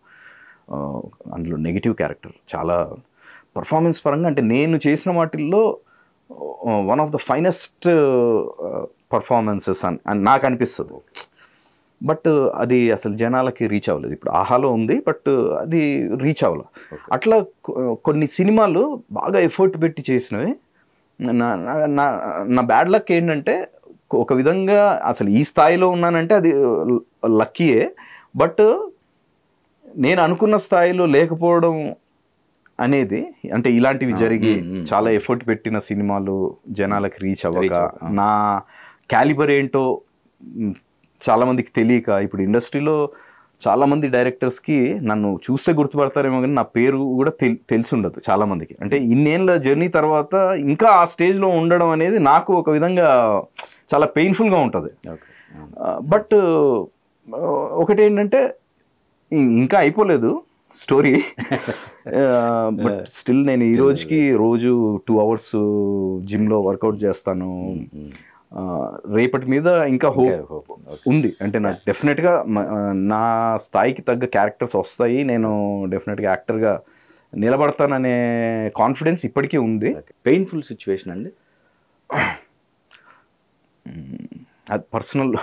అందులో నెగిటివ్ క్యారెక్టర్. చాలా పర్ఫార్మెన్స్ పరంగా అంటే నేను చేసిన వాటిల్లో one of the finest performances అని నాకు అనిపిస్తుంది. బట్ అది అసలు జనాలకి రీచ్ అవ్వలేదు. ఇప్పుడు ఆహాలో ఉంది, బట్ అది రీచ్ అవ్వలేదు. అట్లా కొన్ని సినిమాలు బాగా ఎఫర్ట్ పెట్టి చేసినవి. నా బ్యాడ్ లక్ ఏంటంటే, ఒక విధంగా అసలు ఈ స్థాయిలో ఉన్నానంటే అది లక్కీయే, బట్ నేను అనుకున్న స్థాయిలో లేకపోవడం అనేది, అంటే ఇలాంటివి జరిగి చాలా ఎఫర్ట్ పెట్టిన సినిమాలు జనాలకి రీచ్ అవ్వక, నా క్యాలిబర్ ఏంటో చాలామందికి తెలియక, ఇప్పుడు ఇండస్ట్రీలో చాలామంది డైరెక్టర్స్కి నన్ను చూస్తే గుర్తుపడతారేమో కానీ నా పేరు కూడా తెలిసి ఉండదు చాలామందికి. అంటే ఇన్నేళ్ళ జర్నీ తర్వాత ఇంకా ఆ స్టేజ్లో ఉండడం అనేది నాకు ఒక విధంగా చాలా పెయిన్ఫుల్గా ఉంటుంది. బట్ ఒకటేంటంటే, ఇంకా అయిపోలేదు స్టోరీ. బట్ స్టిల్ నేను ఈ రోజుకి రోజు 2 hours జిమ్లో వర్కౌట్ చేస్తాను. రేపటి మీద ఇంకా హోప్ ఉంది. అంటే నాకు డెఫినెట్గా నా స్థాయికి తగ్గ క్యారెక్టర్స్ వస్తాయి, నేను డెఫినెట్గా యాక్టర్గా నిలబడతాననే కాన్ఫిడెన్స్ ఇప్పటికీ ఉంది. పెయిన్ఫుల్ సిచ్యువేషన్ అండి అది పర్సనల్.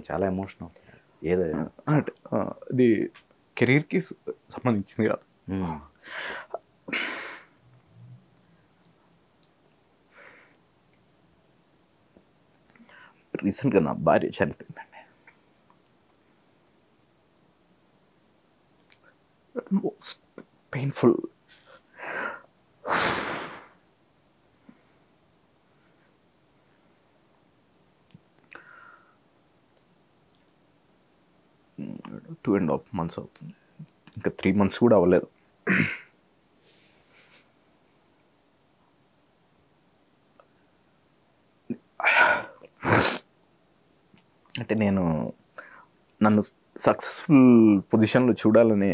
చాలా ఎమోషనల్. ఏదైనా అది కెరీర్కి సంబంధించింది కాదు. రీసెంట్గా నా భార్య చనిపోయిందండి. Most painful. 2.5 months అవుతుంది, ఇంకా 3 months కూడా అవ్వలేదు. అంటే నేను నన్ను సక్సెస్ఫుల్ పొజిషన్లో చూడాలని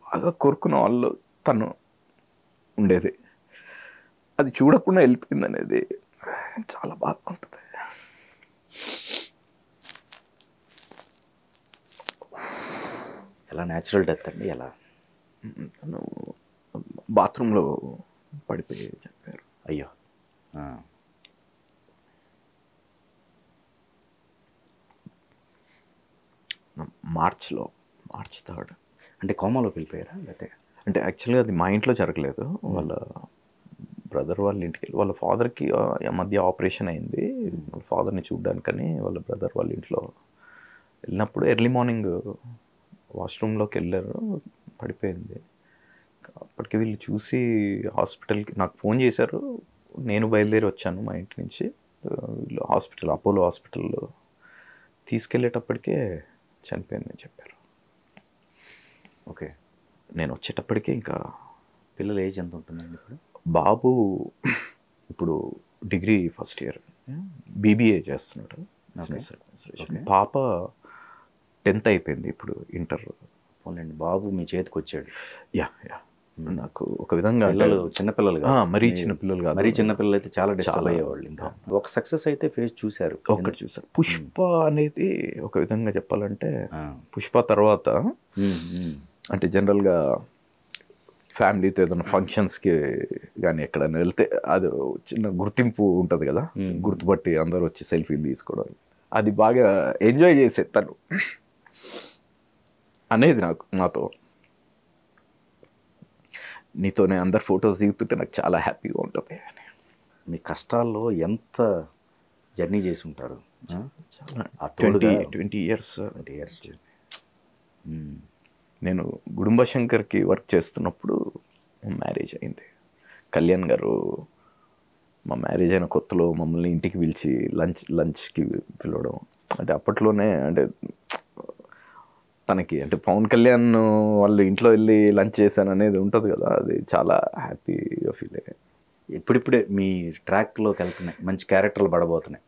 బాగా కోరుకున్న వాళ్ళు తను ఉండేది, అది చూడకుండా వెళ్ళిపోయింది అనేది చాలా బాధ ఉంటుంది. ఎలా న్యాచురల్ డెత్ అండి? ఎలా? తను బాత్రూంలో పడిపోయి చెప్పారు. అయ్యో. March 3rd. అంటే కోమాలోకి వెళ్ళిపోయారా లేకపోతే? అంటే యాక్చువల్గా అది మా ఇంట్లో జరగలేదు, వాళ్ళ బ్రదర్ వాళ్ళ ఇంటికి వెళ్ళి, వాళ్ళ ఫాదర్కి మధ్య ఆపరేషన్ అయింది, వాళ్ళ ఫాదర్ని చూడడానికని వాళ్ళ బ్రదర్ వాళ్ళ ఇంట్లో వెళ్ళినప్పుడు ఎర్లీ మార్నింగ్ వాష్రూమ్లోకి వెళ్ళారు, పడిపోయింది. అప్పటికి వీళ్ళు చూసి హాస్పిటల్కి నాకు ఫోన్ చేశారు, నేను బయలుదేరి వచ్చాను మా ఇంటి నుంచి. వీళ్ళు హాస్పిటల్, అపోలో హాస్పిటల్లో తీసుకెళ్ళేటప్పటికే చనిపోయిందని చెప్పారు. ఓకే. నేను వచ్చేటప్పటికే ఇంకా పిల్లల ఏజ్ ఎంత ఉంటుందండి ఇప్పుడు? బాబు ఇప్పుడు డిగ్రీ ఫస్ట్ ఇయర్, బీబీఏ చేస్తున్నాడు. పాప 10th అయిపోయింది, ఇప్పుడు ఇంటర్. పోన్లేండి, బాబు మీ చేతికి వచ్చాడు. యా. నాకు ఒక విధంగా చిన్నపిల్లలు మరీ చిన్నపిల్లలు కాదు, మరీ చిన్నపిల్లలు అయితే చాలా డిస్టర్బ్ అయ్యేవాళ్ళు. ఇంకా ఒక సక్సెస్ అయితే ఫేస్ చూశారు, ఒకటి చూసారు. పుష్ప అనేది ఒక విధంగా చెప్పాలంటే, పుష్ప తర్వాత అంటే జనరల్గా ఫ్యామిలీతో ఏదైనా ఫంక్షన్స్కి కానీ ఎక్కడైనా వెళ్తే అది చిన్న గుర్తింపు ఉంటుంది కదా, గుర్తుపట్టి అందరూ వచ్చి సెల్ఫీలు తీసుకోవడం, అది బాగా ఎంజాయ్ చేసే తను అనేది నాతో నీతోనే అందరు ఫొటోస్ దిగుతుంటే నాకు చాలా హ్యాపీగా ఉంటుంది. మీ కష్టాల్లో ఎంత జర్నీ చేసి ఉంటారు? 20 years. నేను గుడుంబ శంకర్కి వర్క్ చేస్తున్నప్పుడు మ్యారేజ్ అయింది. కళ్యాణ్ గారు మా మ్యారేజ్ అయిన కొత్తలో మమ్మల్ని ఇంటికి పిలిచి లంచ్కి పిలవడం, అంటే అప్పట్లోనే అంటే తనకి అంటే పవన్ కళ్యాణ్ వాళ్ళు ఇంట్లో వెళ్ళి లంచ్ చేశాను అనేది ఉంటుంది కదా, అది చాలా హ్యాపీగా ఫీల్ అయ్యాయి. ఇప్పుడిప్పుడే మీ ట్రాక్లోకి వెళ్తున్నాయి, మంచి క్యారెక్టర్లు పడబోతున్నాయి.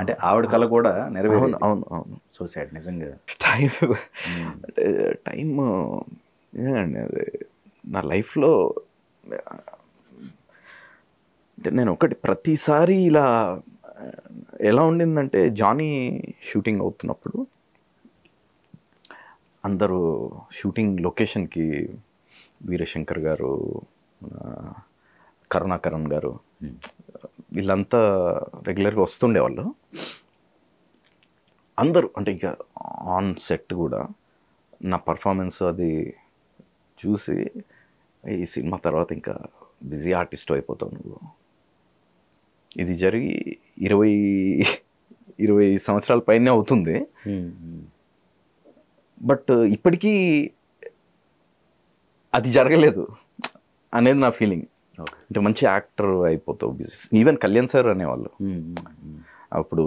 అంటే ఆవిడ కళ కూడా నెరవేరు. అవును. సో సాడ్ నిజంగా. టైం అండి అది నా లైఫ్లో. అంటే నేను ఒకటి ప్రతిసారి ఇలా ఎలా ఉండిందంటే, జానీ షూటింగ్ అవుతున్నప్పుడు అందరూ షూటింగ్ లొకేషన్కి వీరశంకర్ గారు, కరుణాకరణ్ గారు వీళ్ళంతా రెగ్యులర్గా వస్తుండేవాళ్ళు. అందరూ అంటే ఇక ఆన్ సెట్ కూడా నా పర్ఫార్మెన్స్ అది చూసి, ఈ సినిమా తర్వాత ఇంకా బిజీ ఆర్టిస్ట్ అయిపోతావు నువ్వు. ఇది జరిగి 20 సంవత్సరాల పైనే అవుతుంది. బట్ ఇప్పటికీ అది జరగలేదు అనేది నా ఫీలింగ్. అంటే మంచి యాక్టర్ అయిపోతావు, బిజినెస్. ఈవెన్ కళ్యాణ్ సార్ అనేవాళ్ళు. అప్పుడు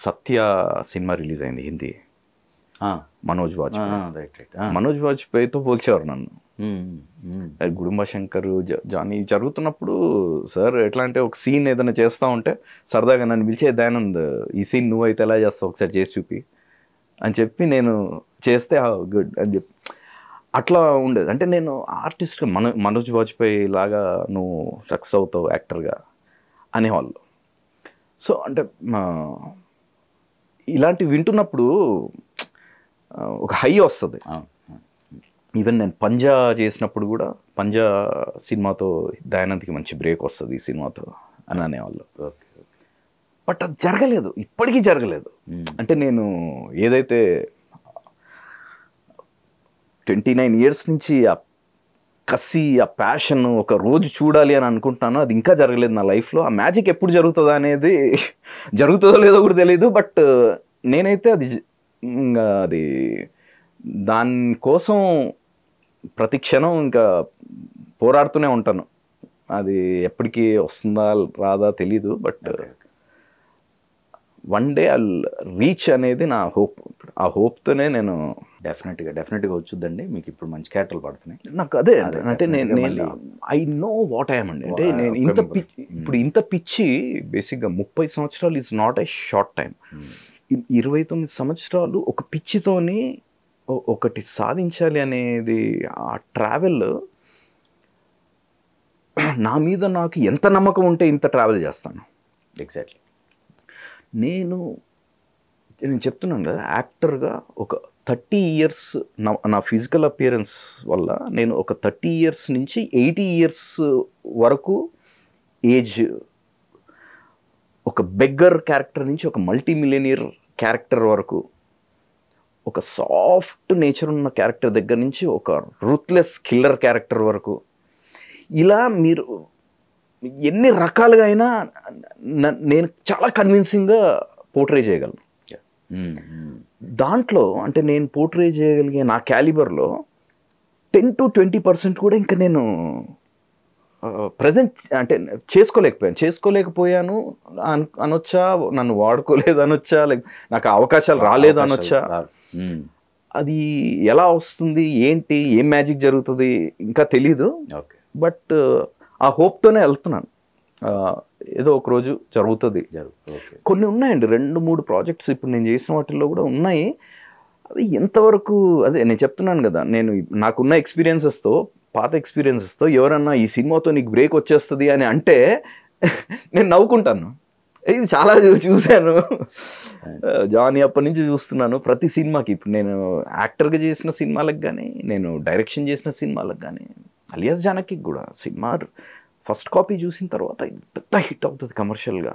సత్య సినిమా రిలీజ్ అయింది హిందీ, మనోజ్ వాజ్పేయితో పోల్చేవారు నన్ను. గుడుంబ శంకర్, జానీ జరుగుతున్నప్పుడు సార్ ఎట్లా అంటే, ఒక సీన్ ఏదైనా చేస్తూ ఉంటే సరదాగా నన్ను పిలిచే, దయానంద్ ఈ సీన్ నువ్వైతే ఎలా చేస్తావు ఒకసారి చేసి చూపి అని చెప్పి నేను చేస్తే గుడ్ అని చెప్పి అట్లా ఉండేది. అంటే నేను ఆర్టిస్ట్గా మనోజ్ వాజ్పేయి లాగా నువ్వు సక్సెస్ అవుతావు యాక్టర్గా అనేవాళ్ళు. సో అంటే ఇలాంటివి వింటున్నప్పుడు ఒక హై వస్తుంది. ఈవెన్ నేను పంజా చేసినప్పుడు కూడా, పంజా సినిమాతో దయానంద్కి మంచి బ్రేక్ వస్తుంది ఈ సినిమాతో అని అనేవాళ్ళు. బట్ అది జరగలేదు, ఇప్పటికీ జరగలేదు. అంటే నేను ఏదైతే 29 years నుంచి ఆ కసి, ఆ ప్యాషన్ ఒక రోజు చూడాలి అని అనుకుంటున్నాను, అది ఇంకా జరగలేదు నా లైఫ్లో. ఆ మ్యాజిక్ ఎప్పుడు జరుగుతుందా అనేది, జరుగుతుందో లేదో కూడా తెలియదు. బట్ నేనైతే అది దానికోసం ప్రతి క్షణం ఇంకా పోరాడుతూనే ఉంటాను. అది ఎప్పటికీ వస్తుందా రాదా తెలీదు, but one day I reach అనేది నా హోప్. ఆ హోప్తోనే నేను డెఫినెట్గా వచ్చుద్దండి. మీకు ఇప్పుడు మంచి క్యారెక్టర్లు పడుతున్నాయి. నాకు అదే అంటే నేను ఐ నో వాట్ ఐఎమ్ అండి. అంటే నేను ఇప్పుడు ఇంత పిచ్చి బేసిక్గా 30 సంవత్సరాలు is not a short time. 29 సంవత్సరాలు ఒక పిచ్చితోని ఒకటి సాధించాలి అనేది ఆ ట్రావెల్ నా మీద నాకు ఎంత నమ్మకం ఉంటే ఇంత ట్రావెల్ చేస్తాను. ఎగ్జాక్ట్లీ. నేను చెప్తున్నాను కదా, యాక్టర్గా ఒక 30 ఇయర్స్ నా ఫిజికల్ అపియరెన్స్ వల్ల నేను ఒక 30 ఇయర్స్ నుంచి 80 ఇయర్స్ వరకు ఏజ్, ఒక బెగ్గర్ క్యారెక్టర్ నుంచి ఒక మల్టీ మిలియనియర్ క్యారెక్టర్ వరకు, ఒక సాఫ్ట్ నేచర్ ఉన్న క్యారెక్టర్ దగ్గర నుంచి ఒక రూత్లెస్ కిల్లర్ క్యారెక్టర్ వరకు, ఇలా మీరు ఎన్ని రకాలుగా అయినా నేను చాలా కన్విన్సింగ్గా పోర్ట్రే చేయగలను. దాంట్లో అంటే నేను పోర్ట్రే చేయగలిగే నా క్యాలిబర్లో 10 to 20% కూడా ఇంకా నేను ప్రజెంట్ అంటే చేసుకోలేకపోయాను అనొచ్చా, నన్ను వాడుకోలేదు అనొచ్చా, లైక్ నాకు అవకాశాలు రాలేదు అనొచ్చా. అది ఎలా వస్తుంది, ఏంటి, ఏం మ్యాజిక్ జరుగుతుంది ఇంకా తెలీదు. బట్ ఆ హోప్తోనే వెళ్తున్నాను. ఏదో ఒక రోజు జరుగుతుంది. కొన్ని ఉన్నాయండి, 2-3 ప్రాజెక్ట్స్ ఇప్పుడు నేను చేసిన వాటిల్లో కూడా ఉన్నాయి. అది ఎంతవరకు, అదే నేను చెప్తున్నాను కదా, నేను నాకున్న ఎక్స్పీరియన్సెస్తో, పాత ఎక్స్పీరియన్సెస్తో ఎవరన్నా ఈ సినిమాతో నీకు బ్రేక్ వచ్చేస్తుంది అని అంటే నేను నవ్వుకుంటాను. ఇది చాలా చూశాను జానీ, అప్పటి నుంచి చూస్తున్నాను. ప్రతి సినిమాకి ఇప్పుడు నేను యాక్టర్గా చేసిన సినిమాలకు కానీ, నేను డైరెక్షన్ చేసిన సినిమాలకు కానీ, అలియాస్ జానకి కూడా సినిమా ఫస్ట్ కాపీ చూసిన తర్వాత ఇది పెద్ద హిట్ అవుతుంది కమర్షియల్గా,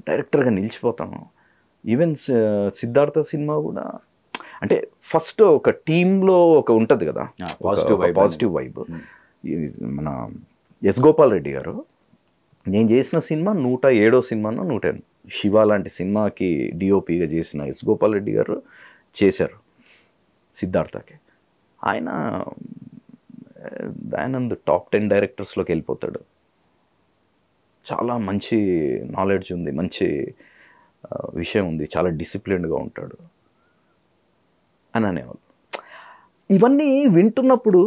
డైరెక్టర్గా నిలిచిపోతాను. ఈవెన్ సిద్ధార్థ సినిమా కూడా అంటే ఫస్ట్ ఒక టీంలో ఒక ఉంటుంది కదా, పాజిటివ్ వైబ్. మన ఎస్ గోపాల్ రెడ్డి గారు, నేను చేసిన సినిమా 107వ సినిమానో 108 శివ లాంటి సినిమాకి డిఓపిగా చేసిన ఎస్ గోపాల్ రెడ్డి గారు చేశారు సిద్ధార్థకి. ఆయన దయానంద్ టాప్ 10 డైరెక్టర్స్లోకి వెళ్ళిపోతాడు. చాలా మంచి నాలెడ్జ్ ఉంది, మంచి విషయం ఉంది, చాలా డిసిప్లిన్డ్గా ఉంటాడు అని అనేవాళ్ళు. ఇవన్నీ వింటున్నప్పుడు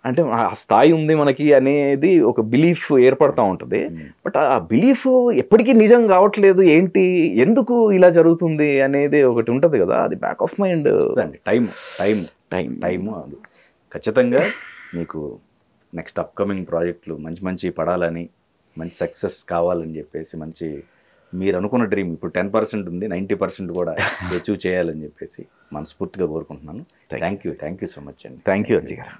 అంటే ఆ స్థాయి ఉంది మనకి అనేది ఒక బిలీఫ్ ఏర్పడుతూ ఉంటుంది. బట్ ఆ బిలీఫ్ ఎప్పటికీ నిజం కావట్లేదు, ఏంటి, ఎందుకు ఇలా జరుగుతుంది అనేది ఒకటి ఉంటుంది కదా, అది బ్యాక్ ఆఫ్ మైండ్. టైము అది ఖచ్చితంగా మీకు నెక్స్ట్ అప్కమింగ్ ప్రాజెక్టులు మంచి పడాలని, మంచి సక్సెస్ కావాలని చెప్పేసి, మంచి మీరు అనుకున్న డ్రీమ్ ఇప్పుడు 10% ఉంది, 90% కూడా అచీవ్ చేయాలని చెప్పేసి మనస్ఫూర్తిగా కోరుకుంటున్నాను. థ్యాంక్ యూ సో మచ్ అండి. థ్యాంక్ యూ అంజీ గారు.